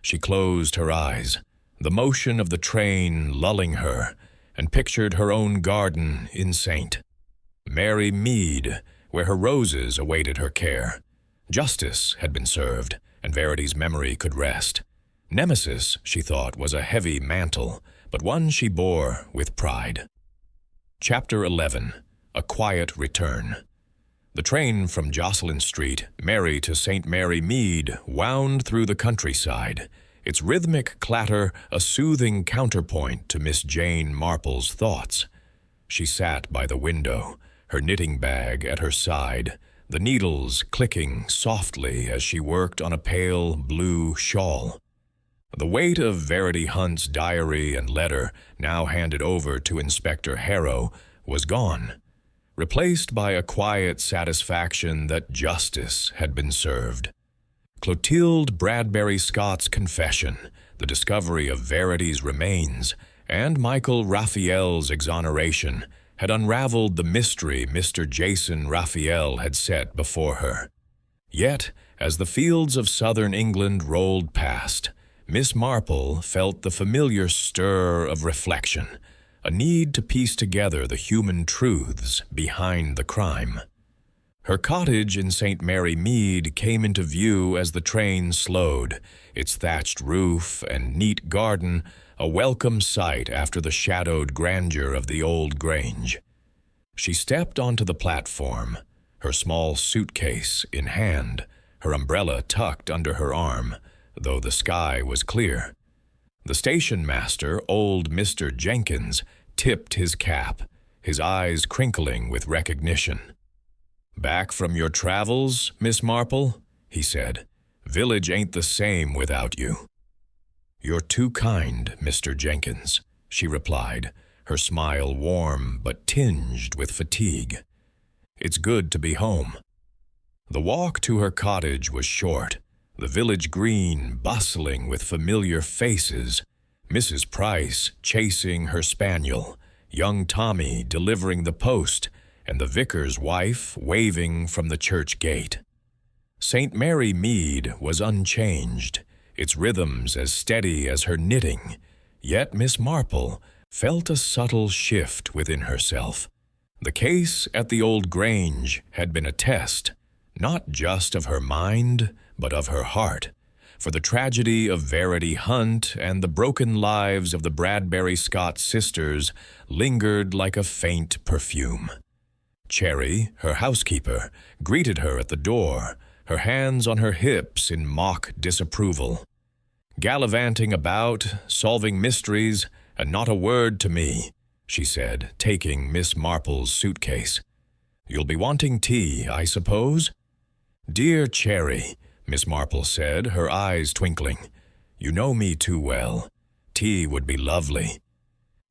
She closed her eyes, the motion of the train lulling her, and pictured her own garden in St. Mary Mead, where her roses awaited her care. Justice had been served, and Verity's memory could rest. Nemesis, she thought, was a heavy mantle, but one she bore with pride. Chapter 11. A Quiet Return. The train from Jocelyn Street, Mary to St. Mary Mead, wound through the countryside, its rhythmic clatter a soothing counterpoint to Miss Jane Marple's thoughts. She sat by the window, her knitting bag at her side, the needles clicking softly as she worked on a pale blue shawl. The weight of Verity Hunt's diary and letter, now handed over to Inspector Harrow, was gone, replaced by a quiet satisfaction that justice had been served. Clotilde Bradbury-Scott's confession, the discovery of Verity's remains, and Michael Rafiel's exoneration had unraveled the mystery Mr. Jason Rafiel had set before her. Yet, as the fields of southern England rolled past, Miss Marple felt the familiar stir of reflection, a need to piece together the human truths behind the crime. Her cottage in St. Mary Mead came into view as the train slowed, its thatched roof and neat garden a welcome sight after the shadowed grandeur of the old Grange. She stepped onto the platform, her small suitcase in hand, her umbrella tucked under her arm, though the sky was clear. The station master, old Mr. Jenkins, tipped his cap, his eyes crinkling with recognition. "Back from your travels, Miss Marple?" he said. "Village ain't the same without you." "You're too kind, Mr. Jenkins," she replied, her smile warm but tinged with fatigue. "It's good to be home." The walk to her cottage was short, the village green bustling with familiar faces, Mrs. Price chasing her spaniel, young Tommy delivering the post, and the vicar's wife waving from the church gate. St. Mary Mead was unchanged, its rhythms as steady as her knitting, yet Miss Marple felt a subtle shift within herself. The case at the old Grange had been a test, not just of her mind, but of her heart, for the tragedy of Verity Hunt and the broken lives of the Bradbury-Scott sisters lingered like a faint perfume. Cherry, her housekeeper, greeted her at the door, her hands on her hips in mock disapproval. "Gallivanting about, solving mysteries, and not a word to me," she said, taking Miss Marple's suitcase. "You'll be wanting tea, I suppose?" "Dear Cherry," Miss Marple said, her eyes twinkling, "you know me too well. Tea would be lovely."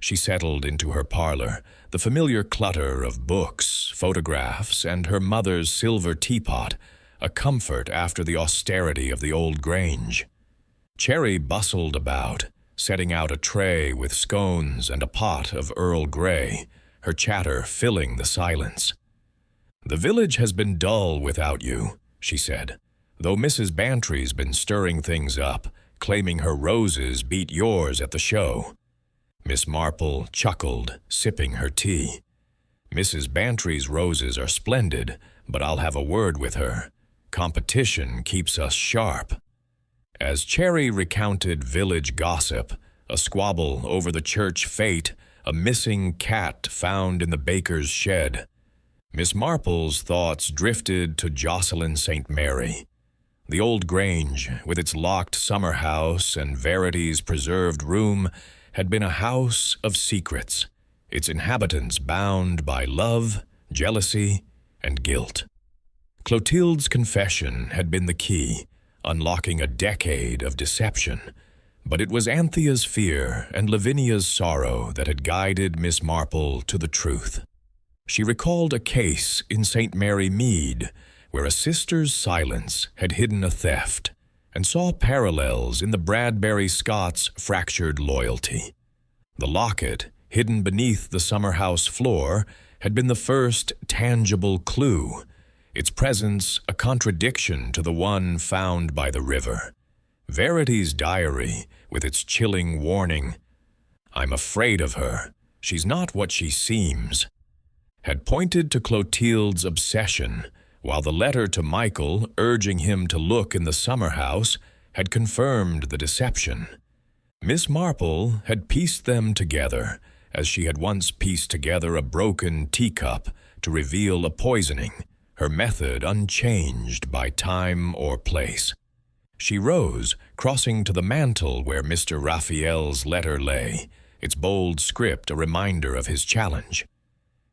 She settled into her parlor, the familiar clutter of books, photographs, and her mother's silver teapot, a comfort after the austerity of the old Grange. Cherry bustled about, setting out a tray with scones and a pot of Earl Grey, her chatter filling the silence. "The village has been dull without you," she said, "though Mrs. Bantry's been stirring things up, claiming her roses beat yours at the show." Miss Marple chuckled, sipping her tea. "Mrs. Bantry's roses are splendid, but I'll have a word with her. Competition keeps us sharp." As Cherry recounted village gossip, a squabble over the church fete, a missing cat found in the baker's shed, Miss Marple's thoughts drifted to Jocelyn St. Mary. The old Grange, with its locked summer house and Verity's preserved room, had been a house of secrets, its inhabitants bound by love, jealousy, and guilt. Clotilde's confession had been the key, unlocking a decade of deception, but it was Anthea's fear and Lavinia's sorrow that had guided Miss Marple to the truth. She recalled a case in St. Mary Mead where a sister's silence had hidden a theft, and saw parallels in the Bradbury-Scott's fractured loyalty. The locket, hidden beneath the summer-house floor, had been the first tangible clue, its presence a contradiction to the one found by the river. Verity's diary, with its chilling warning, "I'm afraid of her, she's not what she seems," had pointed to Clotilde's obsession, while the letter to Michael urging him to look in the summer house had confirmed the deception. Miss Marple had pieced them together, as she had once pieced together a broken teacup to reveal a poisoning, her method unchanged by time or place. She rose, crossing to the mantel where Mr. Rafiel's letter lay, its bold script a reminder of his challenge.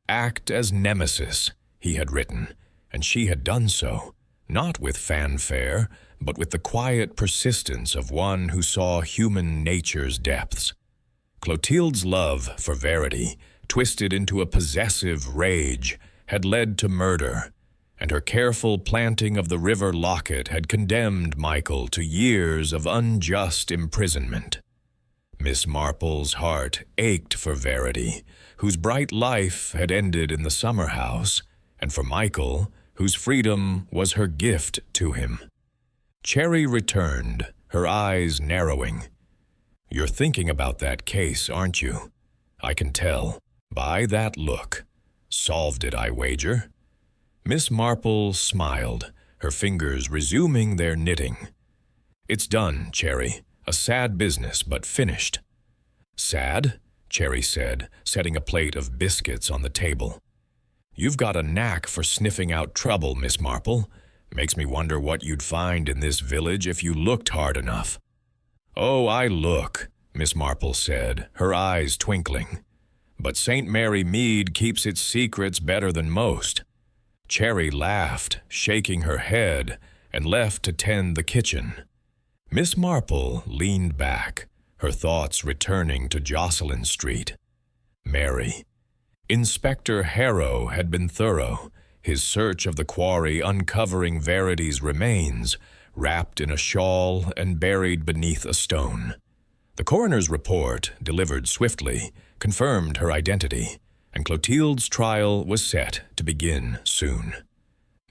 "Act as Nemesis," he had written, and she had done so, not with fanfare, but with the quiet persistence of one who saw human nature's depths. Clotilde's love for Verity, twisted into a possessive rage, had led to murder, and her careful planting of the river locket had condemned Michael to years of unjust imprisonment. Miss Marple's heart ached for Verity, whose bright life had ended in the summer house, and for Michael, whose freedom was her gift to him. Cherry returned, her eyes narrowing. "You're thinking about that case, aren't you? I can tell, by that look. Solved it, I wager." Miss Marple smiled, her fingers resuming their knitting. "It's done, Cherry. A sad business, but finished." "Sad?" Cherry said, setting a plate of biscuits on the table. "You've got a knack for sniffing out trouble, Miss Marple. Makes me wonder what you'd find in this village if you looked hard enough." "Oh, I look," Miss Marple said, her eyes twinkling. "But St. Mary Mead keeps its secrets better than most." Cherry laughed, shaking her head, and left to tend the kitchen. Miss Marple leaned back, her thoughts returning to Jocelyn Street. Mary. Inspector Harrow had been thorough, his search of the quarry uncovering Verity's remains, wrapped in a shawl and buried beneath a stone. The coroner's report, delivered swiftly, confirmed her identity, and Clotilde's trial was set to begin soon.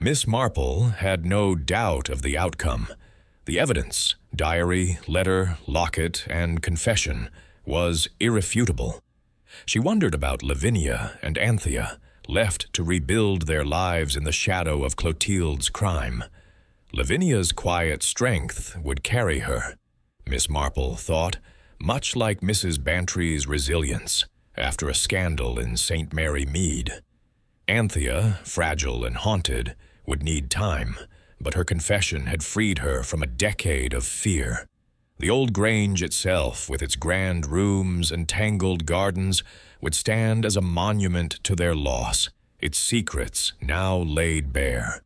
Miss Marple had no doubt of the outcome. The evidence, diary, letter, locket, and confession, was irrefutable. She wondered about Lavinia and Anthea, left to rebuild their lives in the shadow of Clotilde's crime. Lavinia's quiet strength would carry her, Miss Marple thought, much like Mrs. Bantry's resilience after a scandal in St. Mary Mead. Anthea, fragile and haunted, would need time, but her confession had freed her from a decade of fear. The old Grange itself, with its grand rooms and tangled gardens, would stand as a monument to their loss, its secrets now laid bare.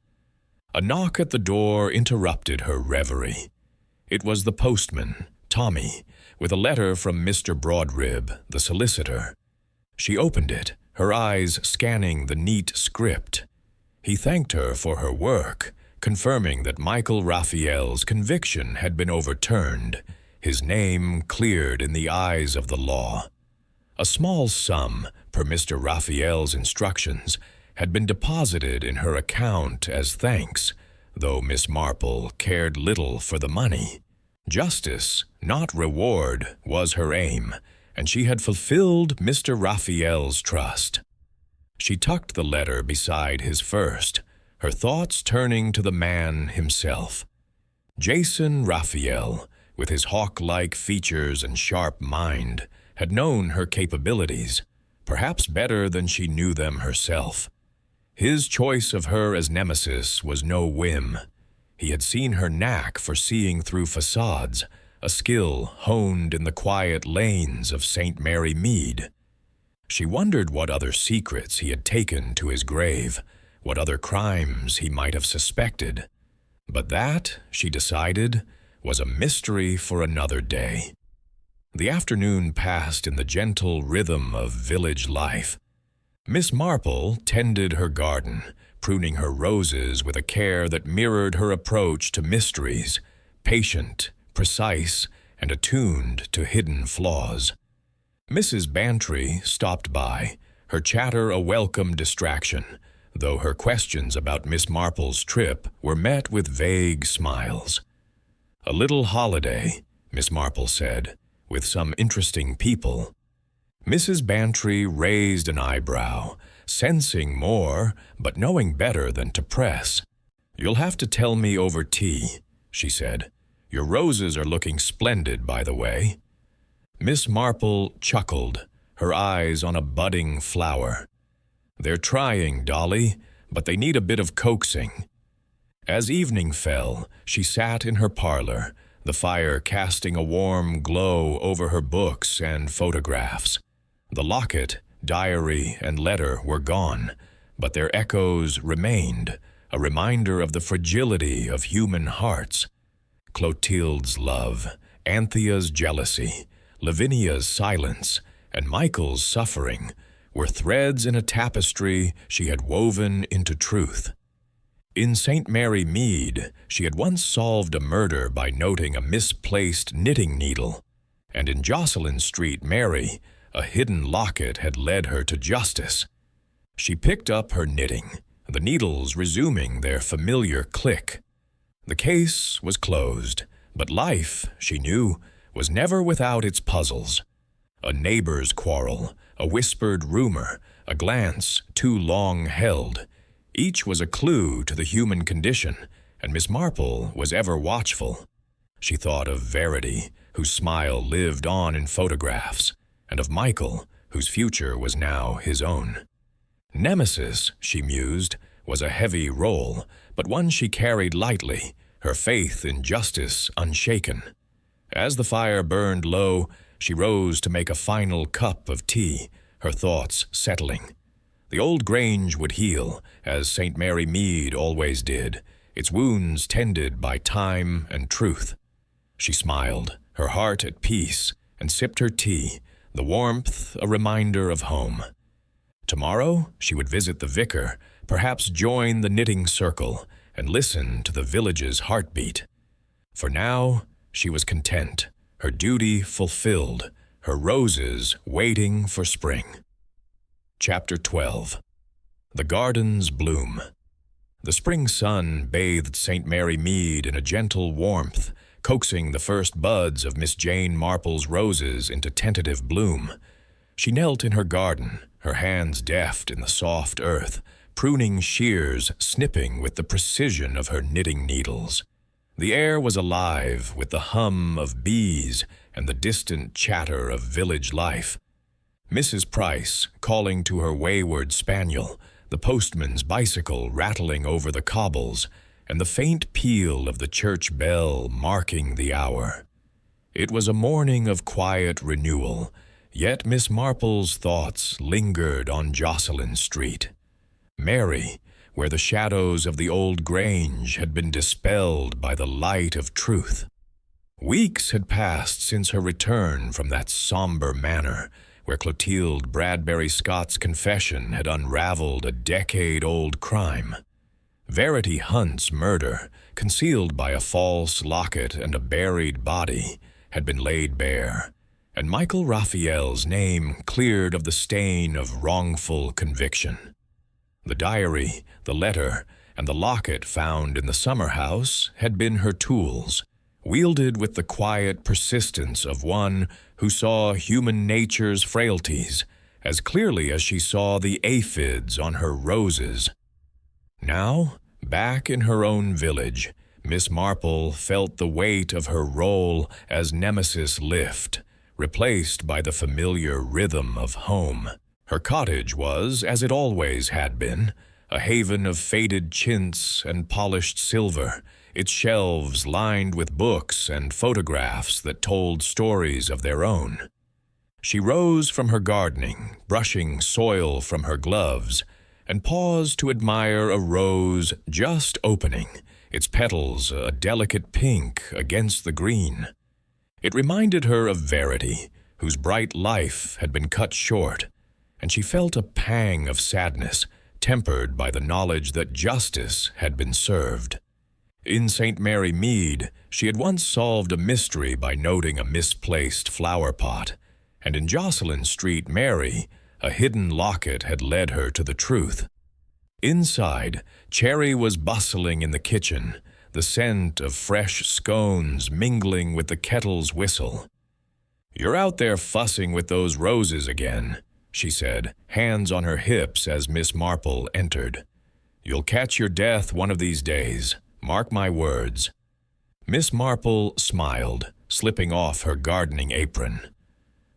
A knock at the door interrupted her reverie. It was the postman, Tommy, with a letter from Mr. Broadrib, the solicitor. She opened it, her eyes scanning the neat script. He thanked her for her work, confirming that Michael Rafiel's conviction had been overturned, his name cleared in the eyes of the law. A small sum, per Mr. Rafiel's instructions, had been deposited in her account as thanks, though Miss Marple cared little for the money. Justice, not reward, was her aim, and she had fulfilled Mr. Rafiel's trust. She tucked the letter beside his first, her thoughts turning to the man himself. Jason Rafiel, with his hawk-like features and sharp mind, had known her capabilities, perhaps better than she knew them herself. His choice of her as Nemesis was no whim. He had seen her knack for seeing through facades, a skill honed in the quiet lanes of St. Mary Mead. She wondered what other secrets he had taken to his grave, what other crimes he might have suspected. But that, she decided, was a mystery for another day. The afternoon passed in the gentle rhythm of village life. Miss Marple tended her garden, pruning her roses with a care that mirrored her approach to mysteries, patient, precise, and attuned to hidden flaws. Mrs. Bantry stopped by, her chatter a welcome distraction, though her questions about Miss Marple's trip were met with vague smiles. "A little holiday," Miss Marple said, "with some interesting people." Mrs. Bantry raised an eyebrow, sensing more, but knowing better than to press. "You'll have to tell me over tea," she said. "Your roses are looking splendid, by the way." Miss Marple chuckled, her eyes on a budding flower. "They're trying, Dolly, but they need a bit of coaxing." As evening fell, she sat in her parlor, the fire casting a warm glow over her books and photographs. The locket, diary, and letter were gone, but their echoes remained, a reminder of the fragility of human hearts. Clotilde's love, Anthea's jealousy, Lavinia's silence, and Michael's suffering were threads in a tapestry she had woven into truth. In St. Mary Mead, she had once solved a murder by noting a misplaced knitting needle, and in Jocelyn Street, Mary, a hidden locket had led her to justice. She picked up her knitting, the needles resuming their familiar click. The case was closed, but life, she knew, was never without its puzzles. A neighbor's quarrel, a whispered rumor, a glance too long held. Each was a clue to the human condition, and Miss Marple was ever watchful. She thought of Verity, whose smile lived on in photographs, and of Michael, whose future was now his own. Nemesis, she mused, was a heavy role, but one she carried lightly, her faith in justice unshaken. As the fire burned low, she rose to make a final cup of tea, her thoughts settling. The old Grange would heal, as St. Mary Mead always did, its wounds tended by time and truth. She smiled, her heart at peace, and sipped her tea, the warmth a reminder of home. Tomorrow she would visit the vicar, perhaps join the knitting circle, and listen to the village's heartbeat. For now, she was content, her duty fulfilled, her roses waiting for spring. Chapter 12. The Gardens Bloom. The spring sun bathed St. Mary Mead in a gentle warmth, coaxing the first buds of Miss Jane Marple's roses into tentative bloom. She knelt in her garden, her hands deft in the soft earth, pruning shears, snipping with the precision of her knitting needles. The air was alive with the hum of bees and the distant chatter of village life. Mrs. Price calling to her wayward spaniel, the postman's bicycle rattling over the cobbles, and the faint peal of the church bell marking the hour. It was a morning of quiet renewal, yet Miss Marple's thoughts lingered on Jocelyn Street. Mary, where the shadows of the old grange had been dispelled by the light of truth. Weeks had passed since her return from that somber manor, where Clotilde Bradbury-Scott's confession had unraveled a decade-old crime. Verity Hunt's murder, concealed by a false locket and a buried body, had been laid bare, and Michael Rafiel's name cleared of the stain of wrongful conviction. The diary, the letter, and the locket found in the summer house had been her tools, wielded with the quiet persistence of one who saw human nature's frailties as clearly as she saw the aphids on her roses. Now, back in her own village, Miss Marple felt the weight of her role as Nemesis lift, replaced by the familiar rhythm of home. Her cottage was, as it always had been, a haven of faded chintz and polished silver, its shelves lined with books and photographs that told stories of their own. She rose from her gardening, brushing soil from her gloves, and paused to admire a rose just opening, its petals a delicate pink against the green. It reminded her of Verity, whose bright life had been cut short, and she felt a pang of sadness, tempered by the knowledge that justice had been served. In St. Mary Mead, she had once solved a mystery by noting a misplaced flower pot, and in Jocelyn Street, Mary, a hidden locket had led her to the truth. Inside, Cherry was bustling in the kitchen, the scent of fresh scones mingling with the kettle's whistle. "You're out there fussing with those roses again," she said, hands on her hips as Miss Marple entered. "You'll catch your death one of these days, mark my words." Miss Marple smiled, slipping off her gardening apron.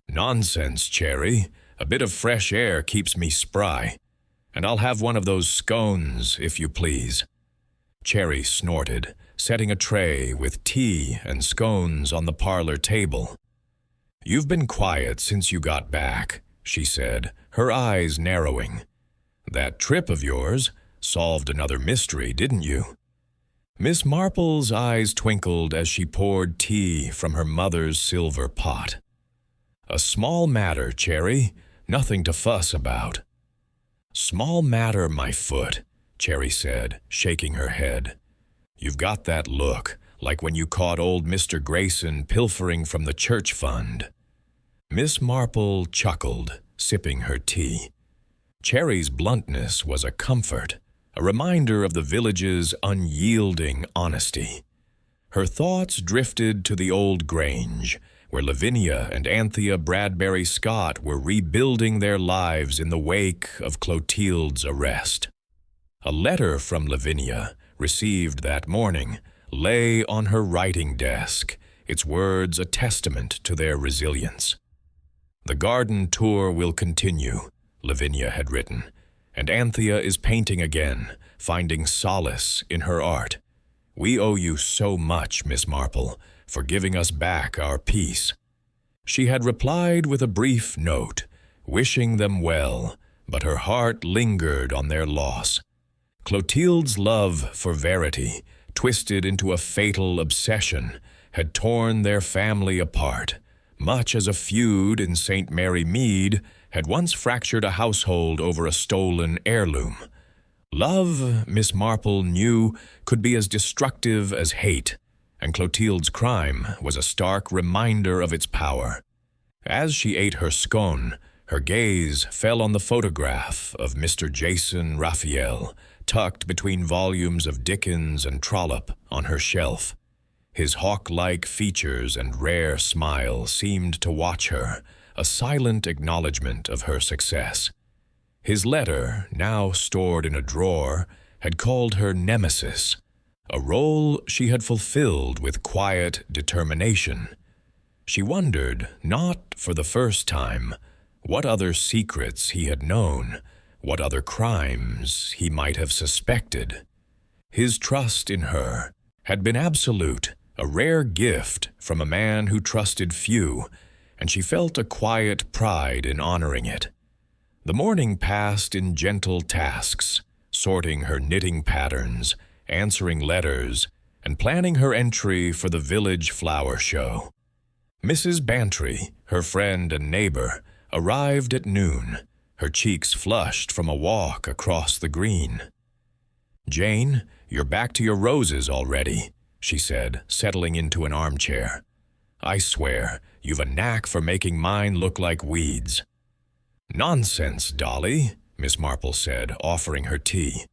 "Nonsense, Cherry. A bit of fresh air keeps me spry. And I'll have one of those scones, if you please." Cherry snorted, setting a tray with tea and scones on the parlor table. "You've been quiet since you got back," she said, her eyes narrowing. "That trip of yours solved another mystery, didn't you?" Miss Marple's eyes twinkled as she poured tea from her mother's silver pot. "A small matter, Cherry, nothing to fuss about." "Small matter, my foot," Cherry said, shaking her head. "You've got that look, like when you caught old Mr. Grayson pilfering from the church fund." Miss Marple chuckled, sipping her tea. Cherry's bluntness was a comfort, a reminder of the village's unyielding honesty. Her thoughts drifted to the old grange, where Lavinia and Anthea Bradbury-Scott were rebuilding their lives in the wake of Clotilde's arrest. A letter from Lavinia, received that morning, lay on her writing desk, its words a testament to their resilience. "The garden tour will continue," Lavinia had written, "and Anthea is painting again, finding solace in her art. We owe you so much, Miss Marple, for giving us back our peace." She had replied with a brief note, wishing them well, but her heart lingered on their loss. Clotilde's love for Verity, twisted into a fatal obsession, had torn their family apart, much as a feud in St. Mary Mead had once fractured a household over a stolen heirloom. Love, Miss Marple knew, could be as destructive as hate, and Clotilde's crime was a stark reminder of its power. As she ate her scone, her gaze fell on the photograph of Mr. Jason Rafiel, tucked between volumes of Dickens and Trollope on her shelf. His hawk-like features and rare smile seemed to watch her, a silent acknowledgement of her success. His letter, now stored in a drawer, had called her Nemesis, a role she had fulfilled with quiet determination. She wondered, not for the first time, what other secrets he had known, what other crimes he might have suspected. His trust in her had been absolute, a rare gift from a man who trusted few, and she felt a quiet pride in honoring it. The morning passed in gentle tasks, sorting her knitting patterns, answering letters, and planning her entry for the village flower show. Mrs. Bantry, her friend and neighbor, arrived at noon, her cheeks flushed from a walk across the green. "Jane, you're back to your roses already," she said, settling into an armchair. "I swear, you've a knack for making mine look like weeds." "Nonsense, Dolly," Miss Marple said, offering her tea.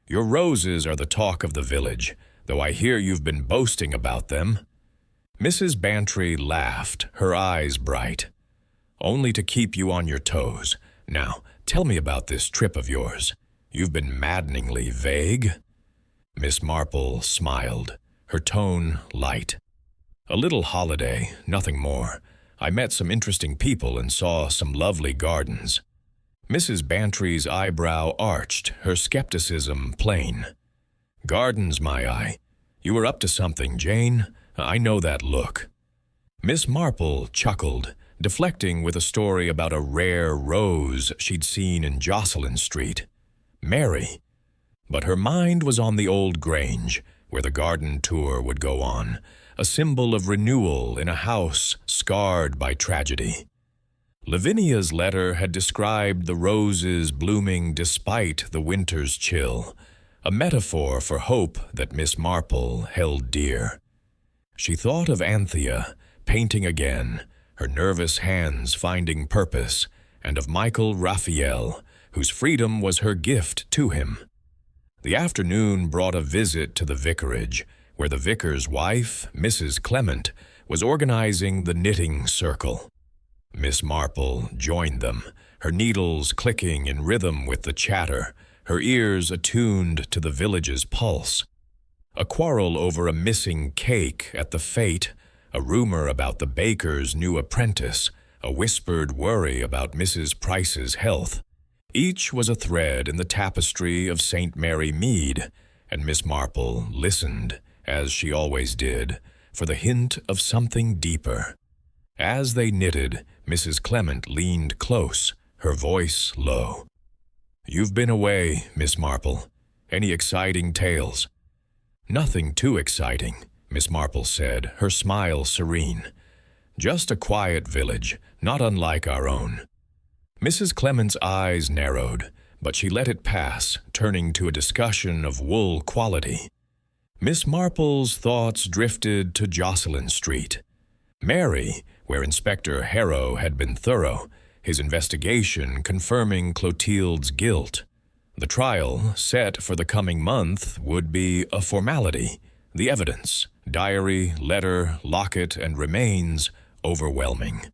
"Your roses are the talk of the village, though I hear you've been boasting about them." Mrs. Bantry laughed, her eyes bright. "Only to keep you on your toes. Now, tell me about this trip of yours. You've been maddeningly vague." Miss Marple smiled, her tone light. "A little holiday, nothing more. I met some interesting people and saw some lovely gardens." Mrs. Bantry's eyebrow arched, her skepticism plain. "Gardens, my eye. You were up to something, Jane. I know that look." Miss Marple chuckled, deflecting with a story about a rare rose she'd seen in Jocelyn Street. Mary. But her mind was on the old Grange, where the garden tour would go on, a symbol of renewal in a house scarred by tragedy. Lavinia's letter had described the roses blooming despite the winter's chill, a metaphor for hope that Miss Marple held dear. She thought of Anthea, painting again, her nervous hands finding purpose, and of Michael Rafiel, whose freedom was her gift to him. The afternoon brought a visit to the vicarage, where the vicar's wife, Mrs. Clement, was organizing the knitting circle. Miss Marple joined them, her needles clicking in rhythm with the chatter, her ears attuned to the village's pulse. A quarrel over a missing cake at the fete, a rumor about the baker's new apprentice, a whispered worry about Mrs. Price's health. Each was a thread in the tapestry of St. Mary Mead, and Miss Marple listened, as she always did, for the hint of something deeper. As they knitted, Mrs. Clement leaned close, her voice low. "You've been away, Miss Marple. Any exciting tales?" "Nothing too exciting," Miss Marple said, her smile serene. "Just a quiet village, not unlike our own." Mrs. Clement's eyes narrowed, but she let it pass, turning to a discussion of wool quality. Miss Marple's thoughts drifted to Jocelyn Street. Mary, where Inspector Harrow had been thorough, his investigation confirming Clotilde's guilt. The trial, set for the coming month, would be a formality. The evidence, diary, letter, locket, and remains, overwhelming.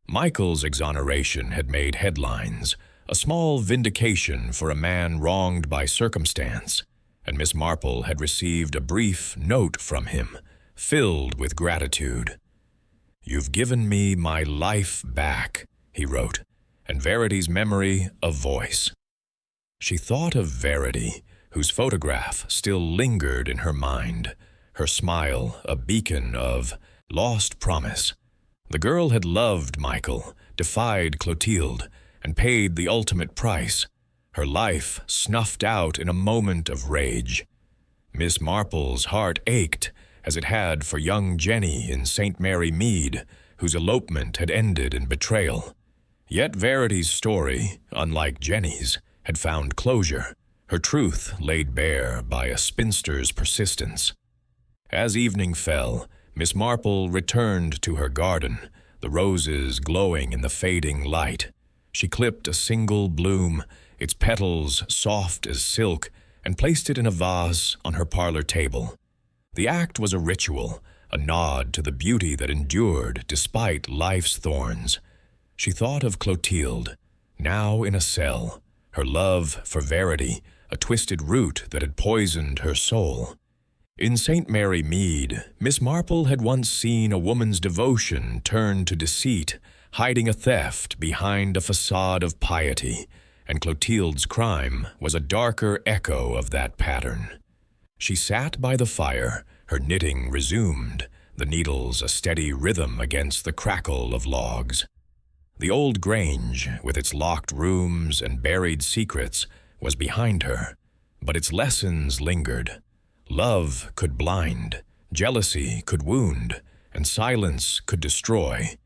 Michael's exoneration had made headlines, a small vindication for a man wronged by circumstance, and Miss Marple had received a brief note from him, filled with gratitude. "You've given me my life back," he wrote, "and Verity's memory a voice." She thought of Verity, whose photograph still lingered in her mind, her smile a beacon of lost promise. The girl had loved Michael, defied Clotilde, and paid the ultimate price, her life snuffed out in a moment of rage. Miss Marple's heart ached, as it had for young Jenny in St. Mary Mead, whose elopement had ended in betrayal. Yet Verity's story, unlike Jenny's, had found closure, her truth laid bare by a spinster's persistence. As evening fell, Miss Marple returned to her garden, the roses glowing in the fading light. She clipped a single bloom, its petals soft as silk, and placed it in a vase on her parlor table. The act was a ritual, a nod to the beauty that endured despite life's thorns. She thought of Clotilde, now in a cell, her love for Verity, a twisted root that had poisoned her soul. In St. Mary Mead, Miss Marple had once seen a woman's devotion turn to deceit, hiding a theft behind a facade of piety, and Clotilde's crime was a darker echo of that pattern. She sat by the fire, her knitting resumed, the needles a steady rhythm against the crackle of logs. The old grange, with its locked rooms and buried secrets, was behind her, but its lessons lingered. Love could blind, jealousy could wound, and silence could destroy.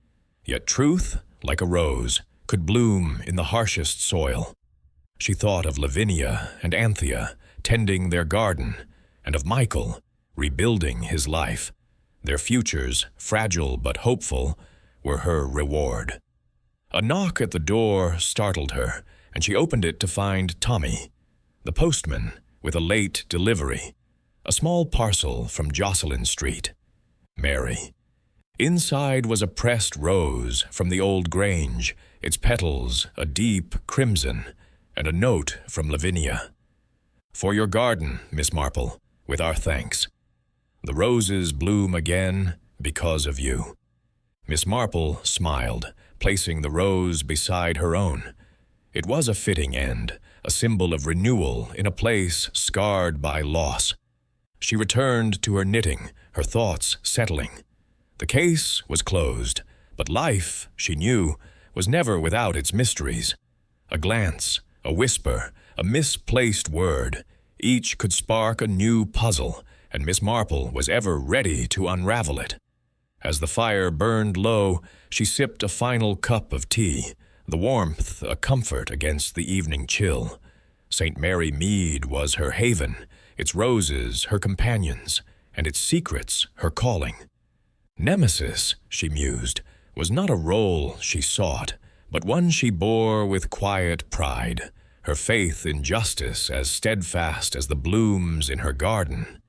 Yet truth, like a rose, could bloom in the harshest soil. She thought of Lavinia and Anthea tending their garden, and of Michael rebuilding his life. Their futures, fragile but hopeful, were her reward. A knock at the door startled her, and she opened it to find Tommy, the postman, with a late delivery, a small parcel from Jocelyn Street. Mary. Inside was a pressed rose from the old grange, its petals a deep crimson, and a note from Lavinia. "For your garden, Miss Marple, with our thanks. The roses bloom again because of you." Miss Marple smiled, placing the rose beside her own. It was a fitting end, a symbol of renewal in a place scarred by loss. She returned to her knitting, her thoughts settling. The case was closed, but life, she knew, was never without its mysteries. A glance, a whisper, a misplaced word, each could spark a new puzzle, and Miss Marple was ever ready to unravel it. As the fire burned low, she sipped a final cup of tea, the warmth a comfort against the evening chill. St. Mary Mead was her haven, its roses her companions, and its secrets her calling. Nemesis, she mused, was not a role she sought, but one she bore with quiet pride, her faith in justice as steadfast as the blooms in her garden.